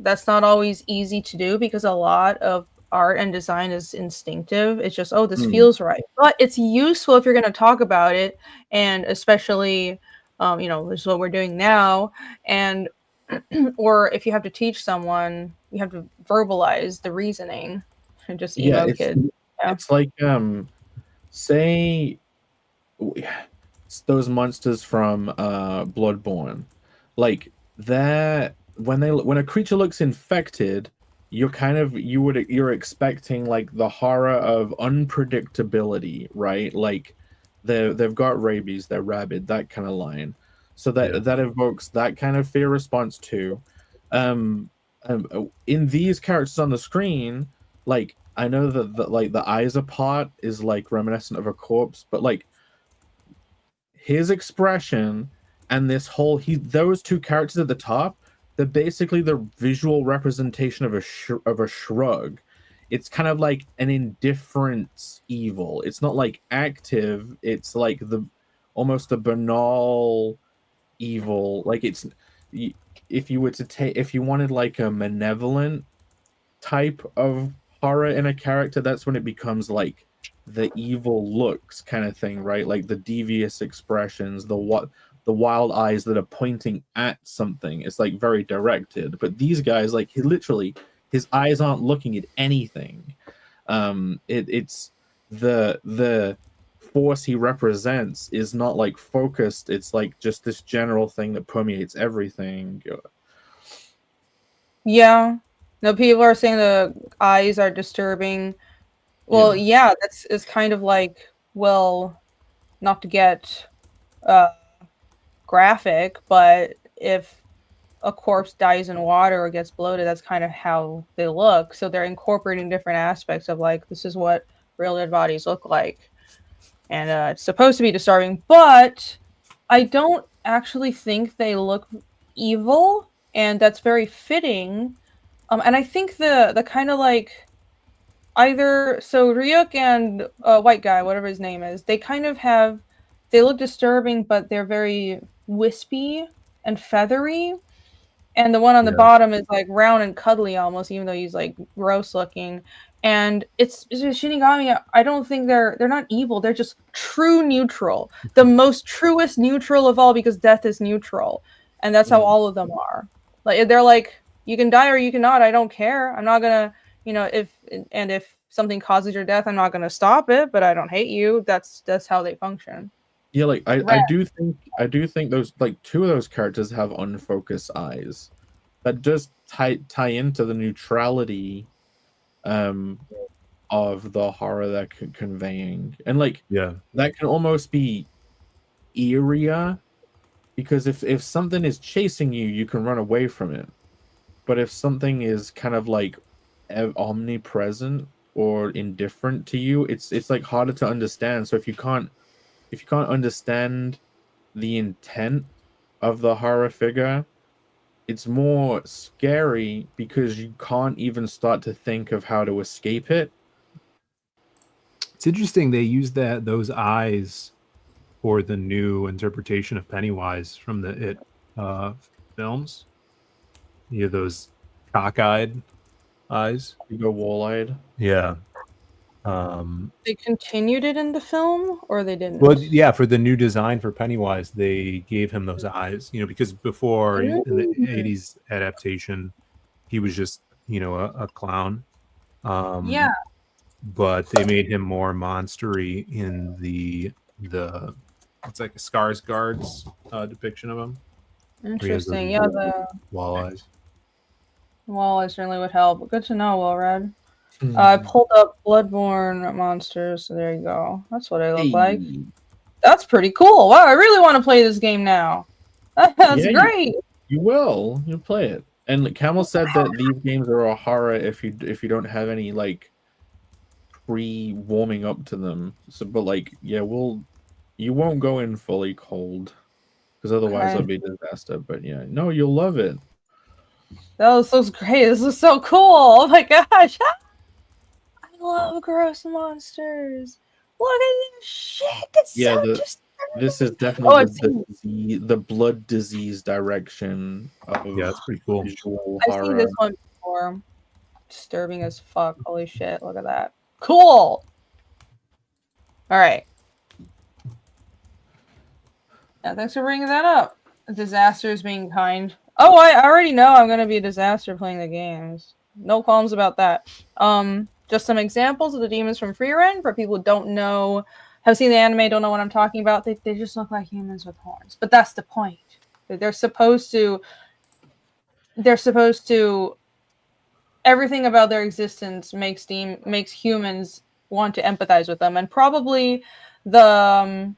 that's not always easy to do because a lot of art and design is instinctive. It's just, this feels right. But it's useful if you're going to talk about it, and especially, this is what we're doing now. And or if you have to teach someone, you have to verbalize the reasoning and just emo kids. Yeah. It's like say those monsters from Bloodborne, like that when a creature looks infected, you're expecting like the horror of unpredictability, right? Like they've got rabies, they're rabid, that kind of line. So that evokes that kind of fear response too. In these characters on the screen, like I know that the eyes apart is like reminiscent of a corpse, but like his expression and this whole those two characters at the top, they're basically the visual representation of a shrug. It's kind of like an indifference evil. It's not like active. It's like almost a banal evil. Like it's if you wanted like a malevolent type of horror in a character, that's when it becomes like the evil looks kind of thing, right? Like the devious expressions, the wild eyes that are pointing at something. It's like very directed. But these guys, like his eyes aren't looking at anything. It's the force he represents is not like focused. It's like just this general thing that permeates everything. Yeah. No, people are saying the eyes are disturbing. Well, yeah, it's kind of like, well, not to get graphic, but if a corpse dies in water or gets bloated, that's kind of how they look. So they're incorporating different aspects of like, this is what real dead bodies look like. And it's supposed to be disturbing, but I don't actually think they look evil, and that's very fitting. And I think the kind of like either so Ryuk and white guy, whatever his name is, they look disturbing, but they're very wispy and feathery. And the one on the bottom is like round and cuddly almost, even though he's like gross looking. And it's Shinigami. I don't think they're not evil. They're just true neutral, the most truest neutral of all, because death is neutral, and that's how all of them are. Like they're like, you can die or you cannot. I don't care. I'm not gonna, if something causes your death, I'm not gonna stop it. But I don't hate you. That's how they function. Yeah, like I do think those like two of those characters have unfocused eyes. That does tie into the neutrality of the horror they're conveying. And like that can almost be eerier, because if something is chasing you, you can run away from it. But if something is kind of like omnipresent or indifferent to you, it's like harder to understand. So if you can't understand the intent of the horror figure, it's more scary because you can't even start to think of how to escape it. It's interesting they use those eyes for the new interpretation of Pennywise from the It films. You have those cockeyed eyes. You go wall-eyed. Yeah. They continued it in the film, or they didn't? Well, yeah, for the new design for Pennywise, they gave him those eyes, because before in the 80s adaptation, he was just, a clown. Yeah. But they made him more monstery in the it's like a Skarsgård's depiction of him. Interesting. Yeah, the wall eyes. Wall eyes certainly would help. Good to know, Wilred. I pulled up Bloodborne monsters, so there you go. That's what I look like. That's pretty cool. Wow, I really want to play this game now. That's great. You will. You'll play it. And Camel said that these games are a horror if you don't have any like pre-warming up to them. So, but like, yeah, you won't go in fully cold, because otherwise it'll be a disaster. But yeah, no, you'll love it. That looks great. This is so cool. Oh my gosh. I love gross monsters. Look at this shit. It's this is definitely the blood disease direction of it's pretty cool. I've seen this one before. Disturbing as fuck. Holy shit. Look at that. Cool. All right. Yeah, thanks for bringing that up. Disasters being kind. Oh, I already know I'm going to be a disaster playing the games. No qualms about that. Just some examples of the demons from Frieren for people who don't know, have seen the anime, don't know what I'm talking about. They just look like humans with horns. But that's the point. They're supposed to, everything about their existence makes humans want to empathize with them. And probably the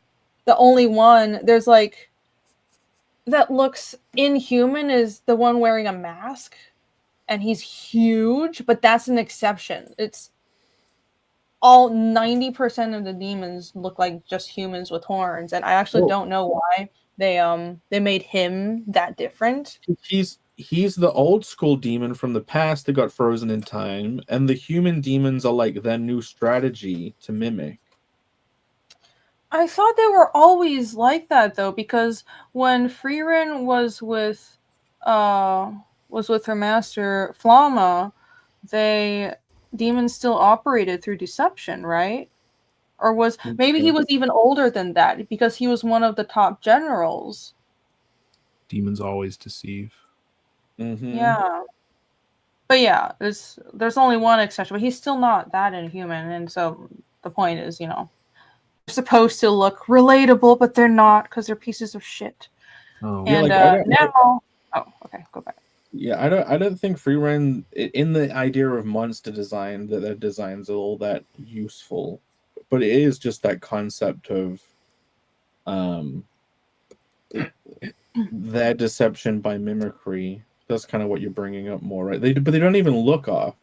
only one there's like that looks inhuman is the one wearing a mask, and he's huge, but that's an exception. It's all 90% of the demons look like just humans with horns, and I actually don't know why they made him that different. He's the old school demon from the past that got frozen in time, and the human demons are like their new strategy to mimic. I thought they were always like that though, because when Frieren was with her master Flamma, demons still operated through deception, right? Or was maybe he was even older than that because he was one of the top generals. Demons always deceive. Mm-hmm. Yeah. But yeah, there's only one exception, but he's still not that inhuman, and so the point is, they're supposed to look relatable, but they're not because they're pieces of shit. Oh, and yeah, okay, go back. Yeah, I don't think Freerun in the idea of monster design that their designs are all that useful, but it is just that concept of their deception by mimicry. That's kind of what you're bringing up more, right? But they don't even look off.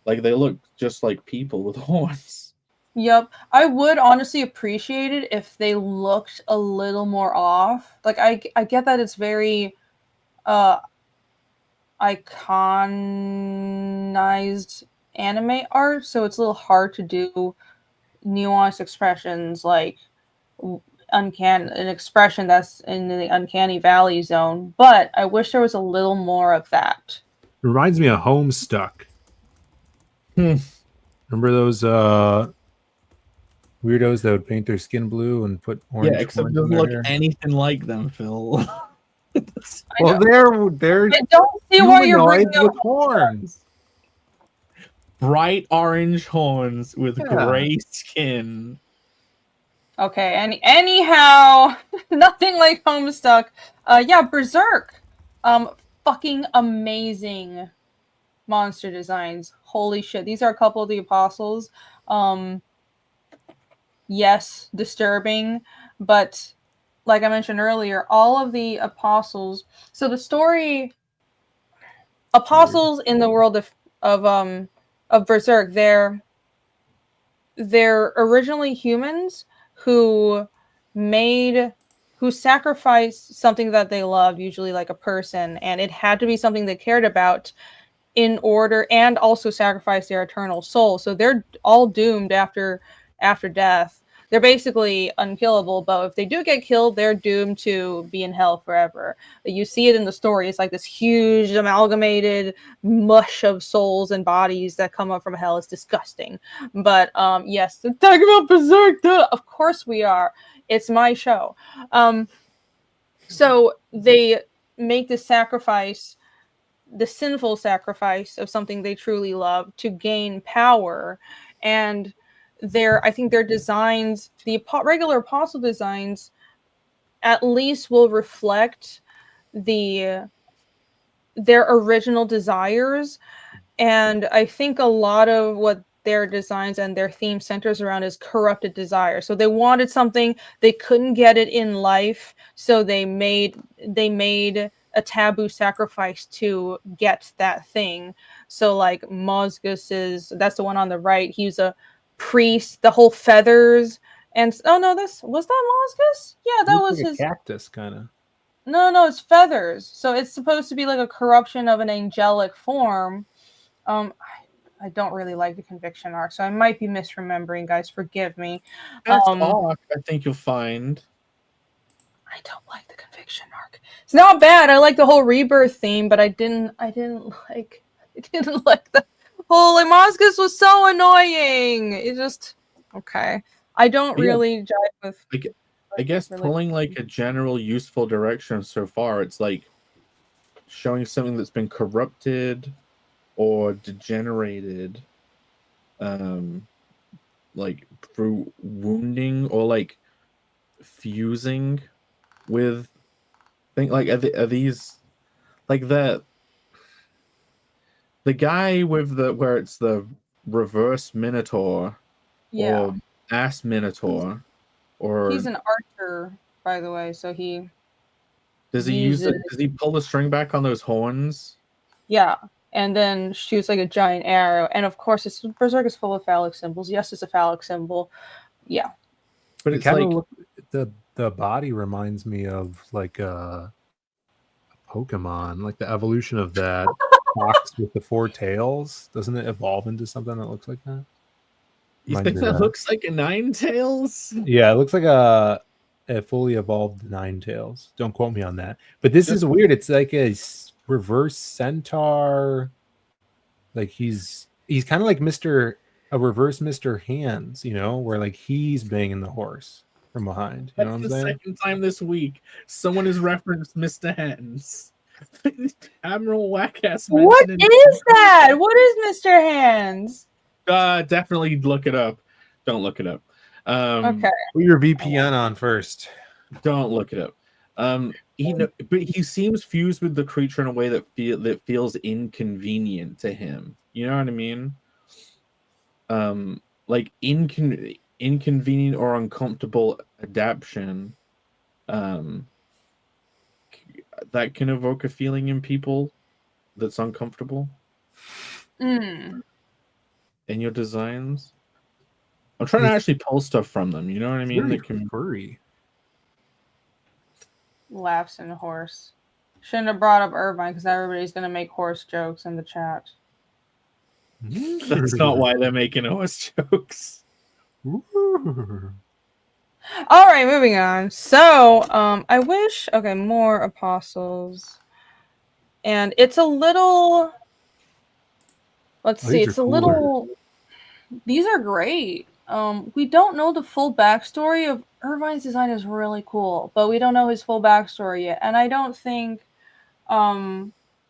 Like they look just like people with horns. Yep. I would honestly appreciate it if they looked a little more off. Like I get that it's very iconized anime art, so it's a little hard to do nuanced expressions like an expression that's in the uncanny valley zone, but I wish there was a little more of that. It reminds me of Homestuck. Remember those weirdos that would paint their skin blue and put orange? Yeah, except it doesn't look anything like them, Phil. Well, they're I don't see why you're bringing up with horns. Bright orange horns with gray skin. Okay, anyhow, nothing like Homestuck. Berserk. Fucking amazing monster designs. Holy shit. These are a couple of the apostles. Yes, disturbing, but like I mentioned earlier, all of the apostles. So the story, apostles in the world of Berserk, they're originally humans who sacrificed something that they loved, usually like a person, and it had to be something they cared about in order, and also sacrifice their eternal soul. So they're all doomed after death. They're basically unkillable, but if they do get killed, they're doomed to be in hell forever. You see it in the story. It's like this huge amalgamated mush of souls and bodies that come up from hell. It's disgusting. But yes, talking about Berserk, duh. Of course we are. It's my show. So they make the sacrifice, the sinful sacrifice of something they truly love to gain power. And I think their designs, the regular apostle designs, at least will reflect their original desires. And I think a lot of what their designs and their theme centers around is corrupted desire. So they wanted something, they couldn't get it in life, so they made a taboo sacrifice to get that thing. So like Mozgus that's the one on the right. He's a priest, the whole feathers, and was that Mozgus? Yeah, that was like his cactus kind of. No, it's feathers. So it's supposed to be like a corruption of an angelic form. I don't really like the Conviction arc, so I might be misremembering, guys. Forgive me. Arc, I think you'll find. I don't like the Conviction arc. It's not bad. I like the whole rebirth theme, but I didn't like the whole Mozgus was so annoying. It just okay. I don't really jive with. I guess pulling like a general useful direction so far, it's like showing something that's been corrupted or degenerated, like through wounding or like fusing with things. Like are these like the guy with where it's the reverse Minotaur or ass Minotaur? Or He's an archer, by the way, so he does he use it? uses- Does he pull the string back on those horns? yeah, and then shoots like a giant arrow. And of course, Berserk is full of phallic symbols. Yes, it's a phallic symbol. Yeah. But It it's kind like of the body reminds me of like a Pokemon, like the evolution of that fox with the 4 tails. Doesn't it evolve into something that looks like that? you Reminds think me of that looks like a Ninetales? Yeah, it looks like a fully evolved Ninetales. Don't quote me on that. But this is weird. It's like a reverse centaur. Like he's kind of like a reverse Mr. Hands, you know, where like he's banging the horse from behind. You know That's what the I'm saying? second time this week someone has referenced Mr. Hands. Admiral Wackass What mentioned it. is that? What is Mr. Hands? Definitely look it up. Don't look it up. Okay. Put your VPN on first. Don't look it up. But he seems fused with the creature in a way that feels inconvenient to him. You know what I mean? Like inconvenient or uncomfortable adaptation. That can evoke a feeling in people that's uncomfortable Mm. in your designs. I'm trying to actually pull stuff from them. You know what I mean? Very That can furry. Laughs and horse. Shouldn't have brought up Irvine because everybody's gonna make horse jokes in the chat. That's not why they're making horse jokes. Ooh. All right, moving on. So, I wish more apostles, and it's a little. Let's see. These It's are a cooler. little. These are great. We don't know the full backstory of Irvine's design is really cool, but we don't know his full backstory yet, and I don't think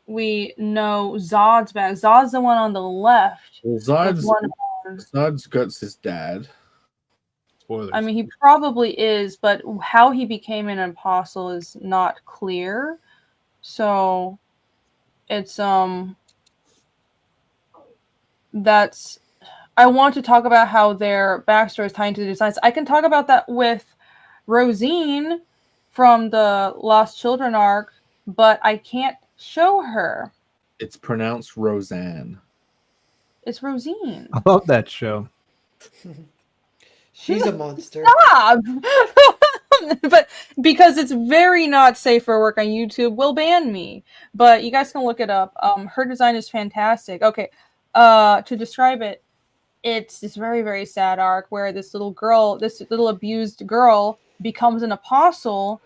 we know Zod's back. Zod's the one on the left. Well, with Zod's one horn. guts his dad. Spoilers. I mean, he probably is, but how he became an apostle is not clear. So it's that's I want to talk about how their backstory is tied into the designs. I can talk about that with Rosine from the Lost Children arc, but I can't show her. It's pronounced Roseanne. It's Rosine. I love that show. She's a monster. Stop! But because it's very not safe for work on YouTube, will ban me. But you guys can look it up. Her design is fantastic. Okay, to describe it, it's this very, very sad arc where this little girl, this little abused girl, becomes an apostle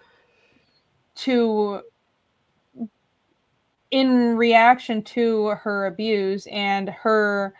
in reaction to her abuse, and her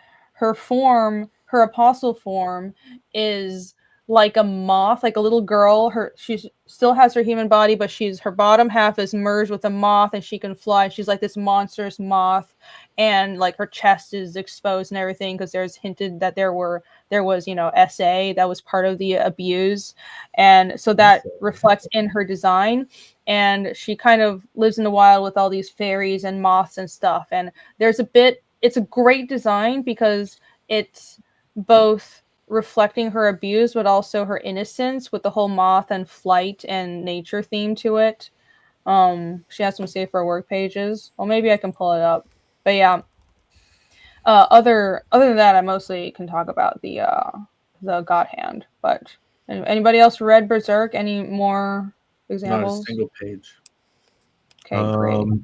apostle form is like a moth, like a little girl. She still has her human body, but her bottom half is merged with a moth, and she can fly. She's like this monstrous moth, and like her chest is exposed and everything because there's hinted that there was SA that was part of the abuse, and so that reflects in her design. And she kind of lives in the wild with all these fairies and moths and stuff. And it's a great design because it's both reflecting her abuse but also her innocence with the whole moth and flight and nature theme to it. She has some safe for work pages. Well, maybe I can pull it up. But yeah. Other than that, I mostly can talk about the God Hand. But anybody else read Berserk? Any more examples? Not a single page. Okay, great.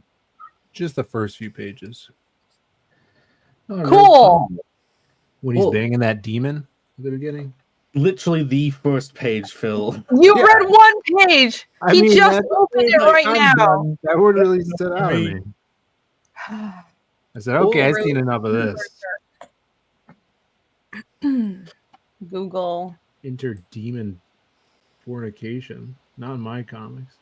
Just the first few pages. Oh, Cool. really? When he's Well- banging that demon at the beginning. Literally the first page, Phil. You Yeah. read one page. I He mean, just that- opened it like, right I'm now. done. That would really stood out to me. me. I said, okay, I've Really? seen enough of this. Google. Interdemon fornication. Not in my comics.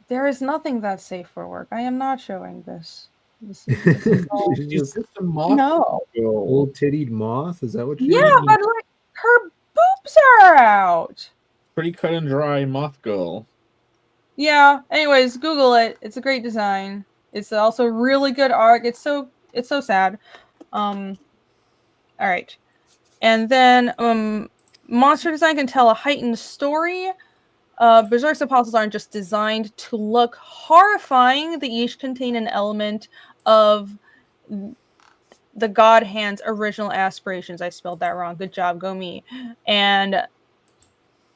There is nothing that's safe for work. I am not showing this. This is all... She's just a moth No. girl. Old tittied moth? Is that what you Yeah, but like her boobs are out. Pretty cut and dry moth girl. Yeah. Anyways, Google it. It's a great design. It's also really good art. It's so sad. All right. And then monster design can tell a heightened story. Berserk's apostles aren't just designed to look horrifying, they each contain an element of the God Hand's original aspirations. I spelled that wrong. Good job, go me. And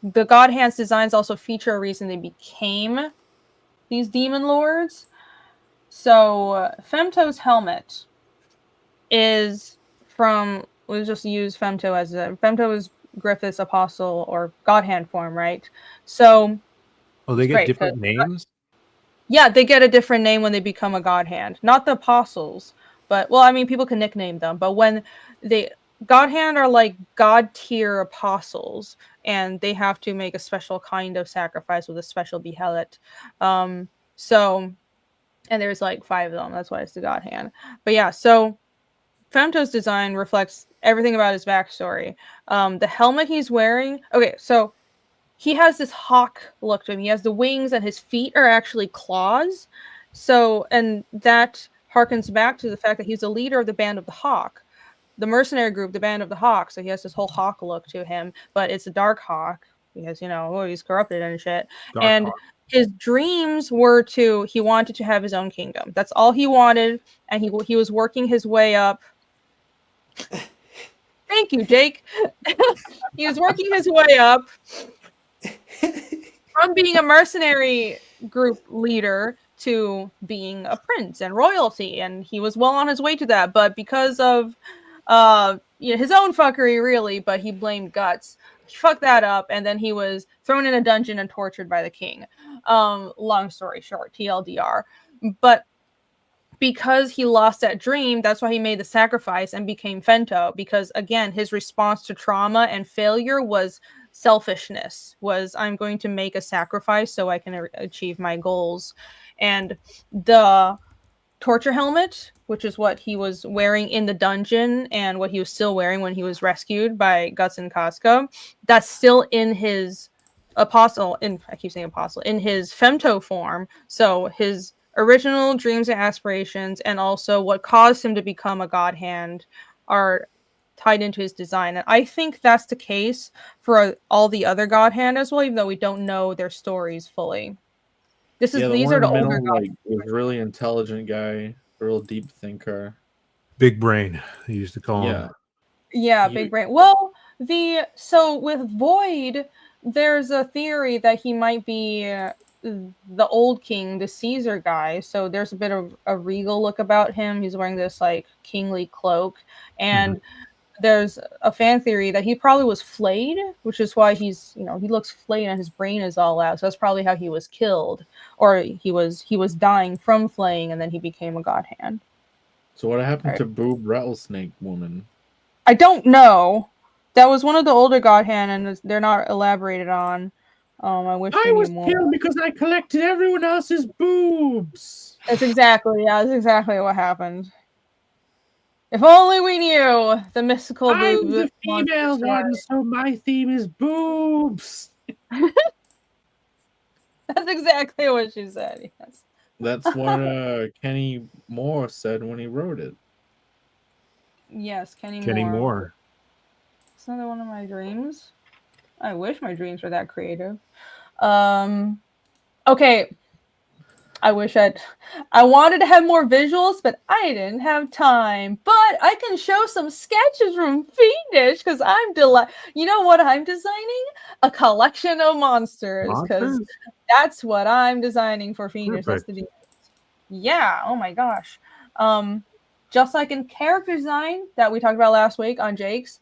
the God Hand's designs also feature a reason they became these demon lords. So Femto's helmet is from, we'll just use Femto as Femto is Griffith's apostle or God Hand form, right? So they get great, different names? yeah, they get a different name when they become a God Hand. Not the apostles, but, well, I mean, people can nickname them, but when they, God Hand are like God tier apostles, and they have to make a special kind of sacrifice with a special behelit. So, and there's like 5 of them. That's why it's the God Hand. But yeah, so Femto's design reflects everything about his backstory. The helmet he's wearing. Okay, so he has this hawk look to him. He has the wings, and his feet are actually claws. So, and that harkens back to the fact that he's a leader of the Band of the Hawk, the mercenary group, the Band of the Hawk. So he has this whole hawk look to him, but it's a dark hawk because, you know, he's corrupted and shit. Dark and Hawk. his dreams were he wanted to have his own kingdom. That's all he wanted, and he was working his way up. Thank you, Jake. He was working his way up from being a mercenary group leader to being a prince and royalty, and he was well on his way to that. But because of his own fuckery, really, but he blamed Guts. He fucked that up, and then he was thrown in a dungeon and tortured by the king. Long story short, TLDR. But because he lost that dream, that's why he made the sacrifice and became Femto. Because again, his response to trauma and failure was selfishness. Was, I'm going to make a sacrifice so I can achieve my goals. And the torture helmet, which is what he was wearing in the dungeon and what he was still wearing when he was rescued by Guts and Casca, that's still in his apostle, in his Femto form. So his original dreams and aspirations, and also what caused him to become a God Hand, are tied into his design. And I think that's the case for all the other God Hand as well, even though we don't know their stories fully. These are the older God Hand. Was really intelligent guy, a real deep thinker. Big brain, they used to call him. Yeah, big brain. Well, so with Void, there's a theory that he might be the old king, the Caesar guy. So there's a bit of a regal look about him. He's wearing this like kingly cloak, and there's a fan theory that he probably was flayed, which is why he looks flayed and his brain is all out. So that's probably how he was killed, or he was dying from flaying, and then he became a God Hand. So what happened to Boob Rattlesnake Woman? I don't know. That was one of the older God Hand, and they're not elaborated on. I wish I was more. Killed because I collected everyone else's boobs. That's exactly what happened. If only we knew the mystical boobs. I'm the female one, so my theme is boobs. That's exactly what she said. Yes. That's what Kenny Moore said when he wrote it. Yes, Kenny Moore. It's another one of my dreams. I wish my dreams were that creative. Okay. I wanted to have more visuals, but I didn't have time. But I can show some sketches from Fiendish because I'm delighted. You know what I'm designing? A collection of monsters, because that's what I'm designing for Fiendish. That's the deal. Yeah. Oh my gosh. Just like in character design that we talked about last week on Jake's,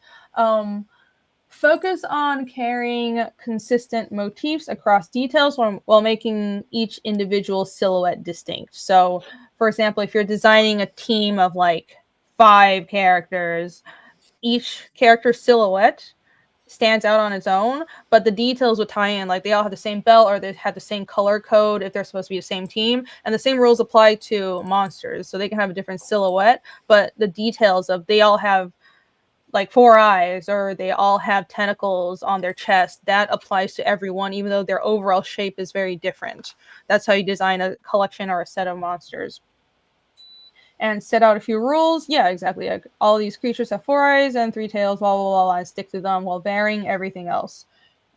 focus on carrying consistent motifs across details while making each individual silhouette distinct. So, for example, if you're designing a team of like 5 characters, each character silhouette stands out on its own, but the details would tie in. Like they all have the same belt, or they have the same color code if they're supposed to be the same team. And the same rules apply to monsters. So they can have a different silhouette, but the details of they all have like 4 eyes, or they all have tentacles on their chest, that applies to everyone, even though their overall shape is very different. That's how you design a collection or a set of monsters. and set out a few rules. Yeah, exactly. Like, all these creatures have 4 eyes and 3 tails, blah, blah, blah, and stick to them while bearing everything else.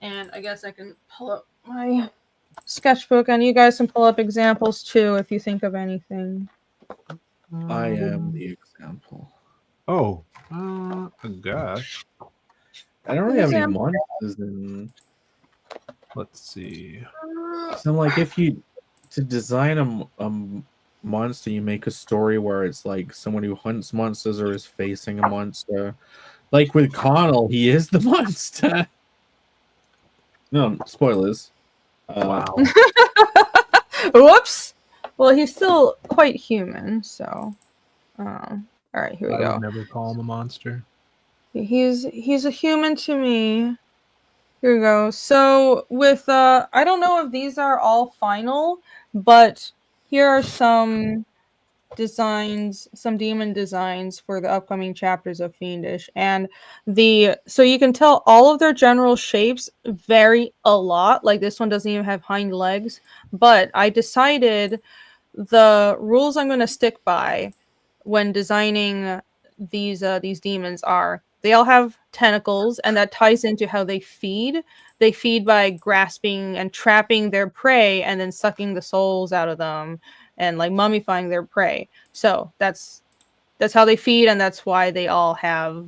And I guess I can pull up my sketchbook, and you guys can pull up examples too if you think of anything. I am the example. Oh, gosh. I don't really have any Example. monsters in. Let's see. So, like, if you to design a monster, you make a story where it's like someone who hunts monsters or is facing a monster. Like with Connell, he is the monster. No spoilers. Wow. Whoops. Well, he's still quite human, so. All right, here we I go. would never call him a monster. He's a human to me. Here we go. So with I don't know if these are all final, but here are some designs, some demon designs for the upcoming chapters of Fiendish. And so you can tell all of their general shapes vary a lot. Like this one doesn't even have hind legs, but I decided the rules I'm going to stick by when designing these demons are they all have tentacles, and that ties into how they feed. They feed by grasping and trapping their prey and then sucking the souls out of them and like mummifying their prey. So that's how they feed, and that's why they all have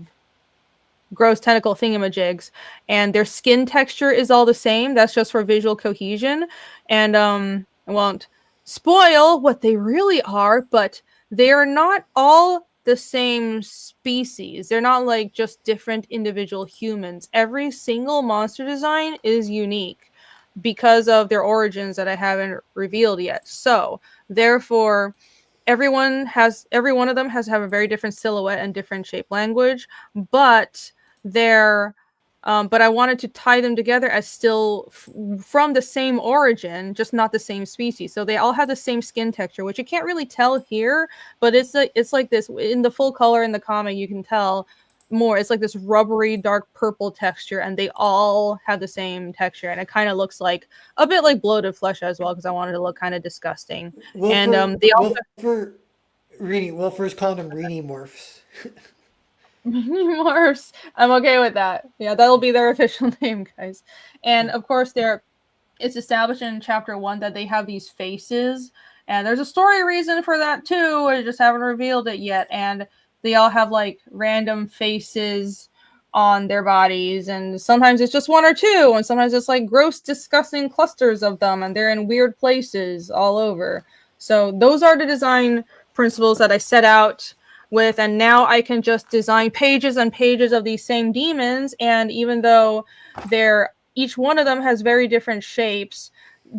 gross tentacle thingamajigs. And their skin texture is all the same. That's just for visual cohesion. And I won't spoil what they really are, but they are not all the same species. They're not like just different individual humans. Every single monster design is unique because of their origins that I haven't revealed yet. So therefore, every one of them has to have a very different silhouette and different shape language, but but I wanted to tie them together as still from the same origin, just not the same species. So they all have the same skin texture, which you can't really tell here, but it's like this in the full color in the comic. You can tell more. It's like this rubbery dark purple texture, and they all have the same texture, and it kind of looks like a bit like bloated flesh as well, because I wanted to look kind of disgusting. Wolfer's calling them Reenie morphs. Morphs. I'm okay with that. Yeah, that'll be their official name, guys. And of course, it's established in chapter 1 that they have these faces, and there's a story reason for that too. I just haven't revealed it yet. And they all have like random faces on their bodies, and sometimes it's just 1 or 2, and sometimes it's like gross, disgusting clusters of them, and they're in weird places all over. So those are the design principles that I set out with, and now I can just design pages and pages of these same demons. And even though each one of them has very different shapes,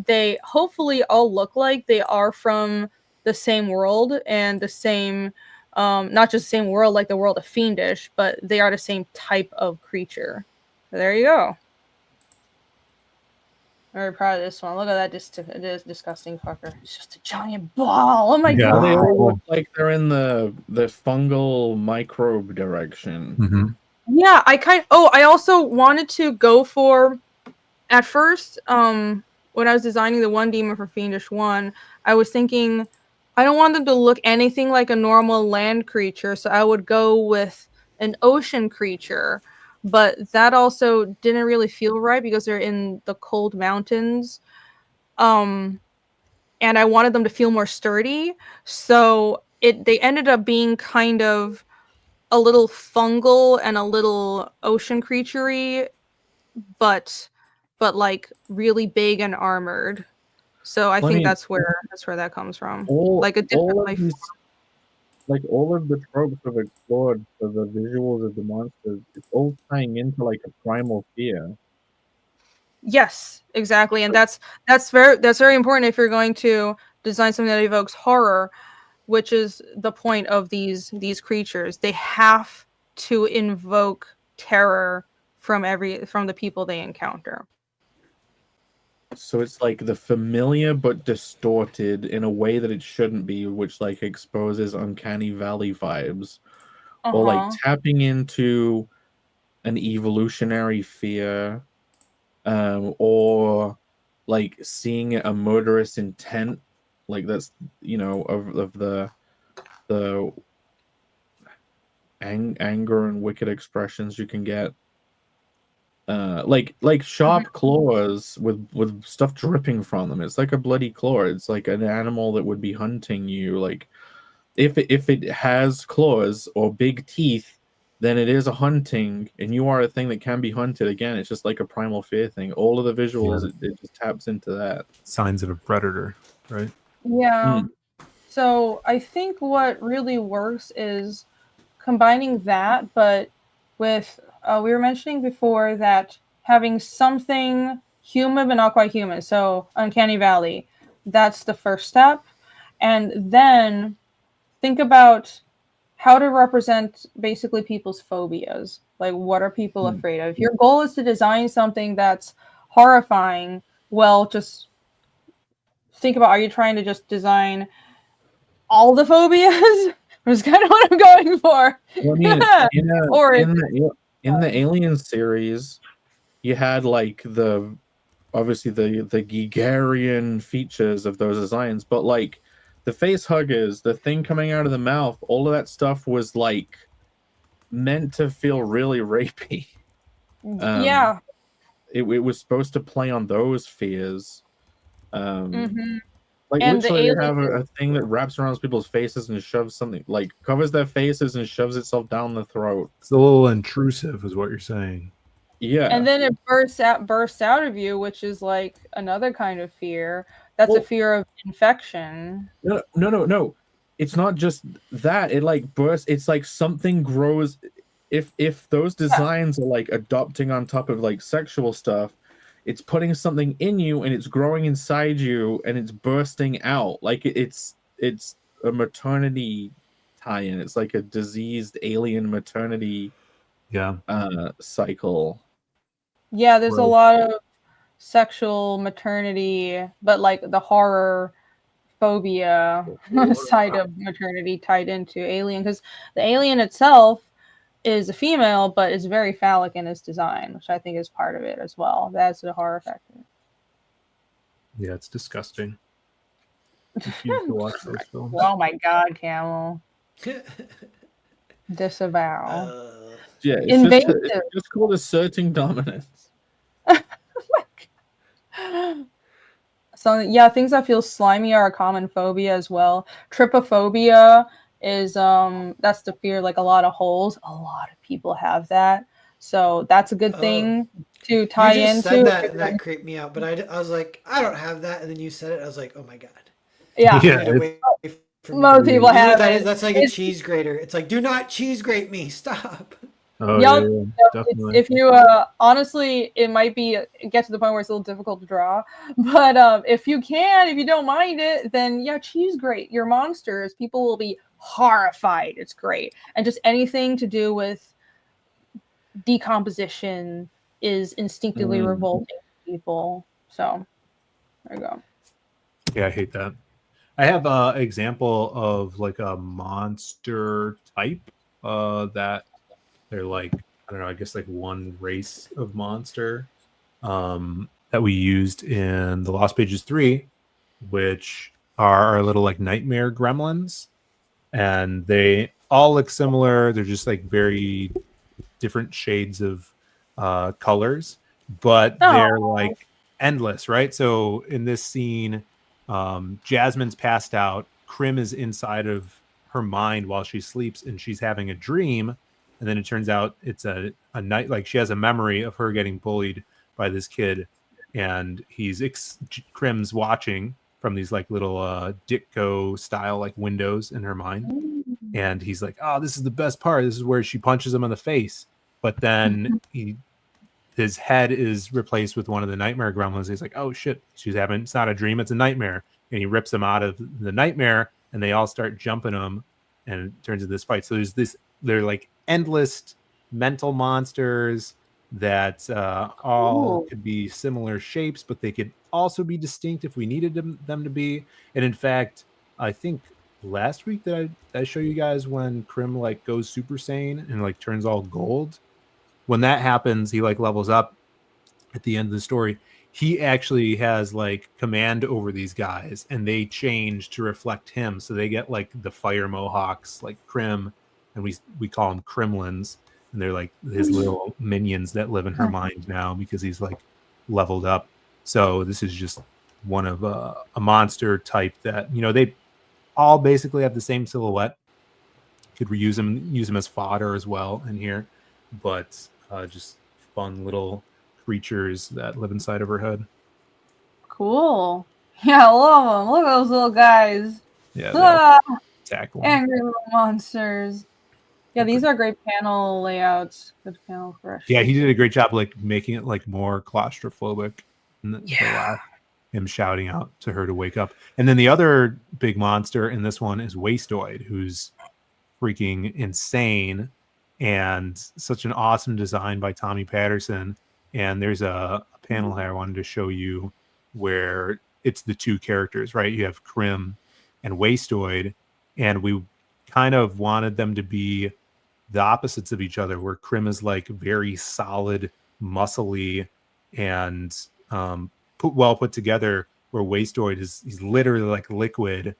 they hopefully all look like they are from the same world and the same not just the same world like the world of Fiendish, but they are the same type of creature. So there you go. Very proud of this one. Look at that this disgusting fucker. It's just a giant ball. Oh my Yeah. god. They all look like they're in the fungal microbe direction. Mm-hmm. Yeah, I also wanted to go for at first, when I was designing the one demon for Fiendish 1, I was thinking I don't want them to look anything like a normal land creature, so I would go with an ocean creature. But that also didn't really feel right because they're in the cold mountains. And I wanted them to feel more sturdy. So they ended up being kind of a little fungal and a little ocean creature-y, but like really big and armored. So I think that's where that comes from. Like a different life. Like all of the tropes we've explored for the visuals of the monsters, it's all tying into like a primal fear. Yes, exactly, and that's very important if you're going to design something that evokes horror, which is the point of these creatures. They have to invoke terror from the people they encounter. So it's like the familiar but distorted in a way that it shouldn't be, which like exposes uncanny valley vibes. Or like tapping into an evolutionary fear, or like seeing a murderous intent, like that's of the the anger and wicked expressions you can get. Like sharp claws with stuff dripping from them. It's like a bloody claw. It's like an animal that would be hunting you. Like if it has claws or big teeth, then it is a hunting, and you are a thing that can be hunted. Again, it's just like a primal fear thing. All of the visuals, it just taps into that. Signs of a predator, right? Yeah. So I think what really works is combining that, but with we were mentioning before that having something human but not quite human. So Uncanny Valley, that's the first step, and then think about how to represent basically people's phobias. Like, what are people afraid of? If your goal is to design something that's horrifying, well, just think about, are you trying to just design all the phobias? That's kind of what I'm going for. Well, I mean, in the Alien series, you had like obviously the Gigarian features of those designs, but like the face huggers, the thing coming out of the mouth, all of that stuff was like meant to feel really rapey. Yeah. It was supposed to play on those fears. Like, And literally, the they have a thing that wraps around people's faces and shoves something, like covers their faces and shoves itself down the throat. It's a little intrusive, is what you're saying. Yeah. And then it bursts out of you, which is like another kind of fear. That's a fear of infection. No. It's not just that. It like bursts. It's like something grows. If those designs are like adopting on top of like sexual stuff, it's putting something in you and it's growing inside you and it's bursting out. Like it's a maternity tie-in. It's like a diseased alien maternity cycle. Yeah, there's a lot of sexual maternity, but like the horror phobia side of maternity tied into Alien, because the alien itself is a female, but is very phallic in its design, which I think is part of it as well. That's the horror factor. Yeah, it's disgusting. Refuse to watch those films. Oh my God, Camel. Disavow. Yeah, it's just called asserting dominance. So yeah, things that feel slimy are a common phobia as well. Trypophobia is that's the fear, like a lot of holes. A lot of people have that, so that's a good thing to tie you just into. Said that, and that creeped me out, but I was like, I don't have that, and then you said it, I was like, oh my God. Yeah. Most people have it. That's like a cheese grater. It's like, do not cheese grate me. Stop. Oh, definitely. If you honestly, it might be get to the point where it's a little difficult to draw, but if you don't mind it, then yeah, cheese grate your monsters. People will be horrified. It's great, and just anything to do with decomposition is instinctively revolting to people. So there you go. Yeah, I hate that. I have an example of like a monster type that they're like, I don't know, I guess like one race of monster that we used in the Lost Pages 3, which are our little like nightmare gremlins. And they all look similar. They're just like very different shades of colors, but they're like endless, right? So in this scene, Jasmine's passed out. Krim is inside of her mind while she sleeps, and she's having a dream. And then it turns out it's a night, like she has a memory of her getting bullied by this kid, and Krim's watching from these like little Ditko style like windows in her mind, and he's like, "Oh, this is the best part. This is where she punches him in the face." But then his head is replaced with one of the nightmare gremlins. He's like, "Oh shit, it's not a dream, it's a nightmare." And he rips him out of the nightmare, and they all start jumping him, and it turns into this fight. So they're like endless mental monsters that all could be similar shapes, but they could also be distinct if we needed them to be. And in fact, I think last week that I show you guys when Krim like goes Super Saiyan and like turns all gold. When that happens, he like levels up at the end of the story. he actually has like command over these guys, and they change to reflect him. So they get like the fire mohawks, like Crim, and we call them Kremlins, and they're like his little minions that live in her mind now because he's like leveled up. So this is just one of a monster type that, you know, they all basically have the same silhouette. Could reuse them, use them as fodder as well in here, but just fun little creatures that live inside of her head. Cool. Yeah, I love them. Look at those little guys. Yeah, they all attack one. Angry little monsters. Yeah, these are great panel layouts. Good panel correction. Yeah, he did a great job like making it like more claustrophobic. Yeah. Him shouting out to her to wake up. And then the other big monster in this one is Wastoid, who's freaking insane and such an awesome design by Tommy Patterson. And there's a panel here I wanted to show you where it's the two characters, right? You have Crim and Wastoid, and we kind of wanted them to be the opposites of each other, where Crim is like very solid, muscly, and put together, where Wastoid he's literally like liquid.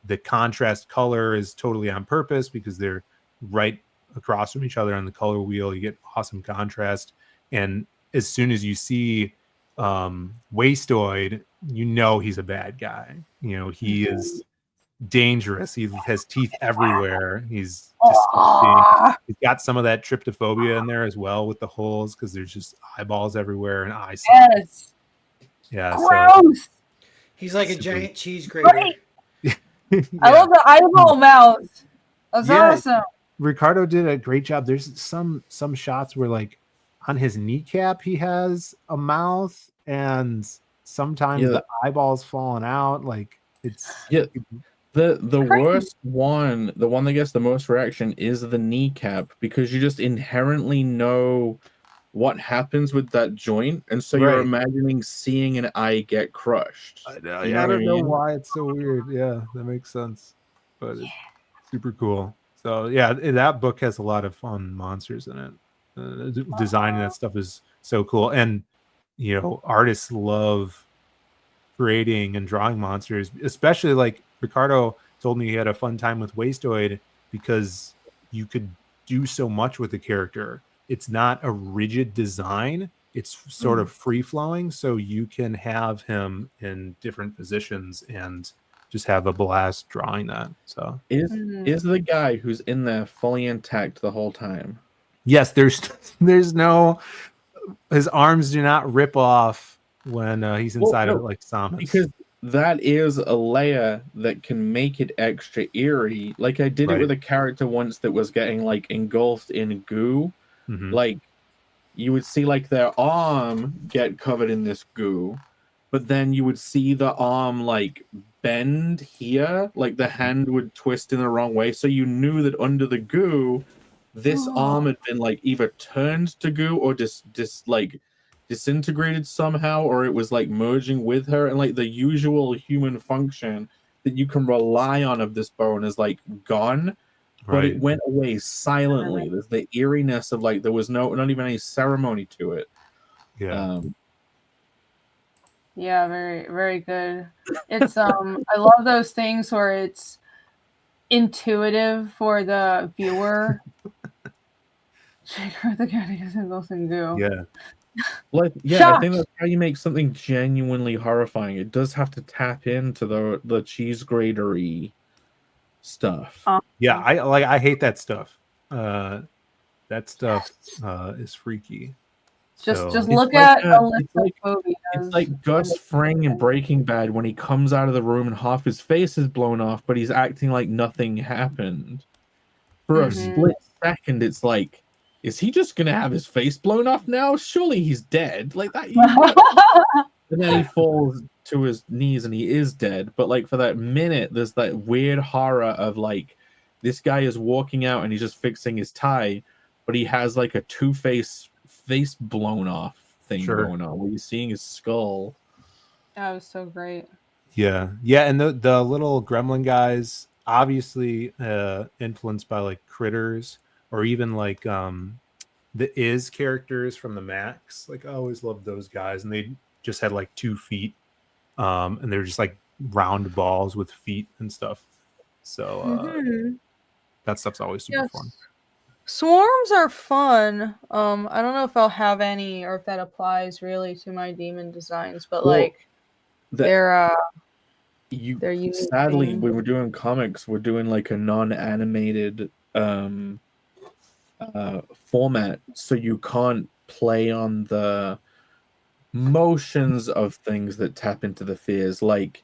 The contrast color is totally on purpose because they're right across from each other on the color wheel. You get awesome contrast, and as soon as you see Wastoid, you know he's a bad guy. You know, he is dangerous. He has teeth everywhere. He's disgusting. He's got some of that tryptophobia in there as well with the holes, because there's just eyeballs everywhere and eyes. Yes. Yeah. Gross. So, He's like a giant cheese grater. Right. I love the eyeball mouth. That's awesome. Ricardo did a great job. There's some shots where like on his kneecap he has a mouth, and sometimes the eyeballs falling out. Like it's the worst one, the one that gets the most reaction is the kneecap, because you just inherently know what happens with that joint, and so you're imagining seeing an eye get crushed. I know. Yeah, I don't know why it's so weird. Yeah, that makes sense, but it's super cool. So yeah, that book has a lot of fun monsters in it. Designing that stuff is so cool, and you know, artists love creating and drawing monsters, especially like Ricardo told me he had a fun time with Wastoid because you could do so much with the character. It's not a rigid design. It's sort of free flowing. So you can have him in different positions and just have a blast drawing that. So is the guy who's in there fully intact the whole time? Yes, there's no, his arms do not rip off when he's inside of it like Samus. Because that is a layer that can make it extra eerie. Like I did it with a character once that was getting like engulfed in goo. Mm-hmm. Like you would see like their arm get covered in this goo, but then you would see the arm like bend here, like the hand would twist in the wrong way. So you knew that under the goo, this arm had been like either turned to goo or just like disintegrated somehow, or it was like merging with her, and like the usual human function that you can rely on of this bone is like gone. But it went away silently. There's the eeriness of like there was not even any ceremony to it. Yeah. Yeah, very, very good. It's I love those things where it's intuitive for the viewer. Yeah. Like I think that's how you make something genuinely horrifying. It does have to tap into the cheese gratery stuff. I hate that stuff. That stuff is freaky. Just look at it's like Gus Fring in Breaking Bad when he comes out of the room and half his face is blown off, but he's acting like nothing happened. For a split second, it's like, is he just gonna have his face blown off now? Surely he's dead. Like that. And then he falls to his knees and he is dead. But like for that minute, there's that weird horror of like this guy is walking out and he's just fixing his tie, but he has like a face blown off thing going on where you're seeing his skull. That was so great. Yeah, and the little gremlin guys, obviously influenced by like Critters, or even like the Is characters from the Max. Like I always loved those guys, and they just had like 2 feet, and they're just like round balls with feet and stuff. So Mhm. that stuff's always super Yes. fun. Swarms are fun. I don't know if I'll have any or if that applies really to my demon designs, but Well, like that- they're You they're unique. sadly, things. when we're doing comics, we're doing like a non-animated format, so you can't play on the motions of things that tap into the fears. Like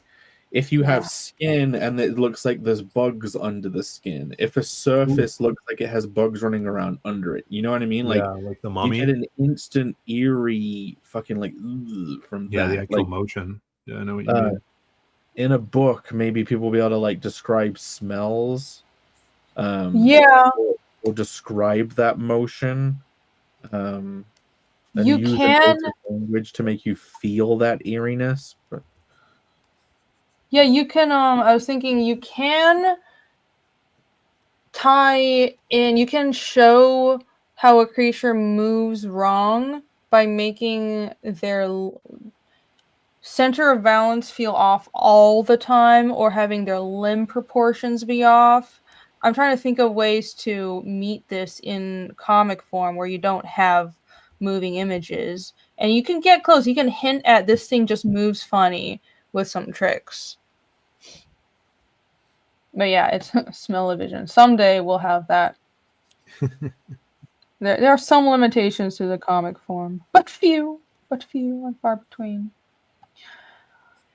if you have skin and it looks like there's bugs under the skin, if a surface looks like it has bugs running around under it, you know what I mean? Like Yeah, like the you mummy. get an instant eerie fucking like from Yeah, that. the actual Like motion. Yeah, I know what you mean. in a book, maybe people will be able to like describe smells. Yeah, Or describe that motion. And you use can. language to make you feel that eeriness. But Yeah, you can. I was thinking you can tie in. You can show how a creature moves wrong by making their center of balance feel off all the time, or having their limb proportions be off. I'm trying to think of ways to meet this in comic form where you don't have moving images. And you can get close. You can hint at this thing just moves funny with some tricks. But yeah, it's smell-o-vision. Someday we'll have that. There are some limitations to the comic form, but few and far between.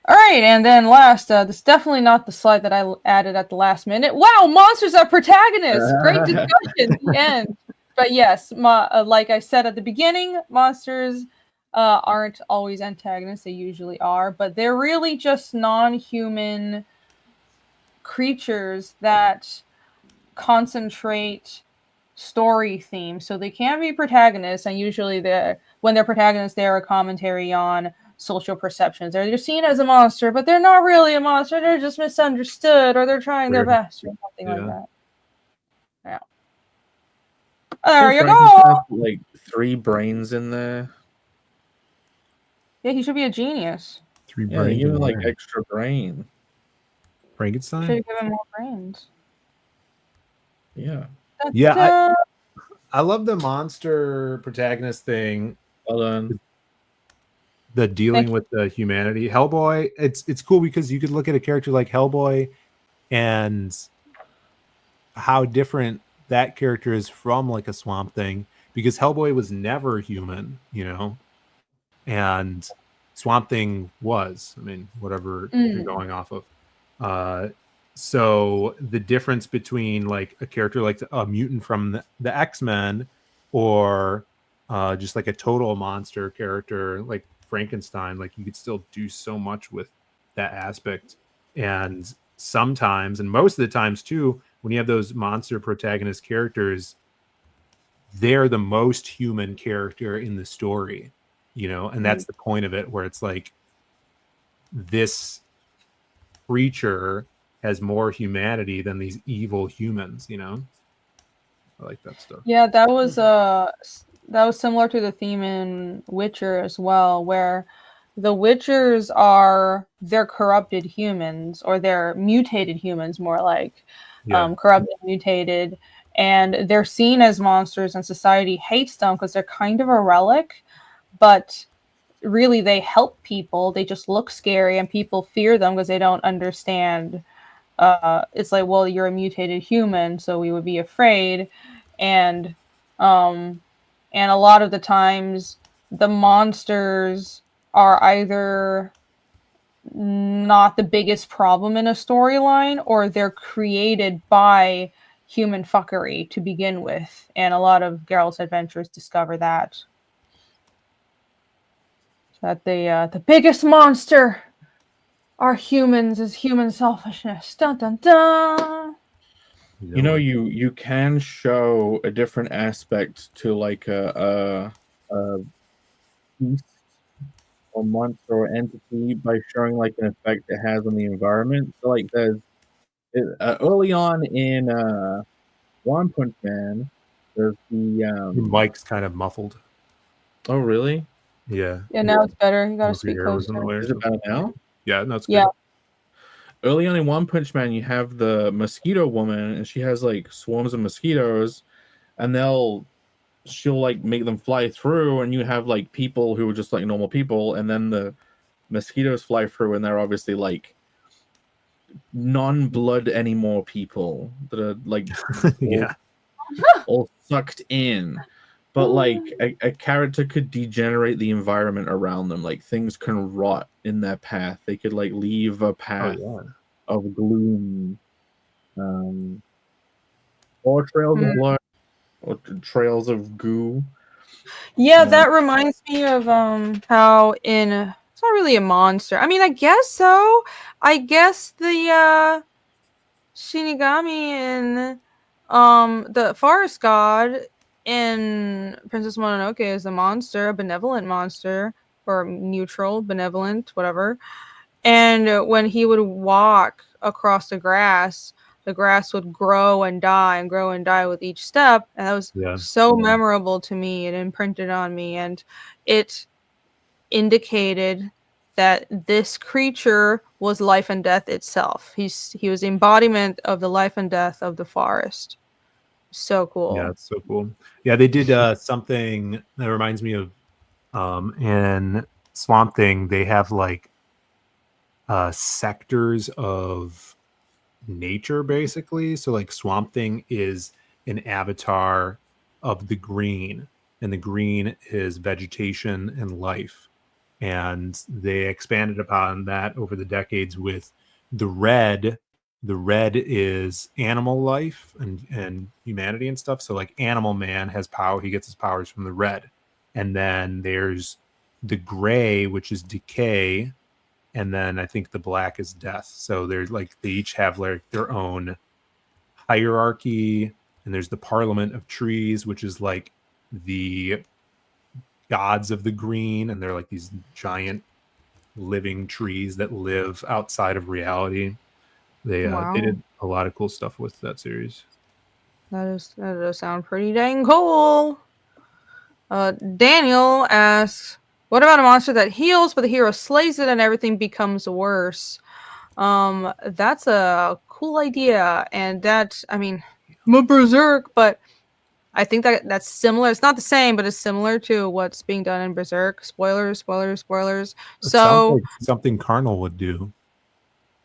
All right, and then last, this is definitely not the slide that I added at the last minute. Wow, monsters are protagonists. Great discussion. The end. But yes, like I said at the beginning, monsters aren't always antagonists. They usually are, but they're really just non-human creatures that concentrate story themes. So they can be protagonists, and usually when they're protagonists, they're a commentary on social perceptions. They're seen as a monster, but they're not really a monster. They're just misunderstood, or they're trying their best, or something like that. Yeah. There you go. Like 3 brains in there. Yeah, he should be a genius. 3 Yeah, brains. even like extra brain. Frankenstein. Should have given more brains. Yeah. Yeah, I love the monster protagonist thing. Well done. The dealing with the humanity. Hellboy, it's cool because you could look at a character like Hellboy and how different that character is from like a Swamp Thing, because Hellboy was never human, you know, and Swamp Thing was. I mean, whatever you're going off of. So the difference between like a character like a mutant from the X-Men or just like a total monster character like Frankenstein, like you could still do so much with that aspect. And sometimes, and most of the times too, when you have those monster protagonist characters, they're the most human character in the story, you know, and that's the point of it, where it's like this creature has more humanity than these evil humans, you know. I like that stuff. Yeah, that was similar to the theme in Witcher as well, where the Witchers they're corrupted humans, or they're mutated humans, more like corrupted, mutated, and they're seen as monsters, and society hates them because they're kind of a relic, but really they help people. They just look scary, and people fear them because they don't understand. It's like, well, you're a mutated human, so we would be afraid, and a lot of the times the monsters are either not the biggest problem in a storyline, or they're created by human fuckery to begin with, and a lot of Geralt's adventures discover that the biggest monster are humans, is human selfishness. Dun dun dun. You know, you can show a different aspect to like a beast or monster or entity by showing like an effect it has on the environment. So like there's early on in One Punch Man, there's the Your mic's kind of muffled. oh really? Yeah. Yeah, now it's better. You gotta Hope your speak hair wasn't closer. aware. Is it better now? Yeah, no, it's good. Yeah. Early on in One Punch Man, you have the mosquito woman, and she has like swarms of mosquitoes, and she'll like make them fly through, and you have like people who are just like normal people, and then the mosquitoes fly through, and they're obviously like non-blood anymore people that are like Yeah. all sucked in. But like a character could degenerate the environment around them, like things can rot in their path. They could like leave a path of gloom, or trails of blood, or trails of goo. Yeah, that reminds me of how in it's not really a monster. I mean, I guess so. I guess the Shinigami and the forest god in Princess Mononoke is a monster, a benevolent monster, or neutral, benevolent, whatever. And when he would walk across the grass would grow and die with each step. And that was so memorable to me. It imprinted on me. And it indicated that this creature was life and death itself. He was the embodiment of the life and death of the forest. So cool. Yeah, it's so cool. Yeah, they did something that reminds me of in Swamp Thing. They have like sectors of nature, basically. So like Swamp Thing is an avatar of the green, and the green is vegetation and life. And they expanded upon that over the decades with the red. The red is animal life and humanity and stuff. So like Animal Man has power. He gets his powers from the red. And then there's the gray, which is decay. And then I think the black is death. So there's like, they each have like their own hierarchy. And there's the Parliament of Trees, which is like the gods of the green. And they're like these giant living trees that live outside of reality. They did a lot of cool stuff with that series. That does sound pretty dang cool. Daniel asks, what about a monster that heals, but the hero slays it and everything becomes worse? That's a cool idea. And that, I mean, I'm a berserk, but I think that's similar. It's not the same, but it's similar to what's being done in Berserk. Spoilers. It So sounds like something Carnal would do.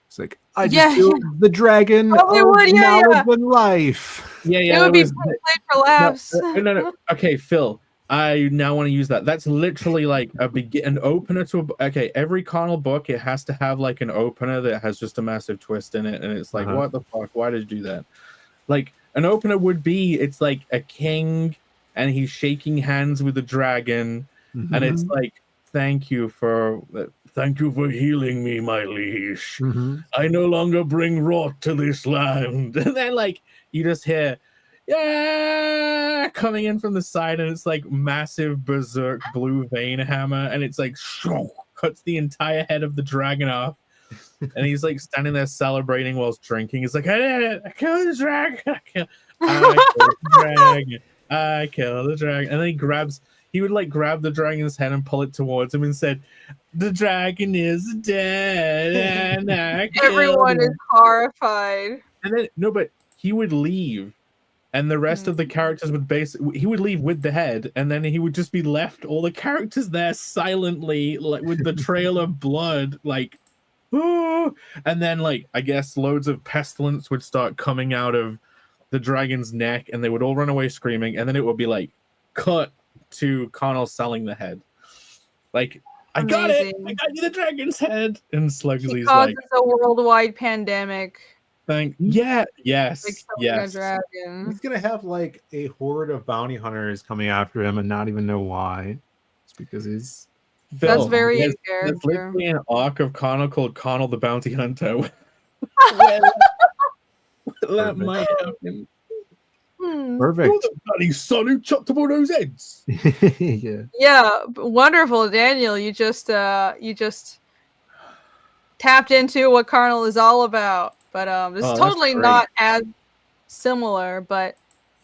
It's like, I just killed the dragon of knowledge and life. Yeah, it would be played for laughs. No. Okay, Phil, I now want to use that. That's literally like an opener to every Carnal book. It has to have like an opener that has just a massive twist in it, and it's like, what the fuck? Why did you do that? Like an opener would be, it's like a king, and he's shaking hands with a dragon, and it's like, thank you for healing me, my liege. I no longer bring rot to this land. And then like you just hear coming in from the side, and it's like massive berserk blue vein hammer, and it's like cuts the entire head of the dragon off. And he's like standing there celebrating whilst drinking. He's like, I did it! I killed the dragon! I killed the dragon. And then he would like grab the dragon's head and pull it towards him and said, the dragon is dead. And everyone is horrified. And then but he would leave, and the rest of the characters would he would leave with the head, and then he would just be left, all the characters there silently, like with the trail of blood, like, and then like I guess loads of pestilence would start coming out of the dragon's neck, and they would all run away screaming, and then it would be like cut to Connell selling the head. Like, I got it! I got you the dragon's head! And Slugsy's like, a worldwide pandemic. Yes. A dragon. He's gonna have like a horde of bounty hunters coming after him and not even know why. It's because he's that's very in character. There's literally an arc of Connell called Connell the Bounty Hunter. That might happen. Perfect. You're the bloody son who chopped up all those heads. Yeah, wonderful, Daniel. You just tapped into what Carnal is all about. But it's totally not as similar. But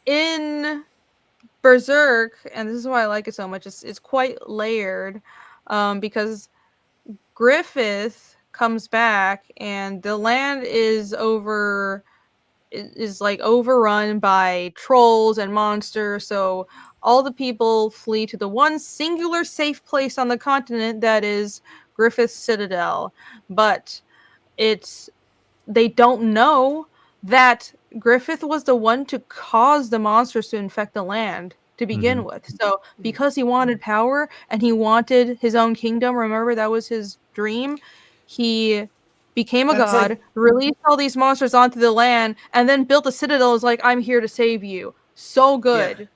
in Berserk, and this is why I like it so much, it's quite layered, because Griffith comes back and the land is like overrun by trolls and monsters, so all the people flee to the one singular safe place on the continent that is Griffith's Citadel. But they don't know that Griffith was the one to cause the monsters to infect the land to begin with. So because he wanted power and he wanted his own kingdom, remember that was his dream, he became a That's god, like- released all these monsters onto the land, and then built a citadel. Is like, I'm here to save you. So good.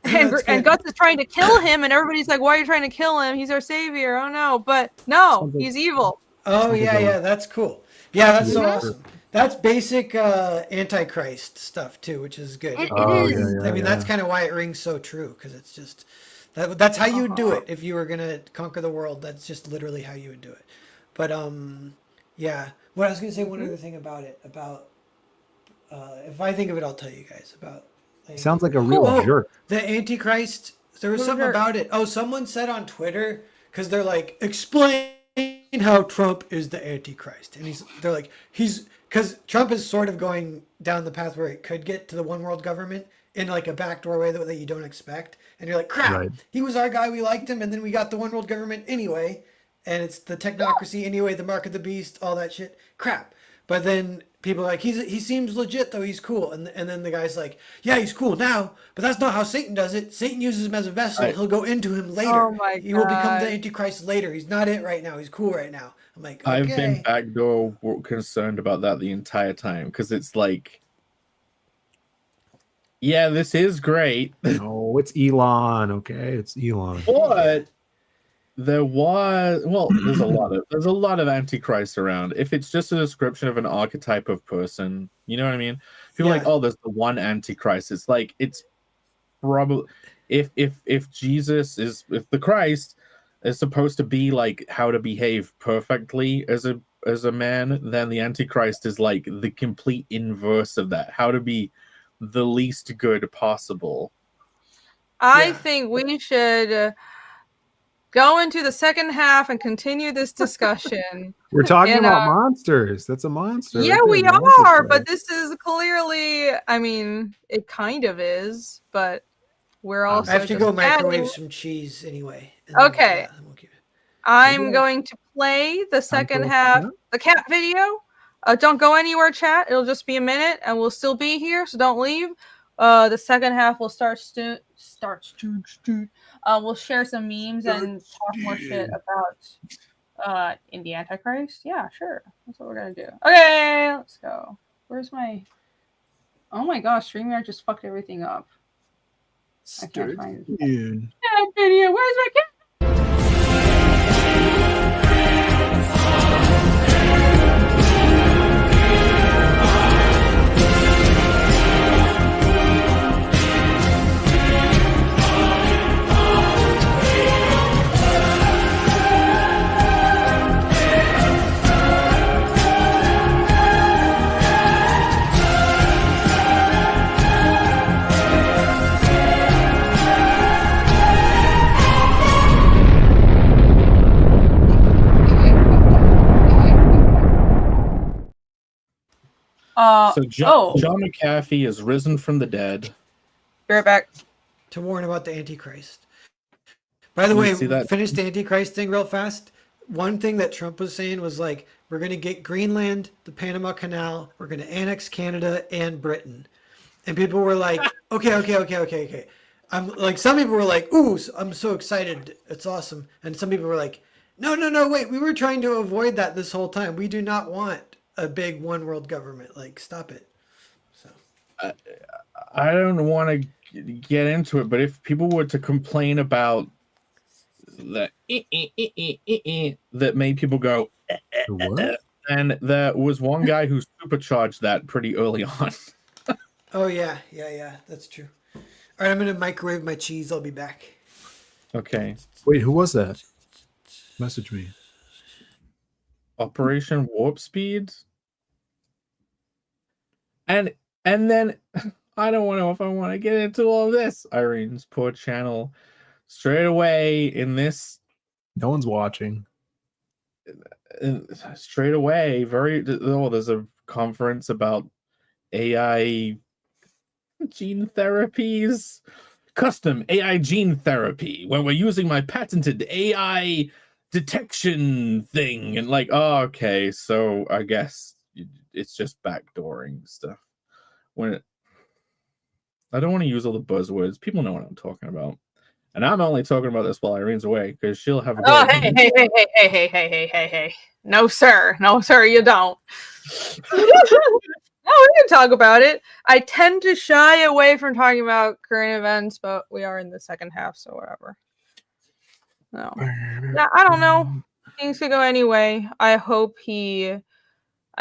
Yeah, And, that's and good. Guts is trying to kill him, and everybody's like, why are you trying to kill him? He's our savior. Oh no. But no, Sounds like- he's evil. Oh Sounds yeah, like a- yeah, that's cool. Yeah, that's so Yeah. awesome. That's basic Antichrist stuff too, which is good. It Oh, is. yeah, I mean, that's kind of why it rings so true, because it's just that's how you would do it if you were gonna conquer the world. That's just literally how you would do it. But yeah. What I was gonna say, one other thing about it, about if I think of it, I'll tell you guys about. Sounds like a real Oh, jerk. the Antichrist. There was What something jerk? about it. Oh, someone said on Twitter, because they're like, explain how Trump is the Antichrist, and they're like, because Trump is sort of going down the path where it could get to the one world government in like a backdoor way that you don't expect, and you're like, crap, Right. he was our guy, we liked him, and then we got the one world government anyway, and it's the technocracy anyway, the mark of the beast, all that shit, crap. But then people are like, he seems legit though, he's cool, and then the guy's like, yeah, he's cool now, but that's not how Satan does it. Satan uses him as a vessel. Right. He'll go into him later. Oh my He will become God. the Antichrist later. He's not it right now. He's cool right now. I'm like, okay. I've been backdoor concerned about that the entire time because it's like, yeah, this is great, No, it's Elon. Okay, it's Elon. but there's a lot of Antichrist around. If it's just a description of an archetype of person, you know what I mean? People are like, Yeah. oh, there's the one Antichrist. It's like it's probably if the Christ is supposed to be like how to behave perfectly as a man, then the Antichrist is like the complete inverse of that. How to be the least good possible. I Yeah. think we should go into the second half and continue this discussion. We're talking And, about monsters. That's a monster. Yeah, right there, we the monster are, play. but this is clearly, I mean, it kind of is, but we're also I have to just go adding. microwave some cheese anyway. and then- Okay. yeah, then we'll keep it. I'm Yeah. going to play the second for- half, yeah. the cat video. Don't go anywhere, chat. It'll just be a minute, and we'll still be here, so don't leave. The second half will start soon. We'll share some memes and talk more shit about in the Antichrist. Yeah, sure. That's what we're gonna do. Okay, let's go. Where's my? Oh my gosh, StreamYard just fucked everything up. I can't find it. Cat video. Where's my cat? So John McAfee is risen from the dead. Be right back. To warn about the Antichrist. By the You way, see that? finish the Antichrist thing real fast. One thing that Trump was saying was like, we're going to get Greenland, the Panama Canal, we're going to annex Canada and Britain. And people were like, okay. I'm like, some people were like, ooh, I'm so excited. It's awesome. And some people were like, no, wait, we were trying to avoid that this whole time. We do not want a big one world government. Like, stop it. So I don't want to get into it, but if people were to complain about the that made people go, The what? and there was one guy who supercharged that pretty early on. oh yeah, that's true. All right, I'm going to microwave my cheese. I'll be back. Okay. Wait, who was that? Message me. Operation Warp Speed. And then I don't know if I want to get into all this. Irene's poor channel. Straight away in this, No one's watching. straight away, there's a conference about AI gene therapies, custom AI gene therapy, when we're using my patented AI detection thing, and like, oh, okay, so I guess it's just backdooring stuff. I don't want to use all the buzzwords. People know what I'm talking about. And I'm only talking about this while Irene's away, because she'll have a go. Oh, hey. No, sir, you don't. No, we can talk about it. I tend to shy away from talking about current events, but we are in the second half, so whatever. No. Yeah, I don't know. Things could go anyway. I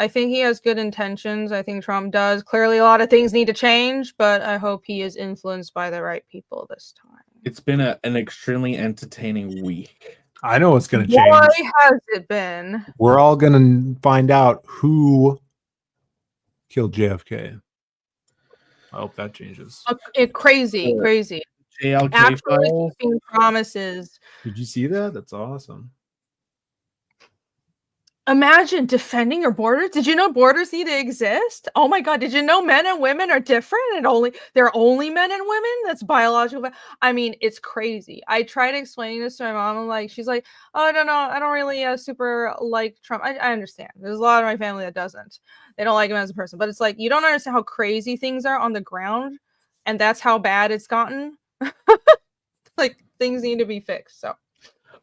think he has good intentions. I think Trump does. Clearly, a lot of things need to change, but I hope he is influenced by the right people this time. It's been an extremely entertaining week. I know what's going to change. Why has it been? We're all going to find out who killed JFK. I hope that changes. Crazy. JLK Actually files. keeping promises. Did you see that? That's awesome. Imagine defending your borders. Did you know borders need to exist? Oh my God. Did you know men and women are different and they're only men and women? That's biological. I mean, it's crazy. I tried explaining this to my mom. She's like, oh, I don't know. I don't really super like Trump. I understand. There's a lot of my family that doesn't. They don't like him as a person. But it's like, you don't understand how crazy things are on the ground. And that's how bad it's gotten. Like, things need to be fixed. So.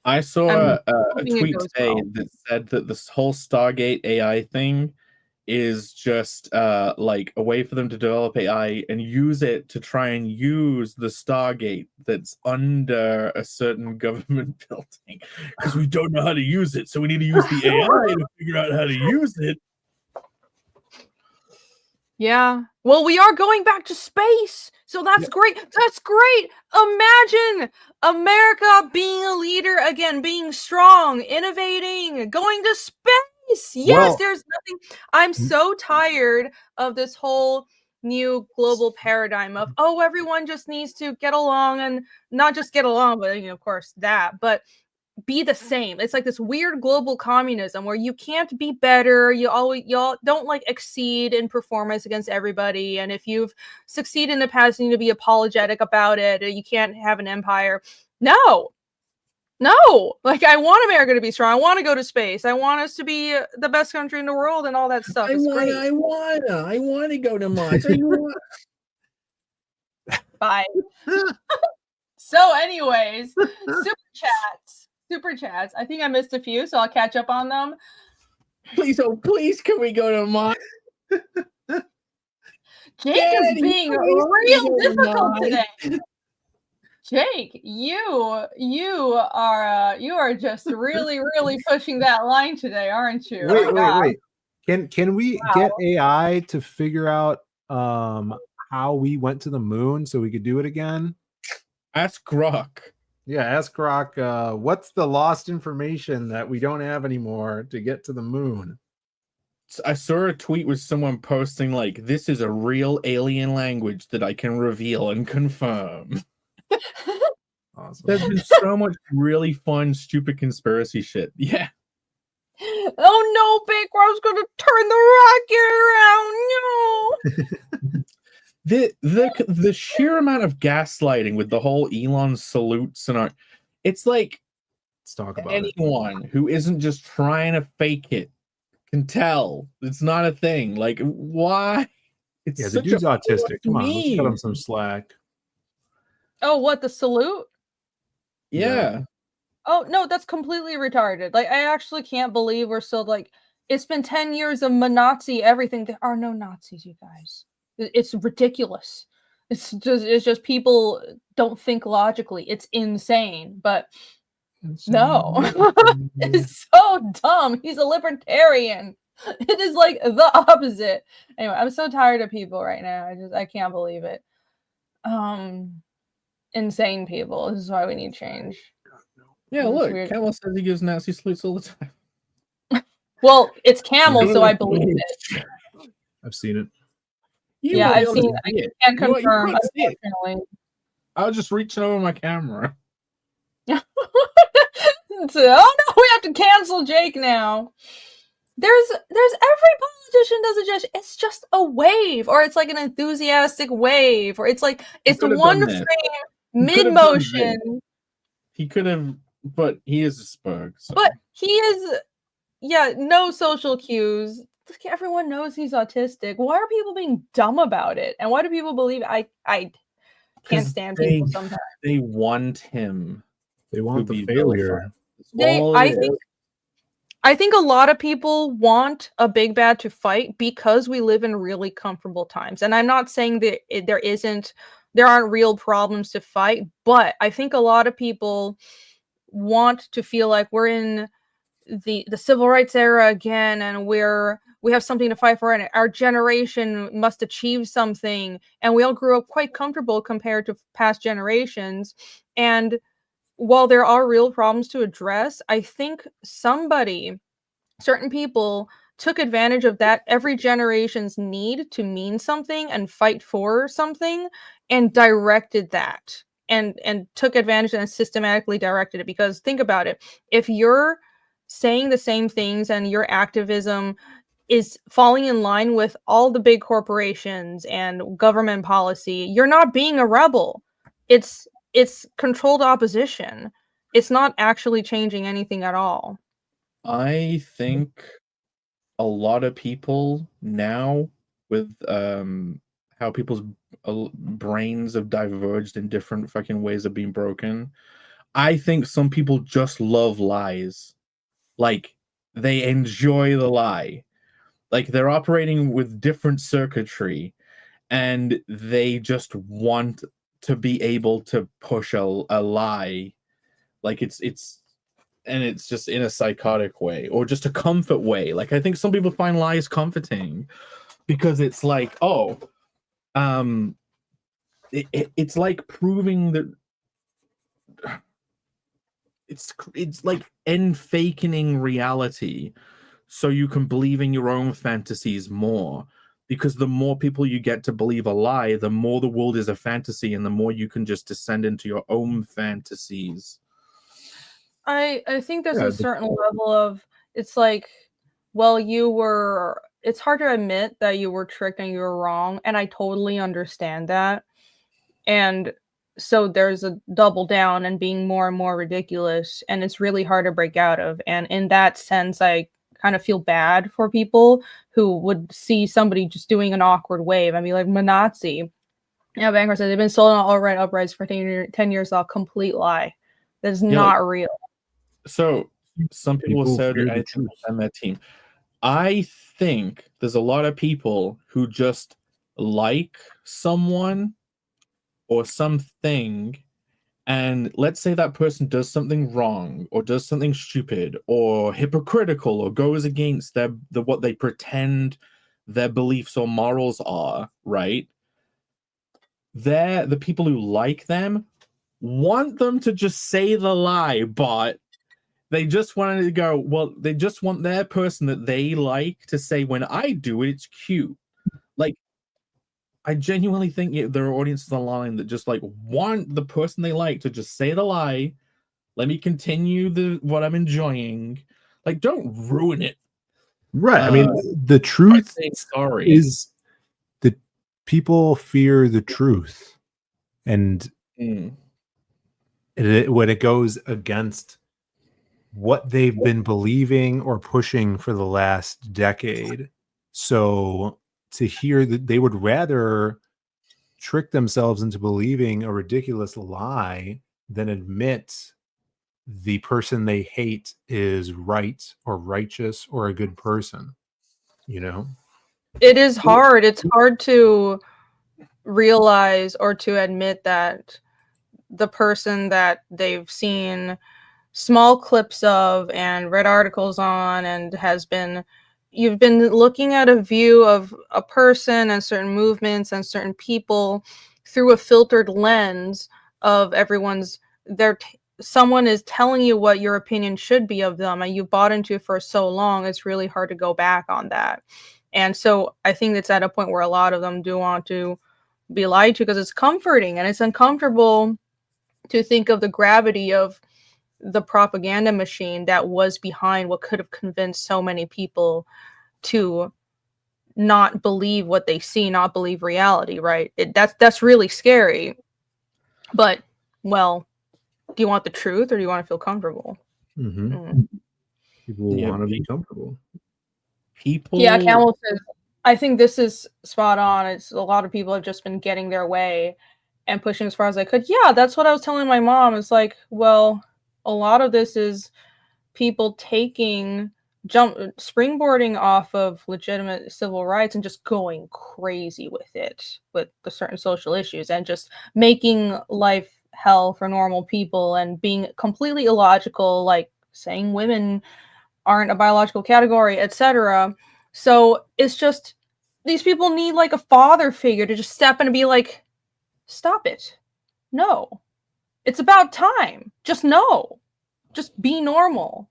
I saw a tweet today that said that this whole Stargate AI thing is just like a way for them to develop AI and use it to try and use the Stargate that's under a certain government building, because we don't know how to use it, so we need to use the AI to figure out how to use it. Yeah. Well, we are going back to space. So that's great. That's great. Imagine America being a leader again, being strong, innovating, going to space. Yes, there's nothing. I'm so tired of this whole new global paradigm of, oh, everyone just needs to get along, and not just get along, but of course that, but be the same. It's like this weird global communism where you can't be better. Y'all don't exceed in performance against everybody. And if you've succeeded in the past, you need to be apologetic about it. Or you can't have an empire. No. I want America to be strong. I want to go to space. I want us to be the best country in the world and all that stuff. I want to go to Mars. Bye. So anyways, super chats. I think I missed a few, so I'll catch up on them. Please, can we go to Mars? Jake is being real difficult today. Jake, you are just really pushing that line today, aren't you? Wait. Can we get AI to figure out how we went to the moon so we could do it again? Ask Grok. Yeah, ask Grok, what's the lost information that we don't have anymore to get to the moon? I saw a tweet with someone posting this is a real alien language that I can reveal and confirm. Awesome. There's been so much really fun, stupid conspiracy shit. Yeah. Oh no, Baker, I was going to turn the rocket around. No. The sheer amount of gaslighting with the whole Elon salutes and it's like, let's talk about anyone who isn't just trying to fake it can tell it's not a thing. Why? It's the dude's autistic. Come on, let's cut him some slack. Oh, what, the salute? Yeah. Oh no, that's completely retarded. I actually can't believe we're still it's been 10 years of Nazi everything. There are no Nazis, you guys. It's ridiculous. It's just people don't think logically. It's insane. But no, it's so dumb. He's a libertarian. It is the opposite. Anyway, I'm so tired of people right now. I can't believe it. Insane people. This is why we need change. Yeah, look, Camel says he gives Nazi salutes all the time. Well, it's Camel, so I believe it. I've seen it. You Yeah, won't be I've able to seen. I see it. can't You won't- you confirm, can't see it. unfortunately. I was just reaching over my camera. So, oh no, we have to cancel Jake now. There's every politician does a gesture. It's just a wave, or it's like an enthusiastic wave, or it's like it's could have one done this. frame He could mid have done motion. He could have, but he is a Spurg. So. But he is, yeah, no social cues. Everyone knows he's autistic. Why are people being dumb about it? And why do people believe I can't 'Cause stand people sometimes? They want him. They want to the be failure. vilified. I think a lot of people want a big bad to fight because we live in really comfortable times. And I'm not saying that there aren't real problems to fight, but I think a lot of people want to feel like we're in the civil rights era again, and we have something to fight for, and our generation must achieve something. And we all grew up quite comfortable compared to past generations. And while there are real problems to address, I think certain people took advantage of that every generation's need to mean something and fight for something, and directed that, and took advantage and systematically directed it. Because think about it, if you're saying the same things and your activism is falling in line with all the big corporations and government policy, you're not being a rebel. It's controlled opposition. It's not actually changing anything at all. I think a lot of people now, with how people's brains have diverged in different fucking ways of being broken, I think some people just love lies. Like, they enjoy the lie. Like, they're operating with different circuitry, and they just want to be able to push a lie. Like, it's just in a psychotic way, or just a comfort way. Like, I think some people find lies comforting because it's like, oh, it's like proving that it's like fakening reality, so you can believe in your own fantasies more. Because the more people you get to believe a lie, the more the world is a fantasy, and the more you can just descend into your own fantasies. I think there's a certain level of, it's like, well, it's hard to admit that you were tricked and you were wrong, and I totally understand that. And so there's a double down and being more and more ridiculous, and it's really hard to break out of. And in that sense, I kind of feel bad for people who would see somebody just doing an awkward wave and be like, Nazi. Yeah, Vanguard said they've been sold on alt-right uprise for 10 years, a complete lie. That is not real. So some people said fear the anything truth. on that team. I think there's a lot of people who just like someone or something, and let's say that person does something wrong, or does something stupid or hypocritical, or goes against what they pretend their beliefs or morals are, right? The people who like them want them to just say the lie, but they just wanted to go, well, they just want their person that they like to say, when I do it, it's cute. Like, I genuinely think there are audiences online that just like want the person they like to just say the lie. Let me continue what I'm enjoying. Like, don't ruin it. Right. I mean, the truth sorry is that people fear the truth. And when it goes against what they've been believing or pushing for the last decade. So to hear that they would rather trick themselves into believing a ridiculous lie than admit the person they hate is right or righteous or a good person, you know? It is hard. It's hard to realize or to admit that the person that they've seen small clips of and read articles on, and you've been looking at a view of a person and certain movements and certain people through a filtered lens of someone is telling you what your opinion should be of them, and you bought into it for so long, it's really hard to go back on that. And so I think it's at a point where a lot of them do want to be lied to because it's comforting, and it's uncomfortable to think of the gravity of the propaganda machine that was behind what could have convinced so many people to not believe what they see, not believe reality, right? That's really scary. But, well, do you want the truth or do you want to feel comfortable? People want to be comfortable. People. Yeah, Camel says, I think this is spot on. It's a lot of people have just been getting their way and pushing as far as I could. Yeah, that's what I was telling my mom. It's like, well, a lot of this is people springboarding off of legitimate civil rights and just going crazy with it, with the certain social issues, and just making life hell for normal people and being completely illogical, like saying women aren't a biological category, etc. So it's just, these people need like a father figure to just step in and be like, stop it. No. It's about time. Just no. Just be normal.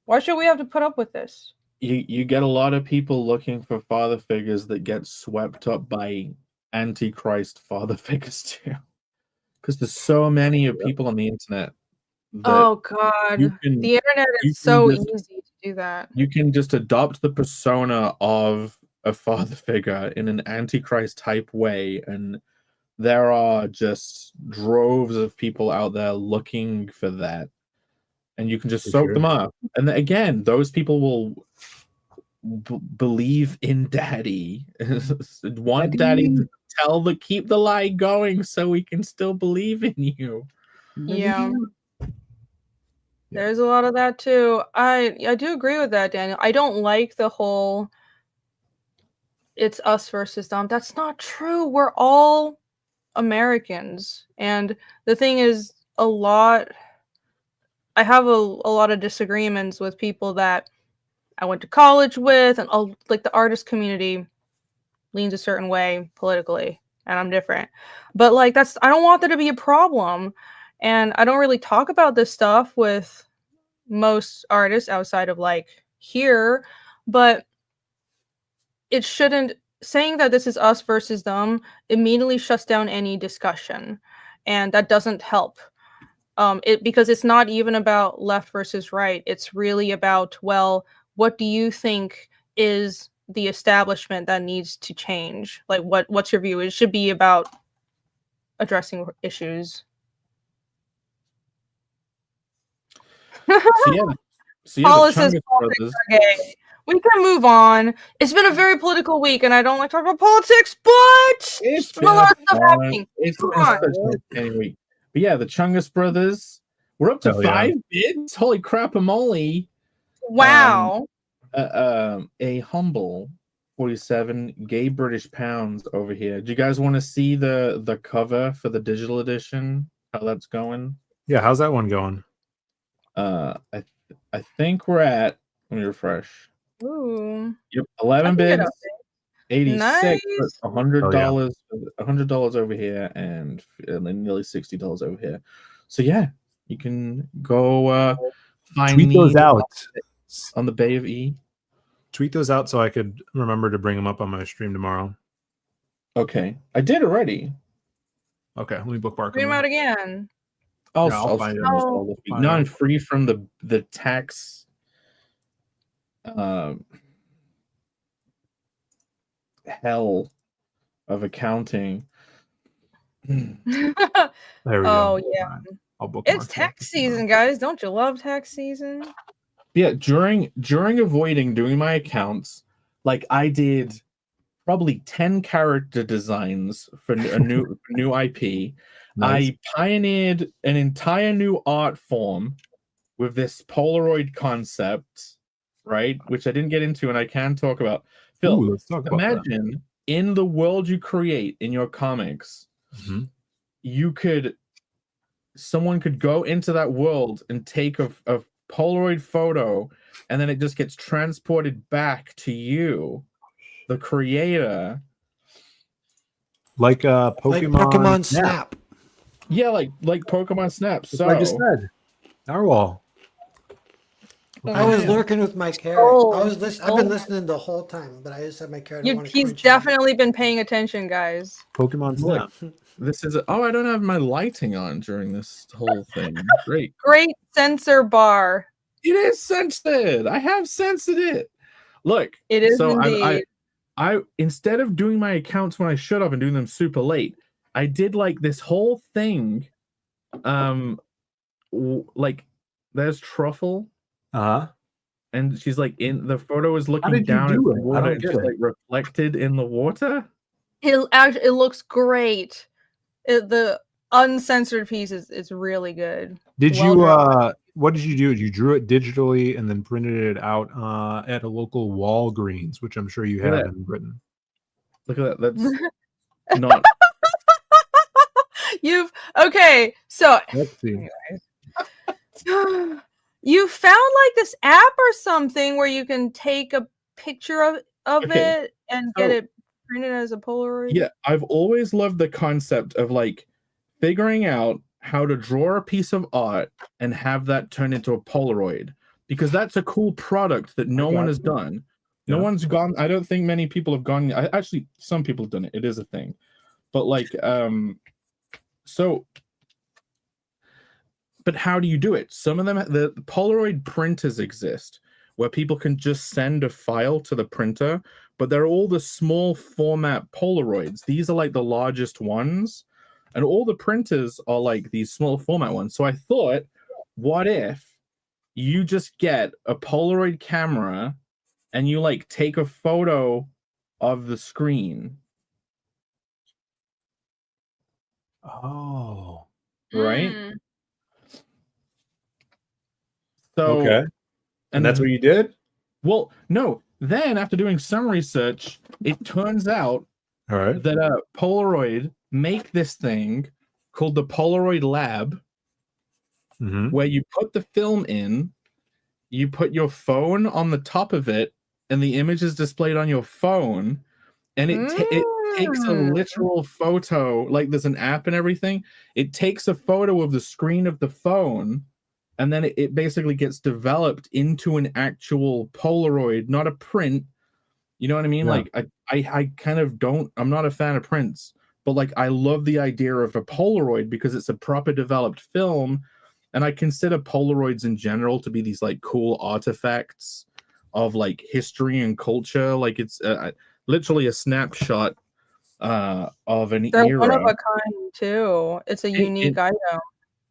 Why should we have to put up with this? You get a lot of people looking for father figures that get swept up by antichrist father figures too. Because there's so many of people on the internet. Oh God. The internet is so easy to do that. You can just adopt the persona of a father figure in an antichrist type way, and there are just droves of people out there looking for that, and you can just soak them up. And again, those people will believe in daddy, want daddy to keep the lie going so we can still believe in you. Yeah. There's a lot of that too. I do agree with that, Daniel. I don't like the whole it's us versus them. That's not true. We're all Americans. And the thing is, I have a lot of disagreements with people that I went to college with, and like the artist community leans a certain way politically, and I'm different. But like I don't want there to be a problem. And I don't really talk about this stuff with most artists outside of like here, but it shouldn't, saying that this is us versus them immediately shuts down any discussion, and that doesn't help. Because it's not even about left versus right. It's really about, well, what do you think is the establishment that needs to change? Like what's your view? It should be about addressing issues. Paula says politics are gay. We can move on. It's been a very political week, and I don't like talking about politics, but it's been a lot of stuff happening. It's been such an entertaining week. But yeah, the Chungus brothers, we're up to 5 bids. Holy crap-a-moly. Wow. A humble 47 gay British pounds over here. Do you guys want to see the cover for the digital edition? How that's going? Yeah, how's that one going? I think we're at, let me refresh. Ooh. Yep, 11 bids, 86, nice. $100, $100 over here, and nearly $60 over here. So yeah, you can go find tweet those out on the Bay of E. Tweet those out so I could remember to bring them up on my stream tomorrow. Okay, I did already. Okay, let me bookmark them out again. I'll find them. Now I'm free from the tax. Hell of accounting. There we go. Oh yeah, I'll book. It's tax season, guys. Don't you love tax season? Yeah, during avoiding doing my accounts, like I did probably 10 character designs for a new IP. Nice. I pioneered an entire new art form with this Polaroid concept, right? Which I didn't get into, and I can talk about. Phil, let's talk about imagine that. In the world you create in your comics, someone could go into that world and take a Polaroid photo, and then it just gets transported back to you, the creator. Like Pokemon Snap. Yeah, like Pokemon Snap. So I just said, Narwhal. I was man. lurking with my carrot. Oh, I've been listening the whole time, but I just had my carrot. I wanted to He's crunch it. definitely been paying attention, guys. Pokemon Look. Snap. This is I don't have my lighting on during this whole thing. Great. Great sensor bar. It is censored. I have censored it. Look, It is so indeed. I instead of doing my accounts when I should have and doing them super late, I did like this whole thing. Like there's Truffle, and she's like in the photo is looking did you down at do the it? I water, don't and get she's it. like reflected in the water. It looks great. The uncensored piece is really good. Did Well you drawn. what did you do? You drew it digitally and then printed it out at a local Walgreens, which I'm sure you Look at have in Britain. Look at that. That's not. Okay, so Let's see. you found like this app or something where you can take a picture of Okay, it and get so- it printed as a Polaroid. Yeah, I've always loved the concept of like figuring out how to draw a piece of art and have that turn into a Polaroid, because that's a cool product that no one has done. No Yeah. one's gone. I don't think many people have gone. Actually, some people have done it. It is a thing, but like, so. But how do you do it? Some of them, the Polaroid printers exist where people can just send a file to the printer, but they're all the small format Polaroids. These are like the largest ones, and all the printers are like these small format ones. So I thought, what if you just get a Polaroid camera and you like take a photo of the screen, Oh. right? Mm. So Okay. And that's what you did? Well, no. Then after doing some research, it turns out All right. that Polaroid make this thing called the Polaroid Lab, Mm-hmm. where you put the film in, you put your phone on the top of it, and the image is displayed on your phone, and it takes a literal photo. Like there's an app and everything. It takes a photo of the screen of the phone, and then it basically gets developed into an actual Polaroid, not a print. You know what I mean? Yeah. Like I kind of don't. I'm not a fan of prints, but like I love the idea of a Polaroid because it's a proper developed film, and I consider Polaroids in general to be these like cool artifacts of like history and culture. Like it's literally a snapshot of an They're era. one of a kind too. It's a unique item.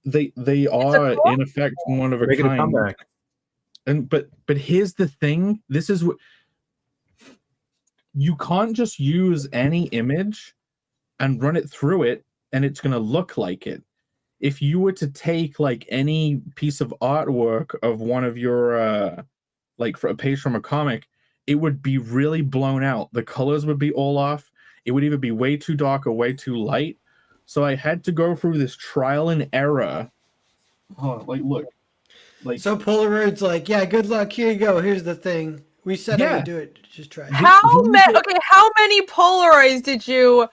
They are in effect one of a Making a kind. comeback. And but here's the thing. This is what you can't just use any image and run it through it and it's going to look like it. If you were to take like any piece of artwork of one of your like for a page from a comic, it would be really blown out. The colors would be all off. It would either be way too dark or way too light. So I had to go through this trial and error. Oh, like look. Like So Polaroid's like, yeah, good luck. Here you go. Here's the thing. We said how Yeah. to do it. Just try it. How many Polaroids did you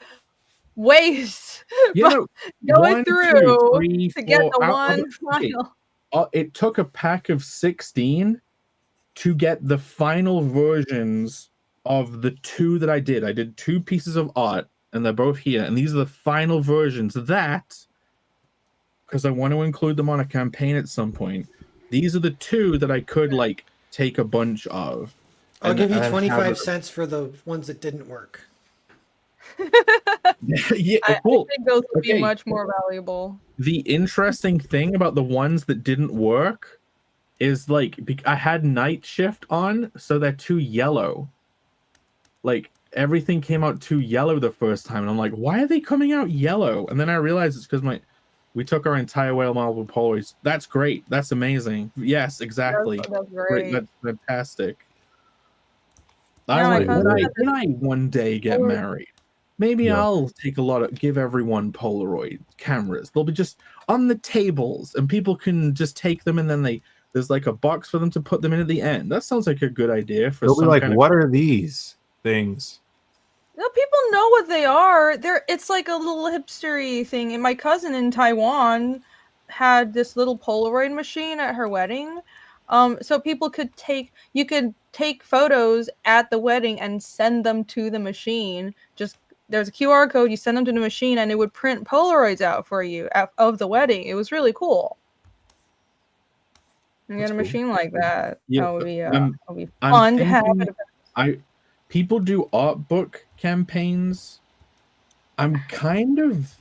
waste you know, going 1, through 2, 3, to get 4, the out- one okay. final? It took a pack of 16 to get the final versions of the 2 that I did. I did 2 pieces of art, and they're both here. And these are the final versions. That, because I want to include them on a campaign at some point. These are the 2 that I could like take a bunch of. I'll And give you have 25 it- cents for the ones that didn't work. Yeah, I cool. think those would Okay. be much more valuable. The interesting thing about the ones that didn't work is like I had night shift on, so they're too yellow. Like everything came out too yellow the first time, and I'm like, why are they coming out yellow? And then I realized it's because we took our entire whale model Polaroids. That's great. That's amazing. Yes, exactly. That's Great. great. That's fantastic. No, I my was like, cousin when I one day get Or- married, maybe Yeah. I'll take give everyone Polaroid cameras. They'll be just on the tables, and people can just take them, and then there's like a box for them to put them in at the end. That sounds like a good idea for They'll be some like, kind of. what are these things? No, people know what they are. It's like a little hipstery thing. And my cousin in Taiwan had this little Polaroid machine at her wedding. so people could you could take photos at the wedding and send them to the machine. Just there's a QR code, you send them to the machine, and it would print Polaroids out for you of the wedding. It was really cool. You get That's a cool. machine like that. Yeah, That would be I'm fun to have. thinking- people do art book campaigns. I'm kind of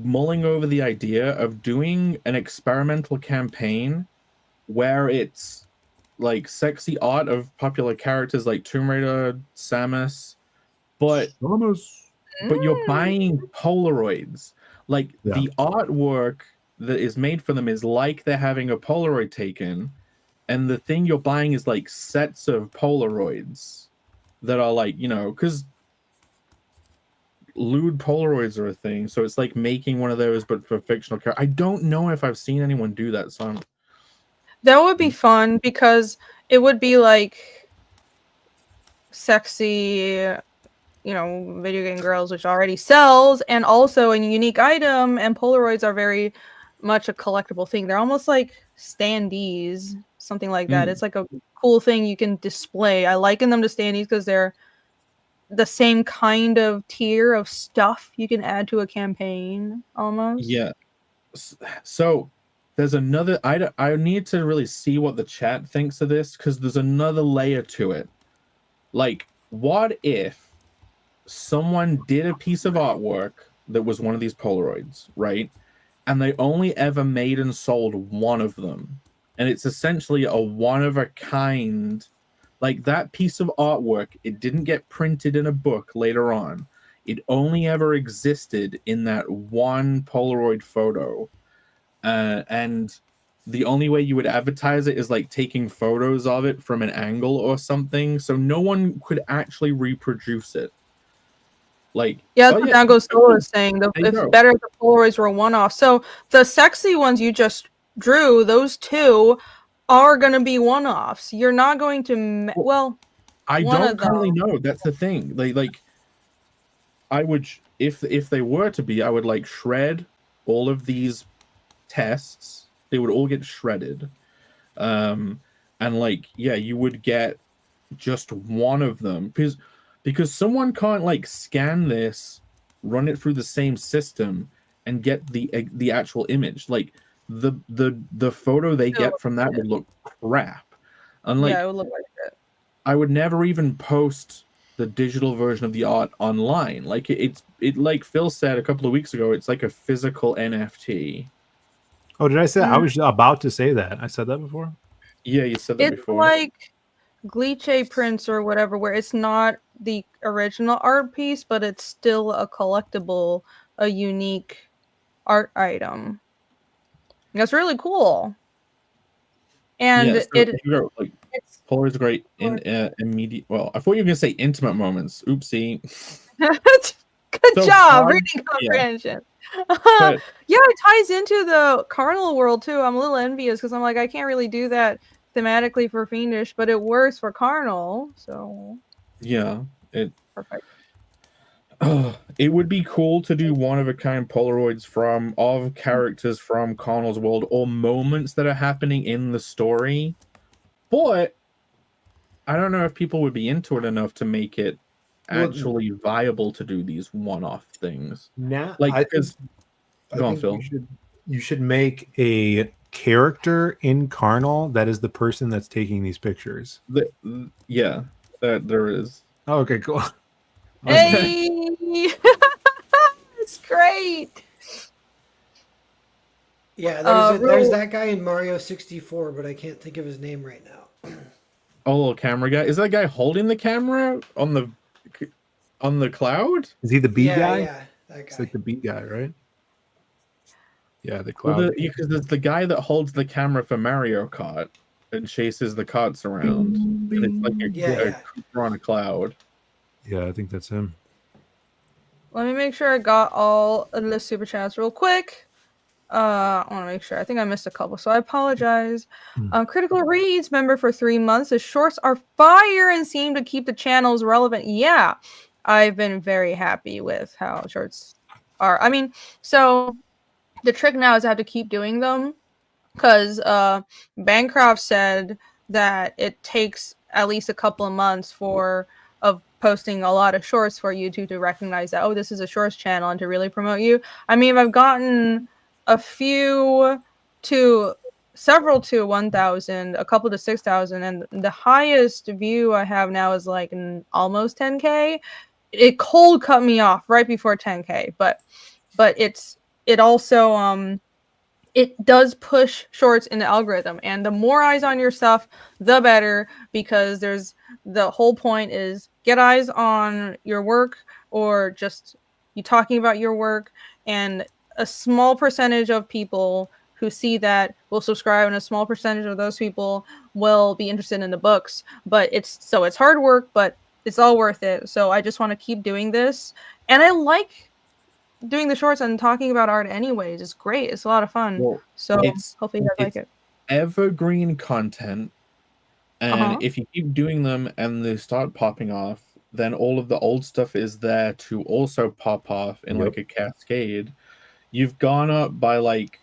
mulling over the idea of doing an experimental campaign where it's like sexy art of popular characters like Tomb Raider, Samus, but you're buying Polaroids. Like the artwork that is made for them is like they're having a Polaroid taken, and the thing you're buying is like sets of Polaroids that are like, because lewd Polaroids are a thing, so it's like making one of those but for fictional character. I don't know if I've seen anyone do that, so that would be fun because it would be like sexy, video game girls, which already sells, and also a unique item, and Polaroids are very much a collectible thing. They're almost like standees, something like that. It's like a cool thing you can display. I liken them to standees because they're the same kind of tier of stuff you can add to a campaign almost. Yeah. So there's another, I need to really see what the chat thinks of this, because there's another layer to it. Like, what if someone did a piece of artwork that was one of these Polaroids, right? And they only ever made and sold one of them. And it's essentially a one-of-a-kind, like that piece of artwork, it didn't get printed in a book later on. It only ever existed in that one Polaroid photo. And the only way you would advertise it is like taking photos of it from an angle or something. So no one could actually reproduce it. Like, yeah, that's what Dango Soul is saying. If better if the Polaroids were one-off. So the sexy ones you just drew, those two are going to be one-offs. You're not going to I don't currently know. That's the thing. Like I would, if they were to be, I would like shred all of these tests. They would all get shredded. And like, yeah, you would get just one of them because someone can't like scan this, run it through the same system, and get the actual image. Like the photo they get from that would look crap. Unlike, yeah, it would look like it. I would never even post the digital version of the art online. Like it like Phil said a couple of weeks ago, it's like a physical NFT. Oh, did I say? I was about to say that. I said that before. Yeah, you said that before. It's like Glitch prints or whatever, where it's not the original art piece, but it's still a collectible, a unique art item. That's really cool. And yeah, so it's Polaroid's great in immediate. Well, I thought you were gonna say intimate moments. Oopsie. Good job, reading comprehension. Yeah. It ties into the carnal world too. I'm a little envious because I'm like, I can't really do that thematically for Fiendish, but it works for carnal. So yeah, perfect. It would be cool to do one-of-a-kind Polaroids of characters from Carnal's world or moments that are happening in the story, but I don't know if people would be into it enough to make it actually viable to do these one-off things. Now, like, go on, Phil. You should make a character in Carnal that is the person that's taking these pictures. Yeah, there is. Oh, okay, cool. Hey, it's great. Yeah, there's that guy in Mario 64, but I can't think of his name right now. Oh, little camera guy. Is that guy holding the camera on the cloud? Is he the bee guy? Yeah, that guy. It's like the bee guy, right? Yeah, the cloud. Because there's the guy that holds the camera for Mario Kart and chases the carts around. And it's like a creeper on a cloud. Yeah, I think that's him. Let me make sure I got all of the super chats real quick. I want to make sure. I think I missed a couple, so I apologize. Critical Reads member for 3 months. The shorts are fire and seem to keep the channels relevant. Yeah, I've been very happy with how shorts are. I mean, so the trick now is I have to keep doing them because Bancroft said that it takes at least a couple of months of posting a lot of shorts for YouTube to recognize that, oh, this is a shorts channel, and to really promote you. I mean, I've gotten several to 1,000, a couple to 6,000, and the highest view I have now is like almost 10K. It cold cut me off right before 10K, but it also it does push shorts in the algorithm, and the more eyes on your stuff, the better, because the whole point is get eyes on your work, or just you talking about your work, and a small percentage of people who see that will subscribe, and a small percentage of those people will be interested in the books. But it's hard work, but it's all worth it. So I just want to keep doing this, and I like doing the shorts and talking about art anyways. It's great. It's a lot of fun. Well, so hopefully you guys like it. Evergreen content, and if you keep doing them and they start popping off, then all of the old stuff is there to also pop off in like a cascade. You've gone up by like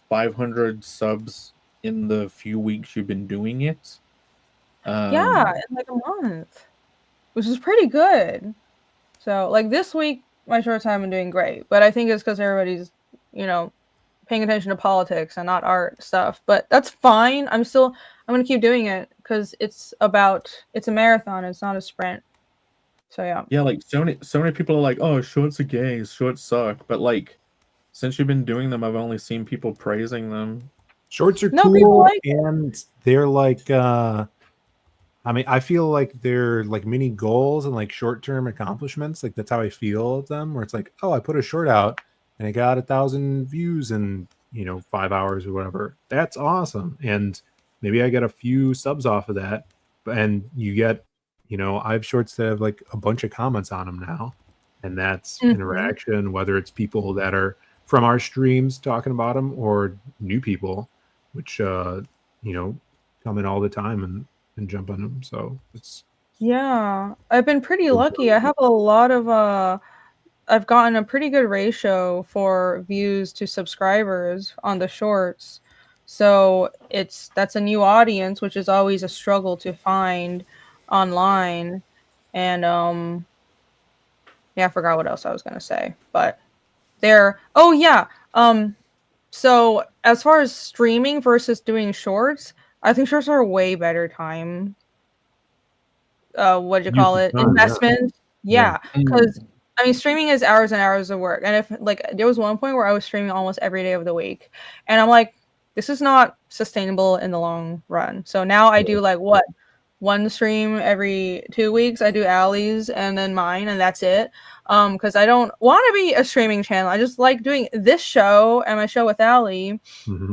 500 subs in the few weeks you've been doing it. Yeah, in like a month, which is pretty good. So like this week, my shorts haven't been doing great, but I think it's because everybody's, paying attention to politics and not art stuff. But that's fine. I'm gonna keep doing it because it's a marathon. It's not a sprint. So yeah. Yeah, like so many people are like, oh, shorts are gay, shorts suck. But like, since you've been doing them, I've only seen people praising them. Shorts are people cool, like and they're like, I feel like they're like mini goals and like short-term accomplishments. Like that's how I feel of them, where it's like, oh, I put a short out and it got 1,000 views in 5 hours or whatever. That's awesome. And maybe I get a few subs off of that, and you get, I have shorts that have like a bunch of comments on them now, and that's interaction, whether it's people that are from our streams talking about them or new people, which come in all the time and jump on them. So I've been pretty lucky. I have a lot of I've gotten a pretty good ratio for views to subscribers on the shorts. So that's a new audience, which is always a struggle to find online. And I forgot what else I was gonna say, but so as far as streaming versus doing shorts, I think shorts are a way better time. What do you call it? Investment. Yeah, because streaming is hours and hours of work. And if like there was one point where I was streaming almost every day of the week, and I'm like, this is not sustainable in the long run. So now I do like one stream every 2 weeks. I do Allie's and then mine, and that's it. Because I don't want to be a streaming channel. I just like doing this show and my show with Allie.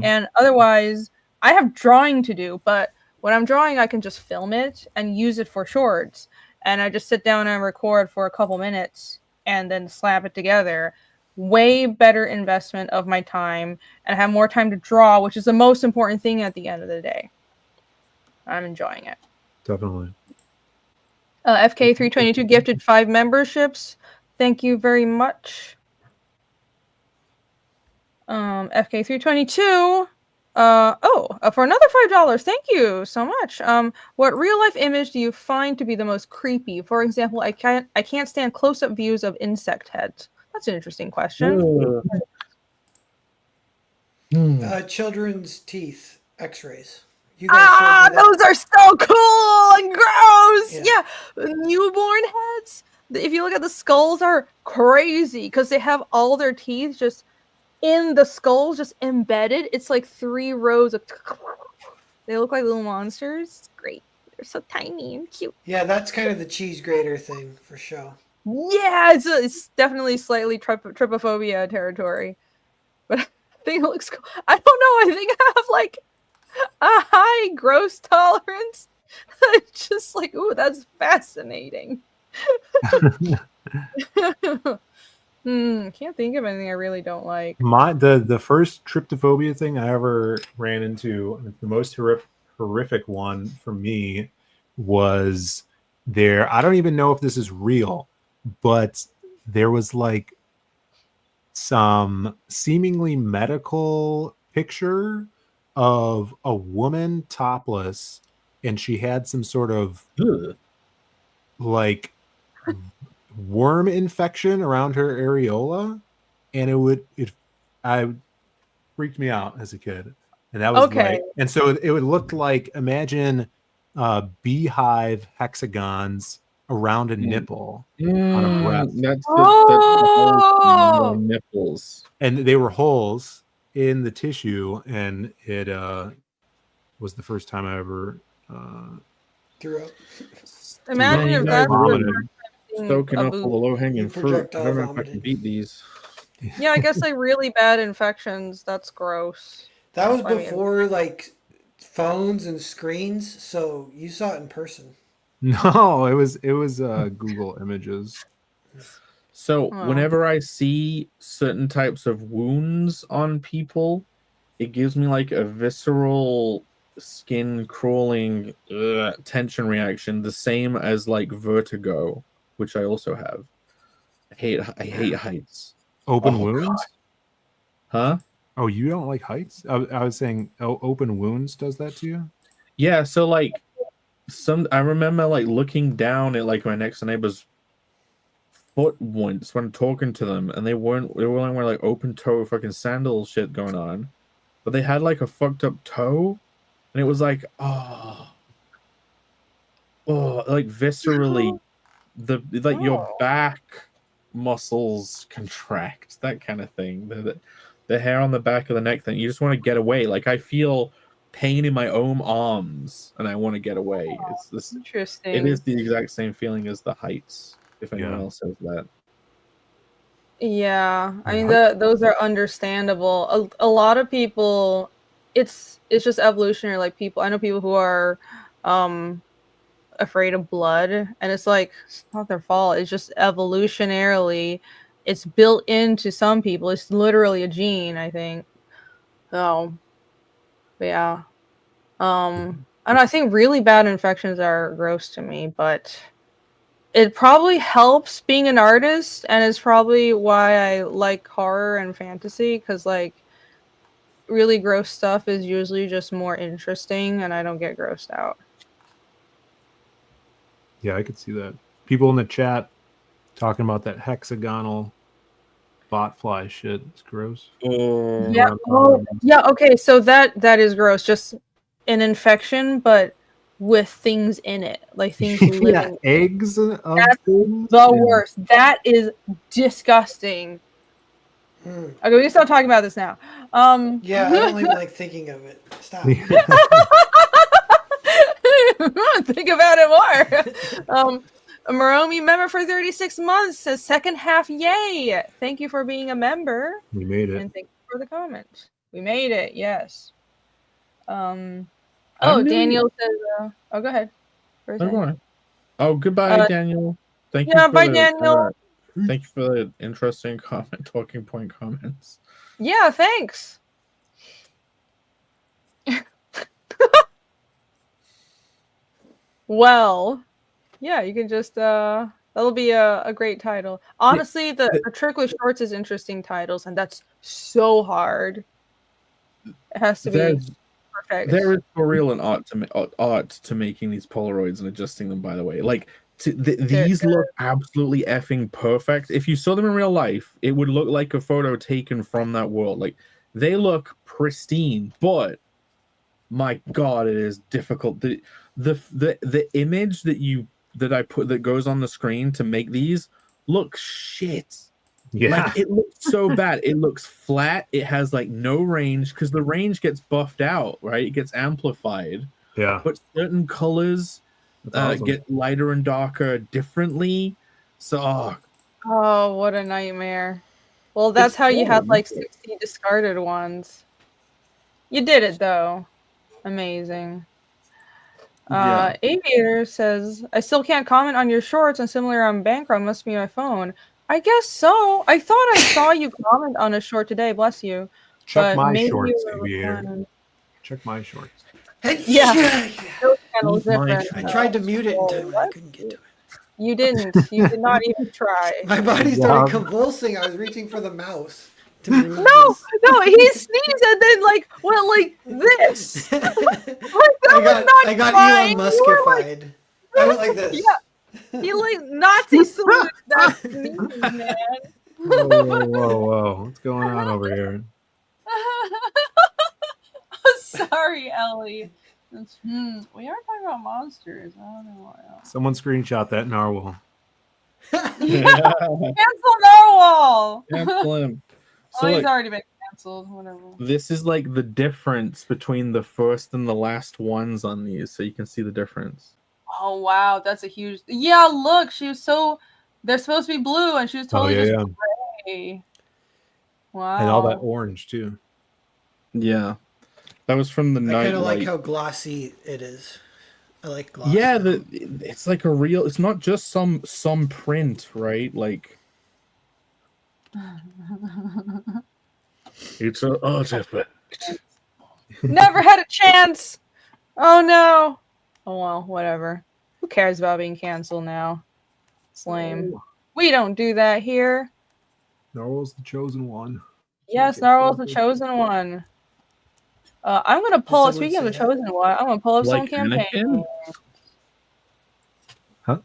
And otherwise, I have drawing to do. But when I'm drawing, I can just film it and use it for shorts. And I just sit down and record for a couple minutes and then slap it together. Way better investment of my time, and have more time to draw, which is the most important thing at the end of the day. I'm enjoying it. Definitely. FK322 gifted 5 memberships. Thank you very much. FK322 for another $5. Thank you so much. What real life image do you find to be the most creepy? For example, I can't stand close-up views of insect heads. That's an interesting question. Children's teeth X-rays. Those are so cool and gross. Yeah. Newborn heads. If you look at the skulls, are crazy because they have all their teeth just in the skulls, just embedded. It's like 3 rows of. They look like little monsters. It's great. They're so tiny and cute. Yeah, that's kind of the cheese grater thing for sure. Yeah, it's definitely slightly trypophobia territory, but I think it looks cool. I don't know. I think I have like a high gross tolerance. It's just like, ooh, that's fascinating. Can't think of anything I really don't like. The first trypophobia thing I ever ran into, the most horrific one for me was there. I don't even know if this is real, but there was like some seemingly medical picture of a woman topless, and she had some sort of Ugh. like worm infection around her areola, and I freaked me out as a kid. And that was Okay. like, and so it would look like, imagine beehive hexagons around a nipple on a breast. That's Oh! the nipples. And they were holes in the tissue, and it was the first time I ever Threw up. Imagine Yeah, if you that's guys the vomited. first time seeing Soaking a up all the boob. low hanging fruit. I Projectile don't know if I can vomiting. beat these. Yeah, I guess like really bad infections. That's gross. That was I mean- before like phones and screens, so you saw it in person. No, it was Google Images. So Oh. whenever I see certain types of wounds on people, it gives me like a visceral skin crawling tension reaction, the same as like vertigo, which I also have. I hate heights. Open Oh, wounds? Huh? Oh, you don't like heights? I was saying, open wounds does that to you? Yeah, so like I remember like looking down at like my next neighbor's foot once when talking to them, and they were wearing like open toe fucking sandal shit going on, but they had like a fucked up toe, and it was like like viscerally, your back muscles contract, that kind of thing. The hair on the back of the neck thing, you just want to get away. Like I feel pain in my own arms and I want to get away. It's this. Interesting. It is the exact same feeling as the heights. If anyone Yeah. else says that. Yeah, I mean those are understandable. A lot of people, it's just evolutionary. Like people, I know people who are afraid of blood, and it's like it's not their fault. It's just evolutionarily, it's built into some people. It's literally a gene, I think. So, but yeah, and I think really bad infections are gross to me, but it probably helps being an artist, and it's probably why I like horror and fantasy, because like really gross stuff is usually just more interesting, and I don't get grossed out. Yeah, I could see that. People in the chat talking about that hexagonal botfly shit. It's gross. Yeah. Oh, yeah. Okay. So that is gross. Just an infection, but with things in it, like things Yeah, living. eggs of That's things. The worst. That is disgusting. Hmm. Okay, we can stop talking about this now. Yeah, I don't even like thinking of it. Stop. Think about it more. Moromi member for 36 months says second half, yay! Thank you for being a member. We made it. And thank you for the comment. We made it, yes. knew- Daniel says, go ahead. Oh, goodbye, Daniel. Thank you. Yeah, for bye, the, Daniel. thank you for the interesting talking point comments. Yeah, thanks. Well, yeah, you can just that'll be a great title. Honestly, the Trick with Shorts is interesting titles, and that's so hard. It has to be perfect. There is for real an art to making these Polaroids and adjusting them. By the way, like these look absolutely effing perfect. If you saw them in real life, it would look like a photo taken from that world. Like they look pristine, but my God, it is difficult. The image that I put that goes on the screen to make these look shit. Yeah. Like it looks so bad. It looks flat. It has like no range because the range gets buffed out, right? It gets amplified. Yeah. But certain colors Awesome. get lighter and darker differently. So Oh, what a nightmare. Well, that's how you had like 60 discarded ones. You did it though. Amazing. Yeah. Aviator says, I still can't comment on your shorts and similar on Bankrupt. Must be my phone. I guess so. I thought I saw you comment on a short today. Bless you. Check But my maybe shorts, you were Aviator. replying. Check my shorts. Yeah. Those channels Eat my different. I tried to mute it in time, but I couldn't get to it. You didn't. You did not even try. My body Yeah. started convulsing. I was reaching for the mouse. to remove No, he sneezed and then like went like this. this. Like that I got crying. Elon You were like, Muskified. I went like this. Yeah. He like Nazi saluted that sneeze, man. Whoa. What's going on over here? Sorry, Ellie. We are talking about monsters. I don't know what else. Someone screenshot that narwhal. Cancel Narwhal. Cancel him. Oh, So he's like, already been canceled. Whatever. this is like the difference between the first and the last ones on these, so you can see the difference. Oh wow, that's a huge. Yeah, look, she was so. They're supposed to be blue, and she was totally just gray. Wow. And all that orange too. Yeah, that was from the I night. kind of like how glossy it is. I like glossy. Yeah, it's like a real. It's not just some print, right? Like it's an artifact. Never had a chance. Oh no. Oh well, whatever. Who cares about being canceled now? It's lame. We don't do that here. Narwhal's the chosen one. Yes, Narwhal's the chosen one. I'm gonna pull up. someone Speaking of the say that? chosen one, I'm gonna pull up some Like campaign. Anakin? Huh?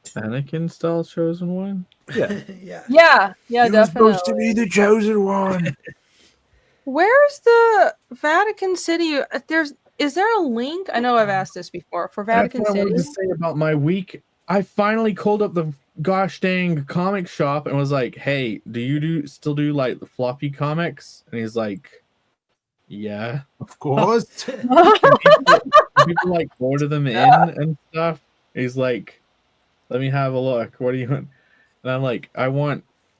Anakin style chosen one. Yeah. Yeah. Yeah, You're definitely. supposed to be the chosen one. Where's the Vatican City? Is there a link? I know I've asked this before for Vatican That's what I City. wanted to say about my week. I finally called up the gosh dang comic shop and was like, "Hey, do you still do like the floppy comics?" And he's like, "Yeah." Of course. People like order them in and stuff. He's like, "Let me have a look. What do you want?" And I'm like,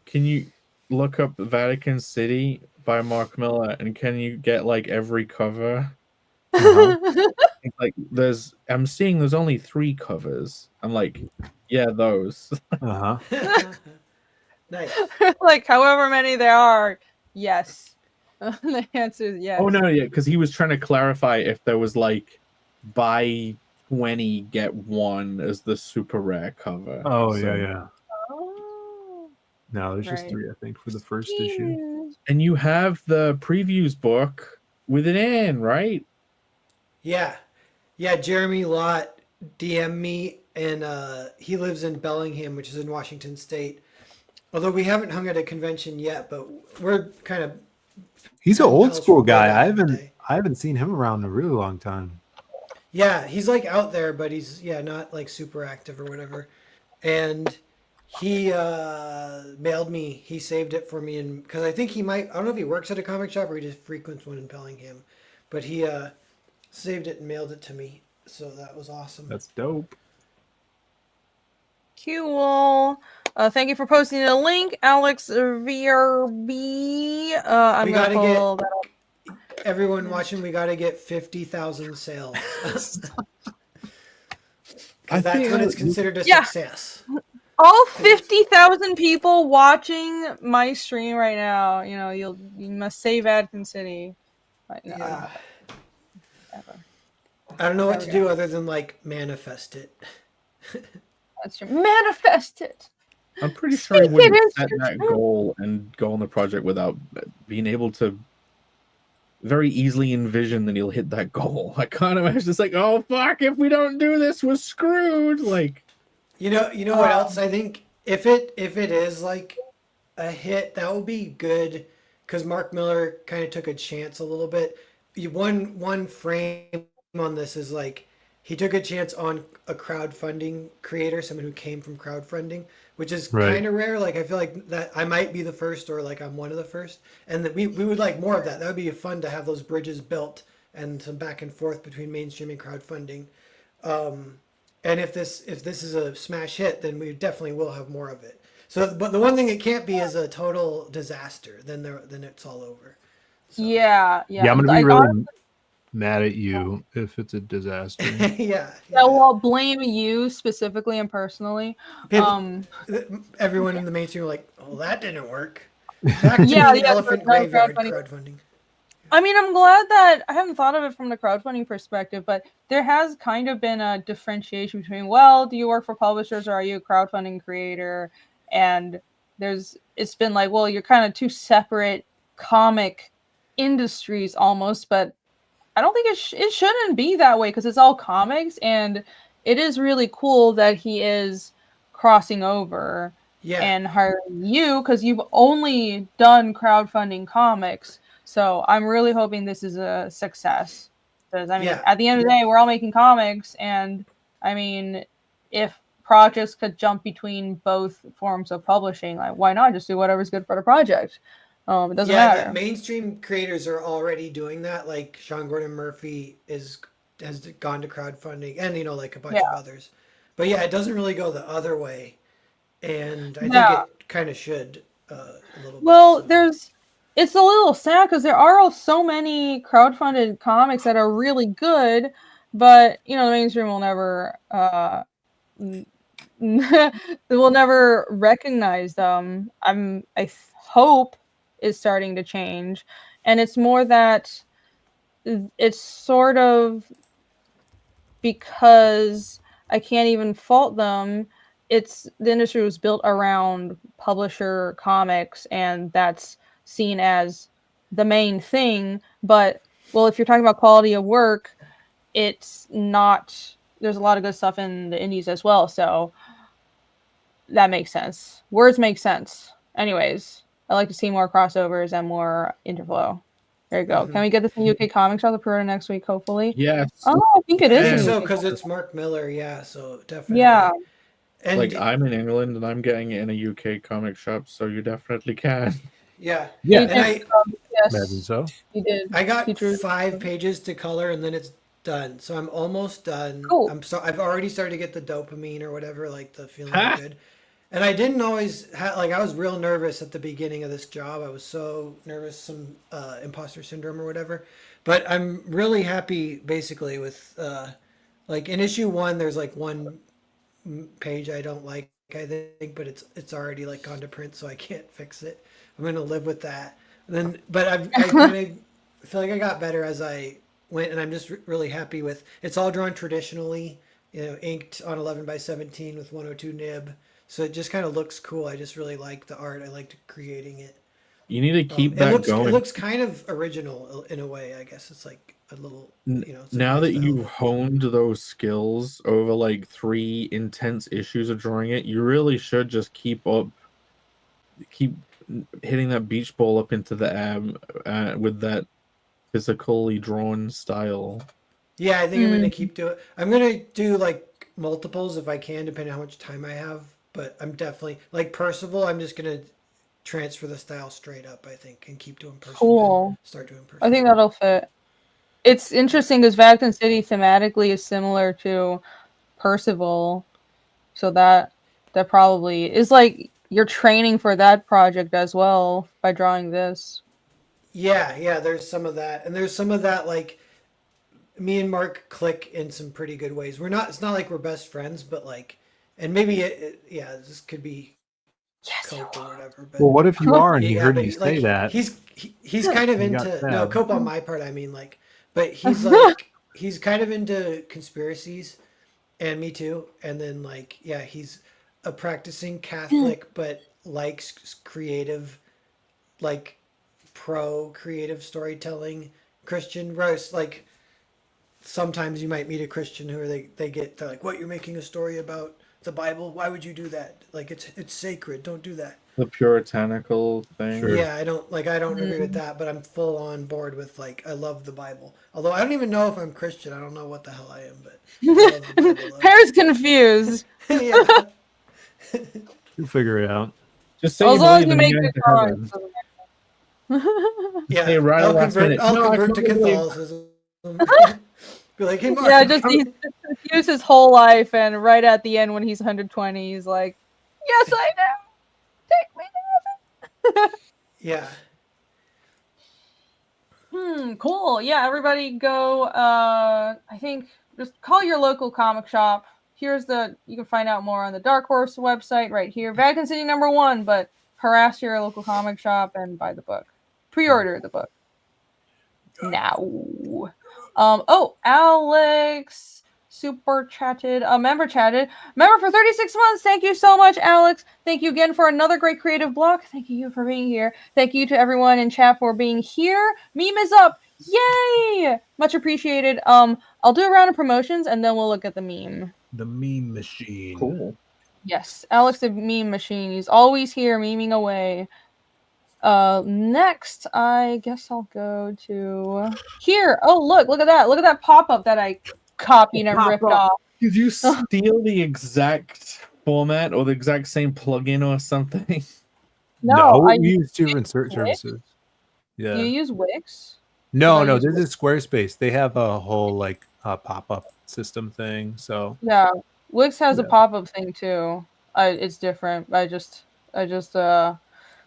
can you look up Vatican City by Mark Miller and can you get like every cover?" It's like I'm seeing there's only 3 covers. I'm like, yeah, those. Uh-huh. Nice. Like however many there are, yes. The answer is yes. Oh no, yeah, because he was trying to clarify if there was like buy 20 get 1 as the super rare cover. Oh, So- yeah. Oh. No, there's just Right. 3, I think, for the first issue. Jeez. And you have the previews book with an N, right? Yeah. Yeah, Jeremy Lott DM'd me, and he lives in Bellingham, which is in Washington State. Although we haven't hung at a convention yet, but we're kind of He's an old Pals school from way guy. back in the day. I haven't seen him around in a really long time. Yeah, he's like out there, but he's not like super active or whatever. And he mailed me. He saved it for me, and because I think he might. I don't know if he works at a comic shop or he just frequents one in Bellingham, but he saved it and mailed it to me. So that was awesome. That's dope. Cool. Thank you for posting the link, Alex VRB. I'm We gonna gotta pull that up. Everyone watching, we got to get 50,000 sales. 'Cause I that's think when it's considered a Yeah. success. All 50,000 people watching my stream right now. You know, you must say Vatican City. Right now. Yeah. Ever. I don't know what There to we do other than like manifest it. That's true. Manifest it. I'm pretty sure I Speak wouldn't it set into that truth. goal and go on the project without being able to very easily envision that he'll hit that goal. I can't imagine it's like, oh fuck, if we don't do this, we're screwed. Like, You know what else I think? If it is like a hit, that would be good because Mark Miller kind of took a chance a little bit. One frame on this is like he took a chance on a crowdfunding creator, someone who came from crowdfunding, which is Right. kind of rare. Like I feel like that I might be the first, or like I'm one of the first, and that we would like more of that. That would be fun to have those bridges built and some back and forth between mainstream and crowdfunding. And if this is a smash hit, then we definitely will have more of it. So, but the one thing it can't be is a total disaster. Then it's all over. So, Yeah. Yeah, I'm gonna be Like, really mad at you if it's a disaster. yeah. Yeah, well, I'll blame you specifically and personally. People- Everyone in the mainstream were like, "Oh, that didn't work." Back to Yeah, the Elephant for Graveyard crowdfunding. crowdfunding. I mean, I'm glad that I haven't thought of it from the crowdfunding perspective, but there has kind of been a differentiation between, well, do you work for publishers or are you a crowdfunding creator? And it's been like, well, you're kind of two separate comic industries almost, but I don't think it shouldn't be that way because it's all comics, and it is really cool that he is crossing over and hiring you because you've only done crowdfunding comics. So I'm really hoping this is a success because I mean, at the end of the day, we're all making comics, and I mean, if projects could jump between both forms of publishing, like why not just do whatever's good for the project? It doesn't matter. Mainstream creators are already doing that. Like Sean Gordon Murphy has gone to crowdfunding, and like a bunch of others. But it doesn't really go the other way, and I think it kind of should a little. Well, it's a little sad because there are so many crowdfunded comics that are really good, but the mainstream will never will never recognize them. I hope is starting to change, and it's more that it's sort of because I can't even fault them. The industry was built around publisher comics, and that's seen as the main thing. But if you're talking about quality of work, it's not. There's a lot of good stuff in the indies as well, so that makes sense. Words make sense. Anyways, I like to see more crossovers and more interflow. There you go. Can we get this in UK Comics Shop pre-order next week, hopefully? Yes. Oh, I think it is. I think so, because it's Mark Miller, so definitely. Yeah. And I'm in England and I'm getting it in a UK comic shop, so you definitely can. Yeah. And imagine so. You did. I got 5 pages to color, and then it's done. So I'm almost done. Cool. I've already started to get the dopamine or whatever, like the feeling good. And I didn't always I was real nervous at the beginning of this job. I was so nervous, some imposter syndrome or whatever. But I'm really happy basically with in issue 1 there's like one page I don't like, I think, but it's already gone to print, so I can't fix it. I'm going to live with that. And then but I kind of feel like I got better as I went, and I'm just really happy with it's all drawn traditionally, inked on 11x17 with 102 nib. So it just kind of looks cool. I just really like the art. I liked creating it. You need to keep that going. It looks kind of original in a way, I guess. It's like a little, now that you've honed those skills over 3 intense issues of drawing it, you really should just keep hitting that beach ball up into the air with that physically drawn style. Yeah, I think I'm going to keep doing. I'm going to do multiples if I can, depending on how much time I have. But I'm definitely Percival. I'm just gonna transfer the style straight up, I think, and keep doing Percival. Cool. Start doing Percival. I think that'll fit. It's interesting because Vatican City thematically is similar to Percival, so that probably is you're training for that project as well by drawing this. Yeah. There's some of that, and there's some of that me and Mark click in some pretty good ways. It's not like we're best friends, but and maybe this could be Cope or whatever. But well, what if you are and he heard you say that? He's kind of into Cope on my part. I mean, but he's he's kind of into conspiracies, and me too. And then he's a practicing Catholic, but likes creative, pro creative storytelling Christian. Whereas sometimes you might meet a Christian who they get what, you're making a story about the Bible? Why would you do that? It's sacred. Don't do that. The puritanical thing. Sure. Yeah, I don't agree with that, but I'm full on board with I love the Bible. Although I don't even know if I'm Christian. I don't know what the hell I am, but I love the Bible. Pear's confused. Yeah. You'll figure it out. Just say as long as you make good drawings. Yeah, hey, right I'll convert to Catholicism. Be like, hey, Mark, yeah, just he's confused his whole life, and right at the end when he's 120, he's like, "Yes, I know. Take me to heaven." Yeah. Cool. Yeah, everybody go. I think just call your local comic shop. You can find out more on the Dark Horse website right here. Vatican City #1, but harass your local comic shop and buy the book. Pre-order the book now. Alex super chatted, member chatted. Member for 36 months. Thank you so much, Alex. Thank you again for another great creative block. Thank you for being here. Thank you to everyone in chat for being here. Meme is up. Yay! Much appreciated. I'll do a round of promotions and then we'll look at the meme. The meme machine. Cool. Yes, Alex the meme machine. He's always here memeing away. Next, I guess I'll go to here. Oh, look at that. Look at that pop-up that I copied and ripped off. Did you steal the exact format or the exact same plugin or something? No, I we use two different Wix. services. Yeah. Do you use Wix? No, I no, use this is Squarespace. They have a whole like pop-up system thing. So Yeah, Wix has a Yeah. pop-up thing too. It's different. I just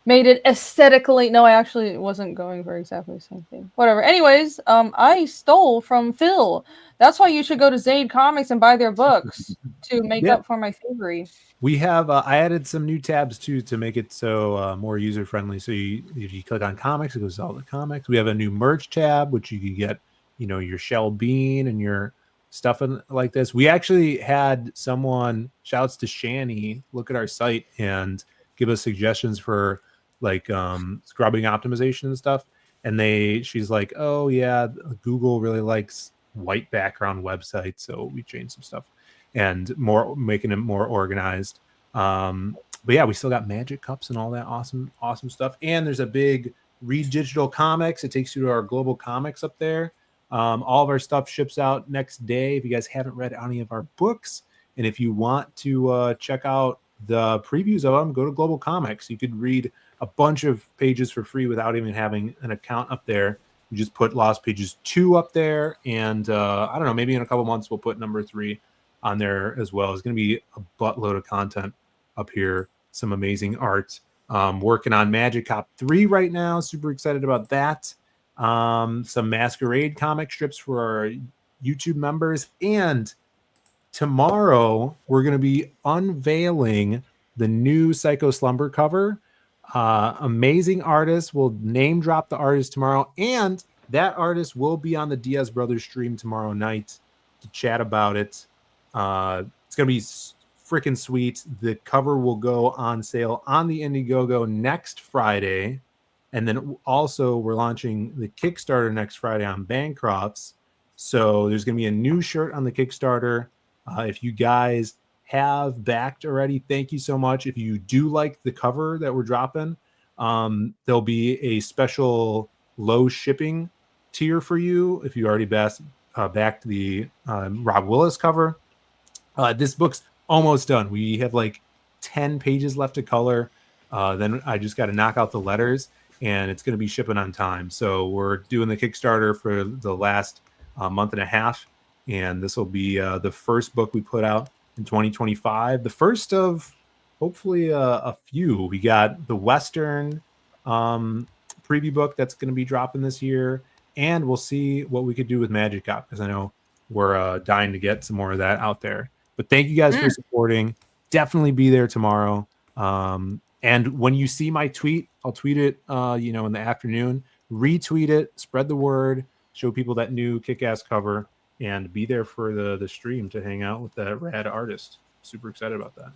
made it aesthetically. No, I actually wasn't going for exactly the same thing. Whatever. Anyways, I stole from Phil. That's why you should go to Zaid Comics and buy their books to make Yeah. up for my thievery. we have I added some new tabs too to make it so more user friendly. So if you click on comics, it goes to all the comics. We have a new merch tab, which you can get, your Shell Bean and your stuff like this. We actually had someone, shouts to Shani, look at our site and give us suggestions for like scrubbing optimization and stuff. And she's like, oh yeah, Google really likes white background websites, so we changed some stuff and making it more organized. But yeah, we still got magic cups and all that awesome stuff. And there's a big Read Digital Comics. It takes you to our global comics up there. All of our stuff ships out next day. If you guys haven't read any of our books, and if you want to check out the previews of them, go to Global Comics. You could read a bunch of pages for free without even having an account up there. You just put Lost Pages 2 up there, and I don't know, maybe in a couple months we'll put number 3 on there as well. It's going to be a buttload of content up here, some amazing art. Working on Magic Cop 3 right now, super excited about that. Some Masquerade comic strips for our YouTube members, and tomorrow we're going to be unveiling the new Psycho Slumber cover. Amazing artist. We'll name drop the artist tomorrow, and that artist will be on the Diaz Brothers stream tomorrow night to chat about it. It's going to be freaking sweet. The cover will go on sale on the Indiegogo next Friday. And then also we're launching the Kickstarter next Friday on Bancrofts. So there's going to be a new shirt on the Kickstarter. If you guys have backed already, thank you so much. If you do like the cover that we're dropping, there'll be a special low shipping tier for you if you already backed the Rob Willis cover. This book's almost done. We have like 10 pages left to color. Then I just got to knock out the letters, and it's going to be shipping on time. So we're doing the Kickstarter for the last month and a half, and this will be the first book we put out in 2025. The first of hopefully a few. We got the Western preview book that's going to be dropping this year, and we'll see what we could do with Magic Cop, because I know we're dying to get some more of that out there. But thank you guys for supporting. Definitely be there tomorrow. And when you see my tweet, I'll tweet it, in the afternoon. Retweet it, spread the word, show people that new kick-ass cover, and be there for the stream to hang out with that rad artist. Super excited about that.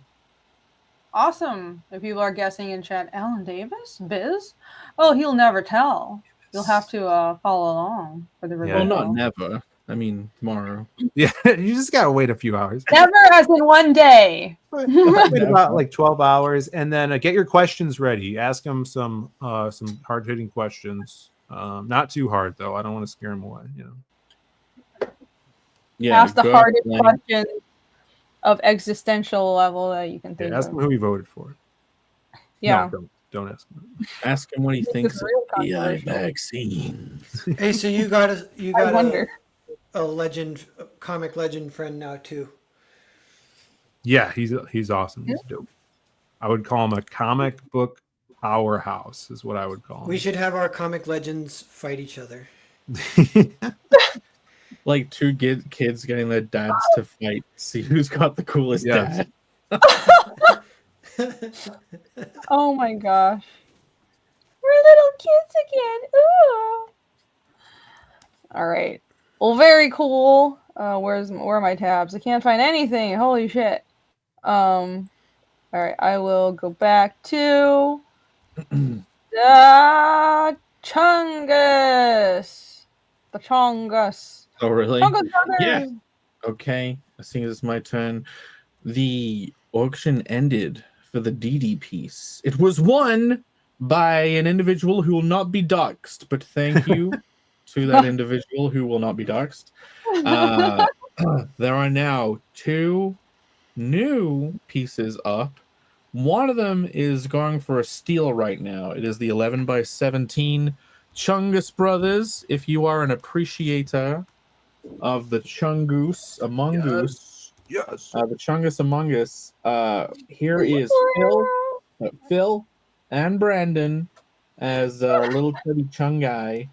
Awesome. If people are guessing in chat, Alan Davis? Biz? Oh, he'll never tell. You'll have to follow along for the reveal. Well, not never. I mean, tomorrow. Yeah, you just gotta wait a few hours. Never as in one day. Wait about like 12 hours, and then get your questions ready. Ask them some hard-hitting questions. Not too hard though. I don't want to scare them away. Yeah. Ask the hardest questions of existential level that you can think Ask of. them who he voted for. Yeah. No, don't ask him. Ask him what he thinks of real AI controversial. vaccines. Hey, so you got I wonder. a comic legend friend now too. Yeah, he's awesome. He's dope. I would call him a comic book powerhouse, is what I would call him. We should have our comic legends fight each other. Like two kids getting their dads to fight, see who's got the coolest Yes. dad. Oh my gosh. We're little kids again. Ooh. All right. Well, very cool. Where are my tabs? I can't find anything. Holy shit. All right, I will go back to the Chungus. The Chungus. Oh, really? Chungus Brothers. Yeah. Okay, I think it's my turn. The auction ended for the DD piece. It was won by an individual who will not be doxxed, but thank you to that individual who will not be doxxed. There are now 2 new pieces up. One of them is going for a steal right now. It is the 11 by 17 Chungus Brothers. If you are an appreciator of the Chungus Among Us, Yes. the Chungus Among Us, here is Phil and Brandon as little Teddy Chungai.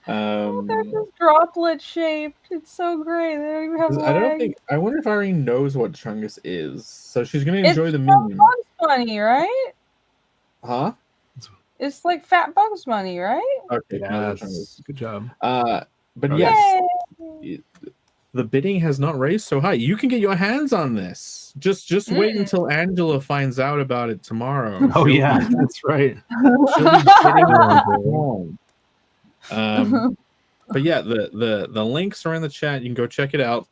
They're just droplet shaped. It's so great. They don't even have legs. I wonder if Irene knows what Chungus is. So she's gonna enjoy It's the from meme. Bugs Bunny, right? Huh? It's like Fat Bugs Bunny, right? Okay, no, that's Chungus. Yes. Good job. But Oh, yes, Yay. the bidding has not raised so high. You can get your hands on this. Just wait until Angela finds out about it tomorrow. Oh yeah, that's right. She'll be bidding on but yeah, the links are in the chat. You can go check it out.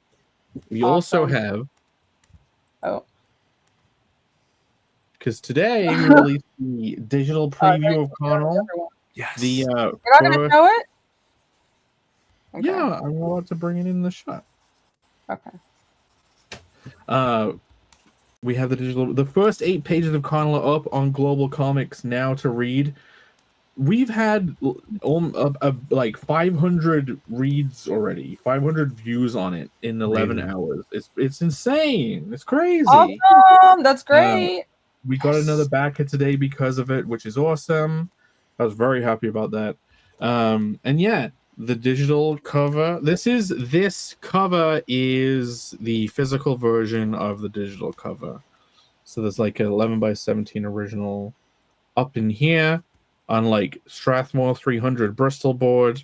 We also Awesome. have Oh. because today we released the digital preview of Connell. Yes. The You're not gonna show it? Okay. yeah, I'm about to bring it in the shot. Okay. We have the first 8 pages of Connell are up on Global Comics now to read. We've had like 500 reads already, 500 views on it in 11 hours. It's insane. It's crazy. Awesome. That's great. We got another backer today because of it, which is awesome. I was very happy about that. And yeah, the digital cover. This cover is the physical version of the digital cover. So there's like an 11 by 17 original up in here on like Strathmore 300 Bristol board.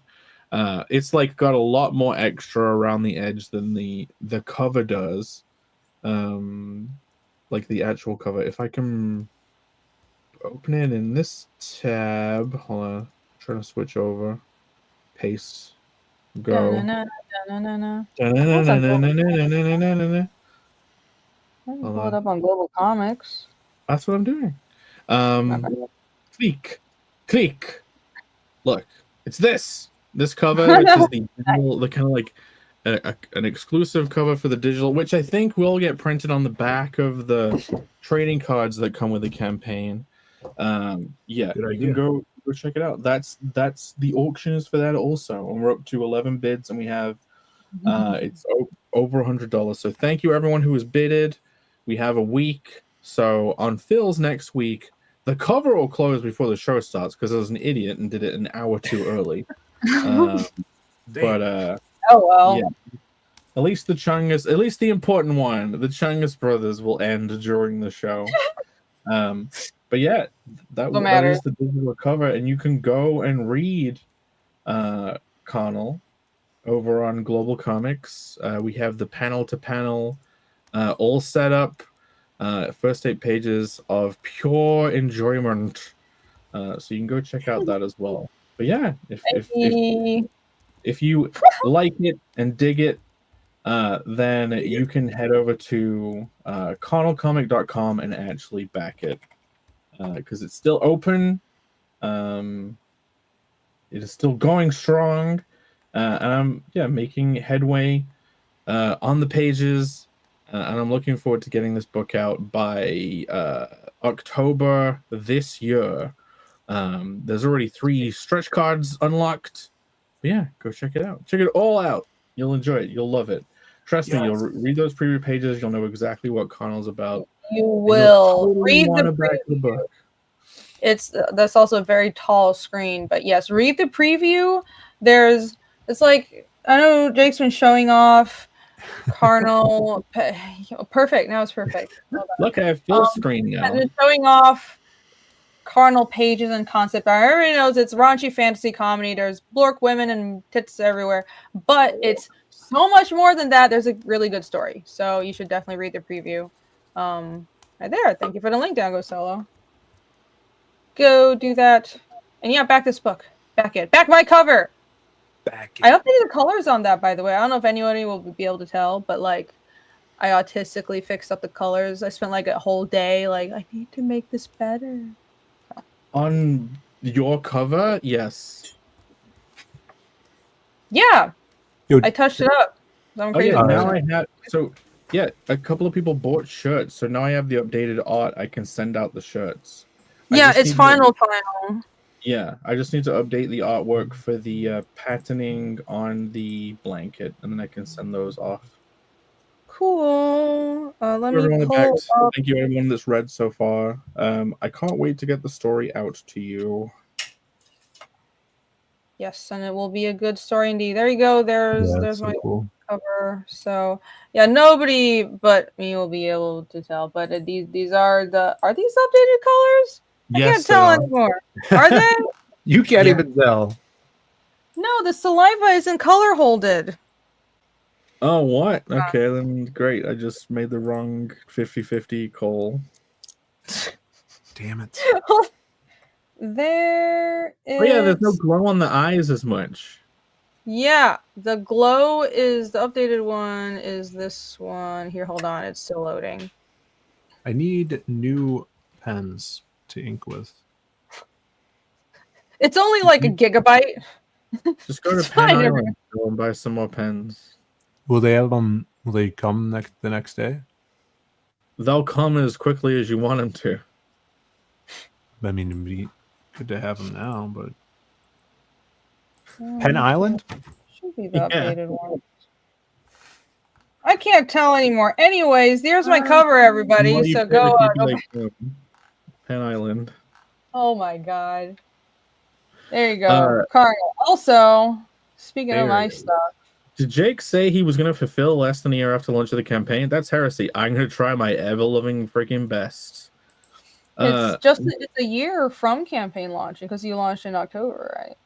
It's like got a lot more extra around the edge than the cover does. Like the actual cover. If I can open it in this tab, hold on, I'm trying to switch over. Paste. Go. Da-na-na, da-na-na. I can pull it up on Global Comics. That's what I'm doing. Click. Look, it's this cover, which is the digital, the kind of like an exclusive cover for the digital, which I think will get printed on the back of the trading cards that come with the campaign. Yeah, you can go check it out. That's the auction is for that also, and we're up to 11 bids, and we have it's over $100. So thank you everyone who has bidded. We have a week. So on Phil's next week, the cover will close before the show starts because I was an idiot and did it an hour too early. But oh well. yeah. At least the important one, the Chungus Brothers, will end during the show. But yeah, that is the digital cover, and you can go and read Connell over on Global Comics. We have the panel to panel all set up. First 8 pages of pure enjoyment. So you can go check out that as well. But yeah, if you like it and dig it, then you can head over to connellcomic.com and actually back it. Because it's still open. It is still going strong. And I'm making headway on the pages. And I'm looking forward to getting this book out by October this year. There's already 3 stretch cards unlocked. But yeah, go check it out. Check it all out. You'll enjoy it. You'll love it. Trust me, you'll read those preview pages. You'll know exactly what Connell's about. You will totally read the book. That's also a very tall screen, but yes, read the preview. It's like, I know Jake's been showing off Connell. Perfect. Now it's perfect. Look, I have full screen now. And then showing off carnal pages and concept art. Everybody knows it's raunchy fantasy comedy. There's blork women and tits everywhere, but it's so much more than that. There's a really good story, so you should definitely read the preview. Right there. Thank you for the link, Down Go Solo. Go do that, and yeah, back this book. Back my cover. I updated the colors on that, by the way. I don't know if anybody will be able to tell, but like, I autistically fixed up the colors. I spent like a whole day, like, I need to make this better. On your cover, yes. Yeah, Yo, I touched it up. I'm Oh crazy. yeah, now person. I have. So yeah, a couple of people bought shirts, so now I have the updated art. I can send out the shirts. I Yeah, just it's need to- final. Yeah, I just need to update the artwork for the patterning on the blanket, and then I can send those off. Cool. Let me Everyone that pull backed, up. thank you everyone that's read so far. I can't wait to get the story out to you. Yes, and it will be a good story indeed. There you go. There's yeah, there's so my cool. cover. So yeah, nobody but me will be able to tell. But these are these updated colors? I Yes, can't tell anymore. Are they? You can't Yeah. even tell. No, the saliva isn't color holded. Oh, what? Okay, then great. I just made the wrong 50-50 call. Damn it. There is. Oh yeah, there's no glow on the eyes as much. Yeah, the glow is the updated one. Is this one here? Hold on, it's still loading. I need new pens to ink with. It's only like a gigabyte. Just go to It's Pen fine, Island and buy some more pens. Will they have them? Will they come the next day? They'll come as quickly as you want them to. I mean, it'd be good to have them now, but Pen Island? Should be the Yeah. updated one. I can't tell anymore. Anyways, there's my cover, everybody. Well, you So could go. if you'd like, Pen Island. Oh my god. There you go, Uh, Carl. Also, speaking of my there. stuff, Did Jake say he was going to fulfill less than a year after launch of the campaign? That's heresy. I'm going to try my ever-loving freaking best. it's a year from campaign launching because you launched in October, right?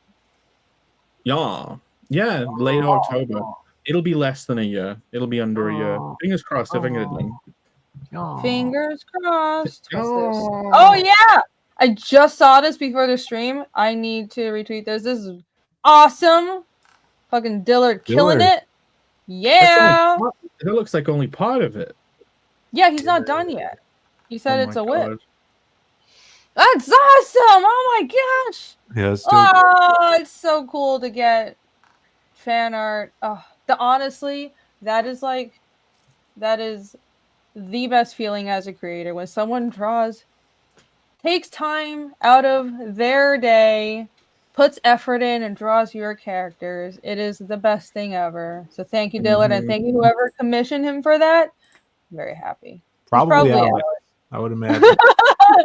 Yeah, late October. It'll be less than a year. It'll be under a year. Fingers crossed if I can get it done. Fingers crossed. What's this? Oh. Oh yeah, I just saw this before the stream. I need to retweet this. This is awesome. Fucking Dillard killing Dillard. it. Yeah. That looks like only part of it. Yeah, he's not done yet. He said Oh it's my a whip. God. That's awesome. Oh my gosh. Yeah, it's dope. Oh, it's so cool to get fan art. Oh, honestly, that is the best feeling as a creator when someone takes time out of their day, puts effort in, and draws your characters. It is the best thing ever. So thank you, Dillard, and thank you whoever commissioned him for that. I'm very happy. Probably Alex. Alex, I would imagine.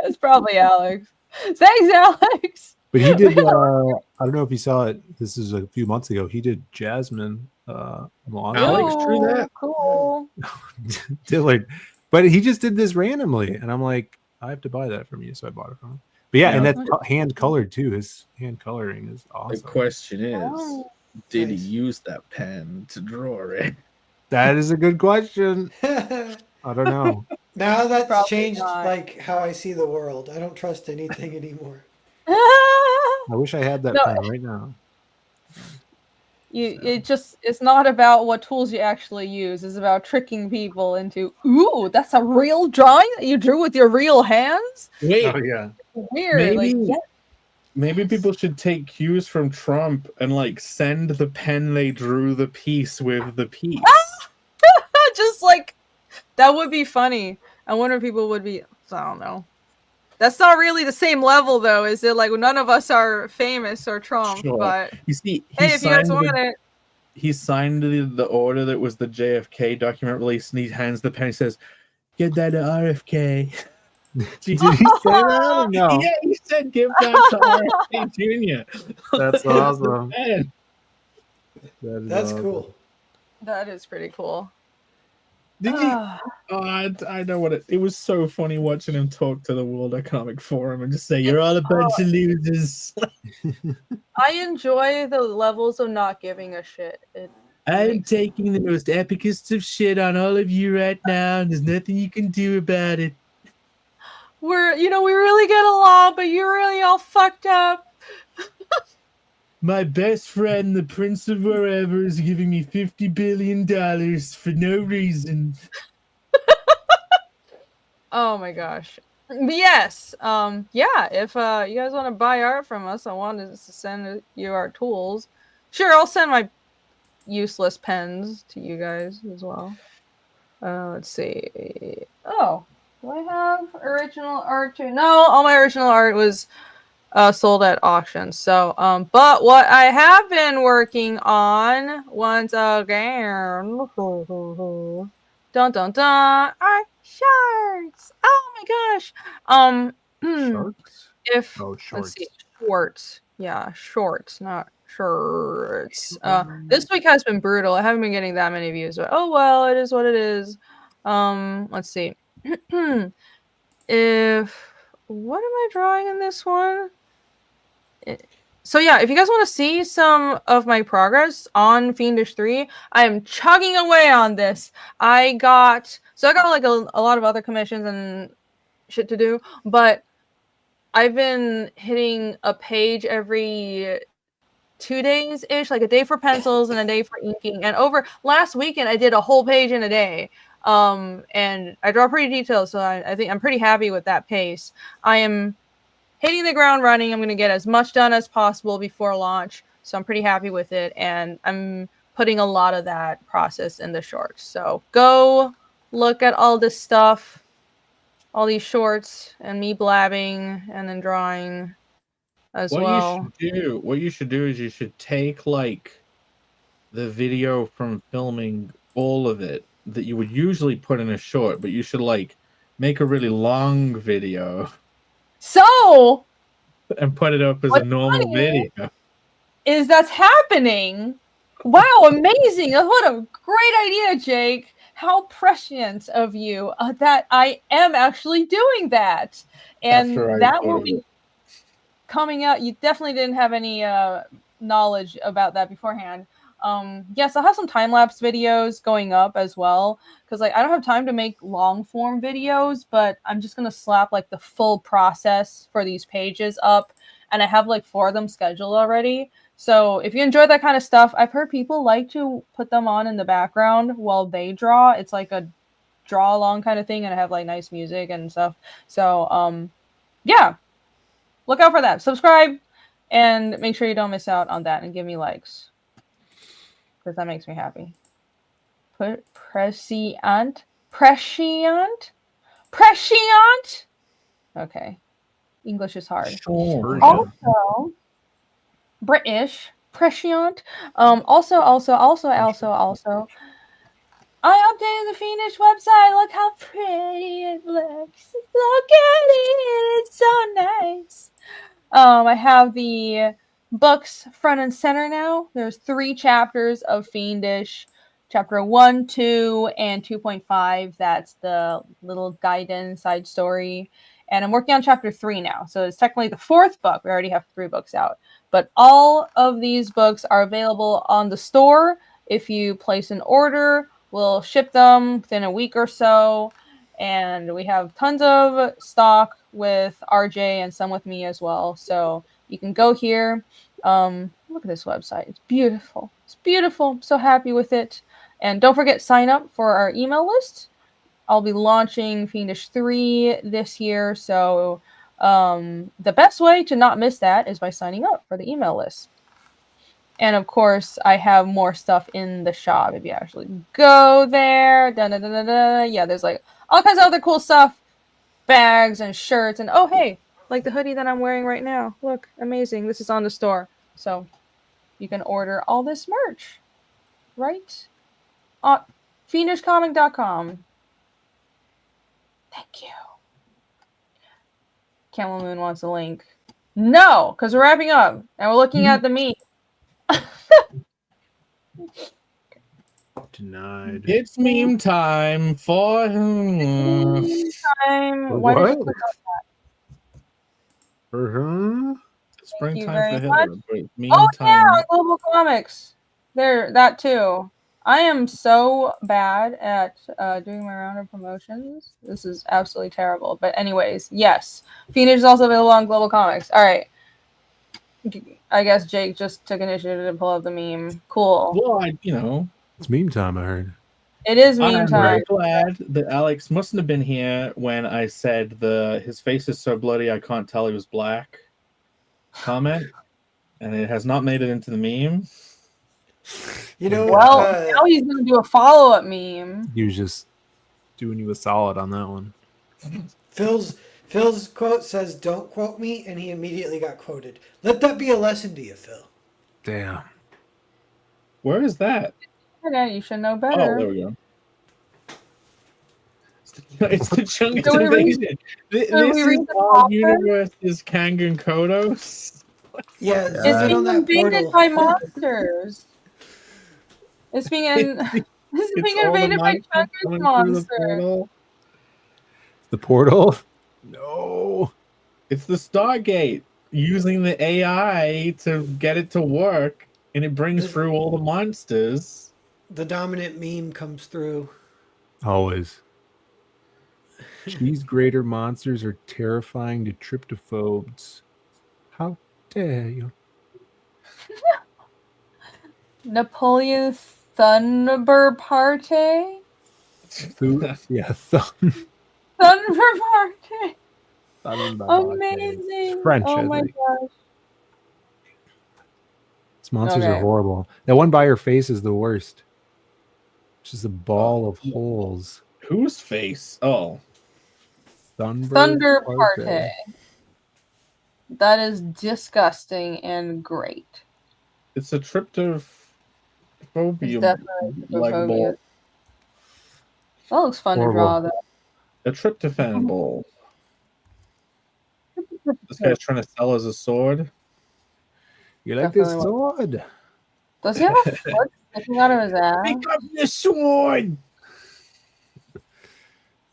It's probably Alex. Thanks, Alex. But he did. I don't know if you saw it. This is a few months ago. He did Jasmine. Manga. Alex drew Ooh, that? Cool. Dillard, but he just did this randomly, and I'm like, I have to buy that from you, so I bought it from him. But yeah, and Yeah. that's hand colored too. His hand coloring is The awesome. question is, Oh. did he Nice. use that pen to draw it? That is a good question. Now I don't know. that's Probably changed not. like how I see the world. I don't trust anything anymore. I wish I had that No. pen right now. It's not about what tools you actually use. It's about tricking people into, ooh, that's a real drawing that you drew with your real hands? Wait, yeah. Weird. Maybe- Like, yeah. maybe people should take cues from Trump and like send the pen they drew the piece with the piece. Just like, that would be funny. I wonder if people would be, I don't know. That's not really the same level though, is it? Like, none of us are famous or Trump, Sure. but You see, hey, if you guys want it. he signed the order that was the JFK document release, and he hands the pen. He says, "Get that to RFK." Did he say that or no? Yeah, he said, "Give that to RFK Jr." That's awesome. Man, That is That's awesome. cool. That is pretty cool. Did you? I know what it was so funny watching him talk to the World Economic Forum and just say, "You're all a bunch of losers." I enjoy the levels of not giving a shit. I'm taking the most epicest of shit on all of you right now, and there's nothing you can do about it. We really get along, but you're really all fucked up. My best friend, the Prince of Wherever, is giving me $50 billion for no reason. Oh my gosh. But yes. Yeah, if you guys want to buy art from us, I wanted to send you our tools. Sure, I'll send my useless pens to you guys as well. Let's see. Oh, do I have original art too? No, all my original art was sold at auction. So, but what I have been working on once again, dun dun dun, are shorts. Oh my gosh. Sharks? If Oh, let's shorts. see, shorts. Yeah, shorts, not shirts. This week has been brutal. I haven't been getting that many views, but oh well, it is what it is. Let's see. If what am I drawing in this one? So yeah, if you guys want to see some of my progress on Fiendish 3, I am chugging away on this. I got like a lot of other commissions and shit to do, but I've been hitting a page every 2 days ish, like a day for pencils and a day for inking. And over last weekend, I did a whole page in a day. And I draw pretty detailed, so I think I'm pretty happy with that pace. I am hitting the ground running. I'm going to get as much done as possible before launch, so I'm pretty happy with it. And I'm putting a lot of that process in the shorts. So go look at all this stuff, all these shorts, and me blabbing and then drawing as well. What you should do is you should take like the video from filming all of it that you would usually put in a short, but you should like make a really long video So and put it up as a normal video. Is that's happening? Wow, amazing! What a great idea, Jake. How prescient of you that I am actually doing that, and that will be coming out. You definitely didn't have any knowledge about that beforehand. Yes, I'll have some time-lapse videos going up as well, because like I don't have time to make long-form videos, but I'm just gonna slap like the full process for these pages up, and I have like 4 of them scheduled already. So if you enjoy that kind of stuff, I've heard people like to put them on in the background while they draw. It's like a draw along kind of thing, and I have like nice music and stuff. So yeah, look out for that. Subscribe and make sure you don't miss out on that, and give me likes, because that makes me happy. Put prescient. Okay, English is hard. Sure. Also, British prescient. Also, I updated the Fiendish website. Look how pretty it looks. Look at it. It's so nice. I have the books front and center now. There's 3 chapters of Fiendish. Chapter 1, 2, and 2.5. That's the little Gaiden side story. And I'm working on chapter 3 now. So it's technically the 4th book. We already have 3 books out. But all of these books are available on the store. If you place an order, we'll ship them within a week or so. And we have tons of stock with RJ and some with me as well. So you can go here. Look at this website. It's beautiful. It's beautiful. I'm so happy with it. And don't forget, sign up for our email list. I'll be launching Fiendish 3 this year. So the best way to not miss that is by signing up for the email list. And of course, I have more stuff in the shop if you actually go there. Yeah, there's like all kinds of other cool stuff. Bags and shirts. And oh, hey, like the hoodie that I'm wearing right now. Look, amazing. This is on the store. So you can order all this merch right on fiendishcomic.com. Thank you. Camel Moon wants a link. No, because we're wrapping up and we're looking at the meat. Denied. It's meme time for Time. For Why did you what? click Uh-huh. springtime very for Hitler. much. But it's meme Oh yeah, time. on Global Comics. There, that too. I am so bad at doing my round of promotions. This is absolutely terrible. But anyways, yes, Phoenix is also available on Global Comics. All right. I guess Jake just took initiative to pull up the meme. Cool. Well, It's meme time, I heard. It is meme I'm time. very glad that Alex mustn't have been here when I said his face is so bloody I can't tell he was black comment, and it has not made it into the meme. You know, Well, now he's gonna do a follow-up meme. He was just doing you a solid on that one. Phil's quote says, "Don't quote me," and he immediately got quoted. Let that be a lesson to you, Phil. Damn. Where is that? Okay, you should know Oh, better. there we go. It's the Chungus So we read- invasion. This we read is the our author? universe is Kangen Kodos. Yeah, It's zoom in being on that invaded portal. by monsters. It's being It's being all the invaded by monsters Chungus coming through the monsters. portal. The portal? No. It's the Stargate using the AI to get it to work, and it brings This- through all the monsters. The dominant meme comes through. Always. Cheese grater monsters are terrifying to tryptophobes. How dare you? Napoleon Thunderbird Party. Yeah, Thunderbird Party. Amazing. It's French, Oh I my think. gosh. These monsters Okay. are horrible. That one by your face is the worst. It's just a ball of holes. Whose face? Oh, Thunder Party. That is disgusting and great. it's a tryptophobia It's definitely leg tryptophobia. ball. That looks fun to draw, though. A tryptophan ball. This guy's trying to sell us a sword. You like this Definitely sword? Does he have a foot sticking out of his ass? Pick up the sword.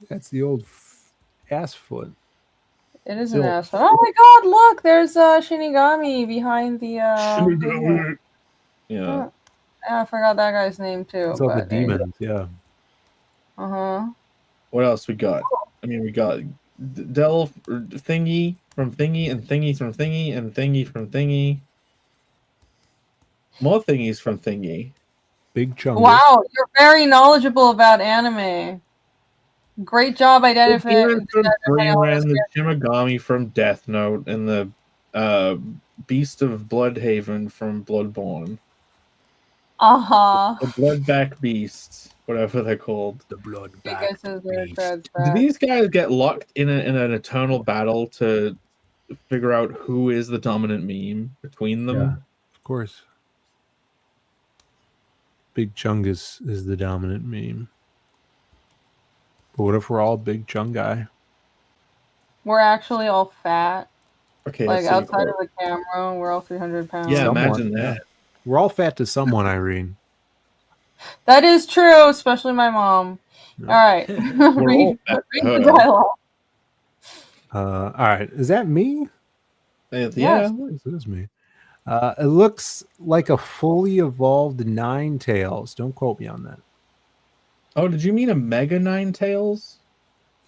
That's the old ass foot. It is an Still- ass. Oh my god, look! There's Shinigami behind the. Yeah. I forgot that guy's name too. It's all the but there you go. demons, yeah. Uh-huh. What else we got? I mean, we got Delve thingy from thingy and thingy from thingy and thingy from thingy. More thingies from thingy. Big chunk. Wow, you're very knowledgeable about anime. Great job identifying. From Dreamland, the Shimigami from Death Note, and the Beast of Bloodhaven from Bloodborne. Uh-huh. The Bloodback Beasts, whatever they're called. The blood You back. guys are very beast. good, Do but- these guys get locked in an eternal battle to figure out who is the dominant meme between them? Yeah, of course. Big Chungus is the dominant meme. But what if we're all Big Chung guy? We're actually all fat. Okay, Like let's see. outside of the camera, we're all 300 pounds. Yeah, Somewhat, imagine yeah. that. We're all fat to someone, Irene. That is true, especially my mom. No. All right. We're all read fat to the her. dialogue. All right. Is that me? Yeah. Yes. This is me. It looks like a fully evolved Ninetales. Don't quote me on that. Oh, did you mean a Mega Nine Tails?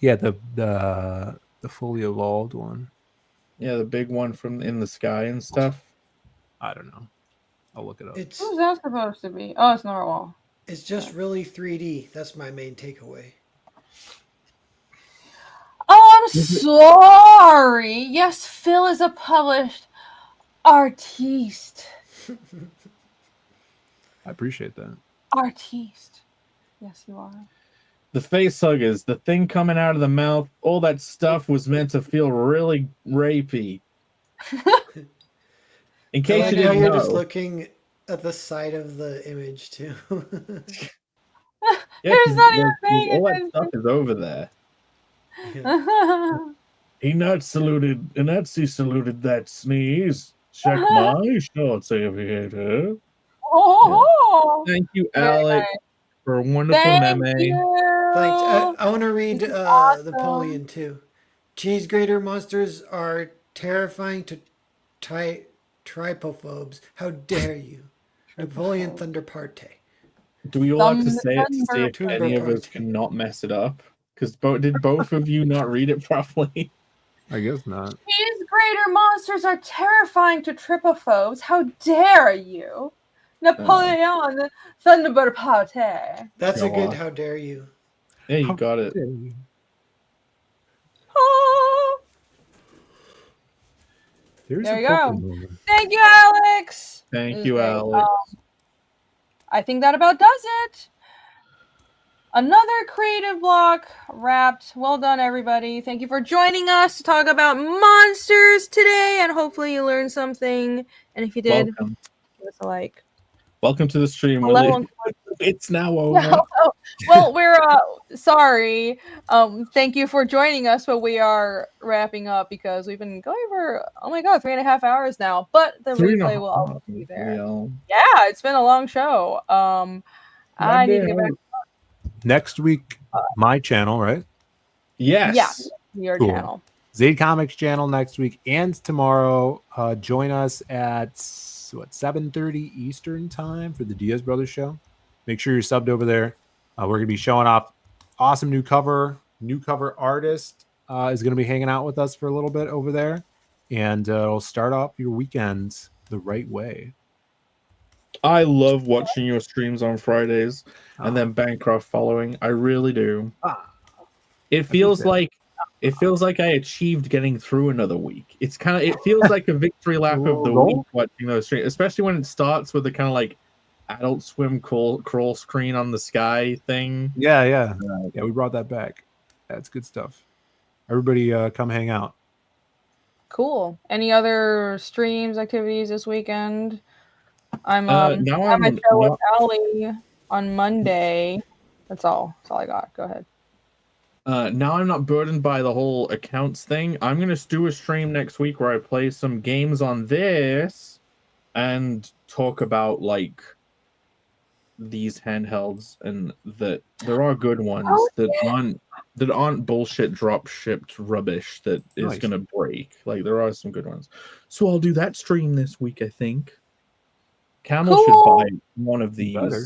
Yeah, the fully evolved one. Yeah, the big one from in the sky and stuff. I don't know. I'll look it up. It's Who's that supposed to be? Oh, it's Narwhal. it's just really 3D. That's my main takeaway. Oh, I'm sorry. Yes, Phil is a published artiste. I appreciate that. Artiste. Yes, you are. The face huggers, the thing coming out of the mouth, all that stuff was meant to feel really rapey. In I case like you how didn't you're know, just looking at the side of the image too. yeah, There's not even paying all that attention. stuff is over there. He not saluted, and Nazi saluted that sneeze. Check my shots, aviator. Oh, Thank you, very Alec. nice. for a wonderful Thank meme. you. Thanks. I want to read This is awesome. Napoleon too. Cheese grater monsters are terrifying to trypophobes. How dare you? Napoleon Thunderparte. Do we all have to say it to see Thunder if any of us Party. can not mess it up? Because did both of you not read it properly? I guess not. These greater monsters are terrifying to trypophobes. How dare you? Napoleon Thunderbird Party. That's a good. God. How dare you? Yeah, you How got it. dare you. Oh, There's there a you go. Pokemon. Thank you, Alex. This Thank is you, great. Alex. I think that about does it. Another creative block wrapped. Well done, everybody. Thank you for joining us to talk about monsters today, and hopefully you learned something. And if you did, Welcome. give us a like. Welcome to the stream. Hello. It's now over. Yeah, well, we're sorry. Thank you for joining us, but we are wrapping up because we've been going for 3.5 hours now. But the replay will always be there. Yeah, it's been a long show. I need to get back. Next week, my channel, right? Yes. Yeah, your Cool. channel. Zaid Comics channel next week and tomorrow. Join us at 7:30 Eastern time for the Diaz Brothers show. Make sure you're subbed over there. We're gonna be showing off awesome new cover artist is gonna be hanging out with us for a little bit over there, and it'll start off your weekend the right way. I love watching your streams on Fridays and then Bancroft following. I really do. It feels like I achieved getting through another week. It feels like a victory lap of the week watching those streams, especially when it starts with the kind of like Adult Swim crawl screen on the sky thing. Yeah, we brought that back. That's good stuff. Everybody come hang out. Cool. Any other streams, activities this weekend? I'm now on my I'm show with not- Ali on Monday. That's all I got. Go ahead. Now I'm not burdened by the whole accounts thing. I'm gonna do a stream next week where I play some games on this and talk about like these handhelds, and that there are good ones that aren't bullshit drop shipped rubbish that is Nice. gonna break. Like there are some good ones. So I'll do that stream this week, I think. Camel Cool. should buy one of these. Better.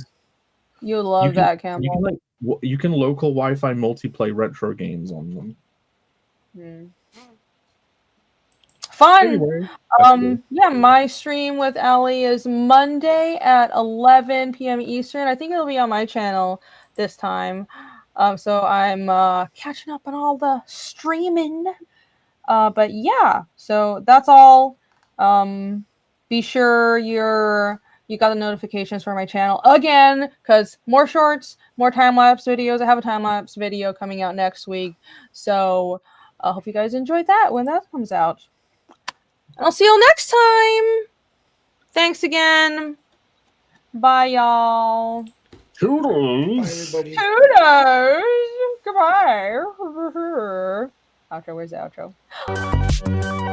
You love that, Campbell. You can local Wi-Fi multiplayer retro games on them. Fun. Anyway, Yeah, my stream with Ali is Monday at 11 p.m. Eastern. I think it'll be on my channel this time. So I'm catching up on all the streaming. But yeah, so that's all. Be sure you got the notifications for my channel again, because more shorts, more time-lapse videos. I have a time-lapse video coming out next week. So I hope you guys enjoyed that when that comes out. I'll see you next time. Thanks again. Bye, y'all. Toodles. Bye, everybody. Toodles. Goodbye. Outro. Where's the outro?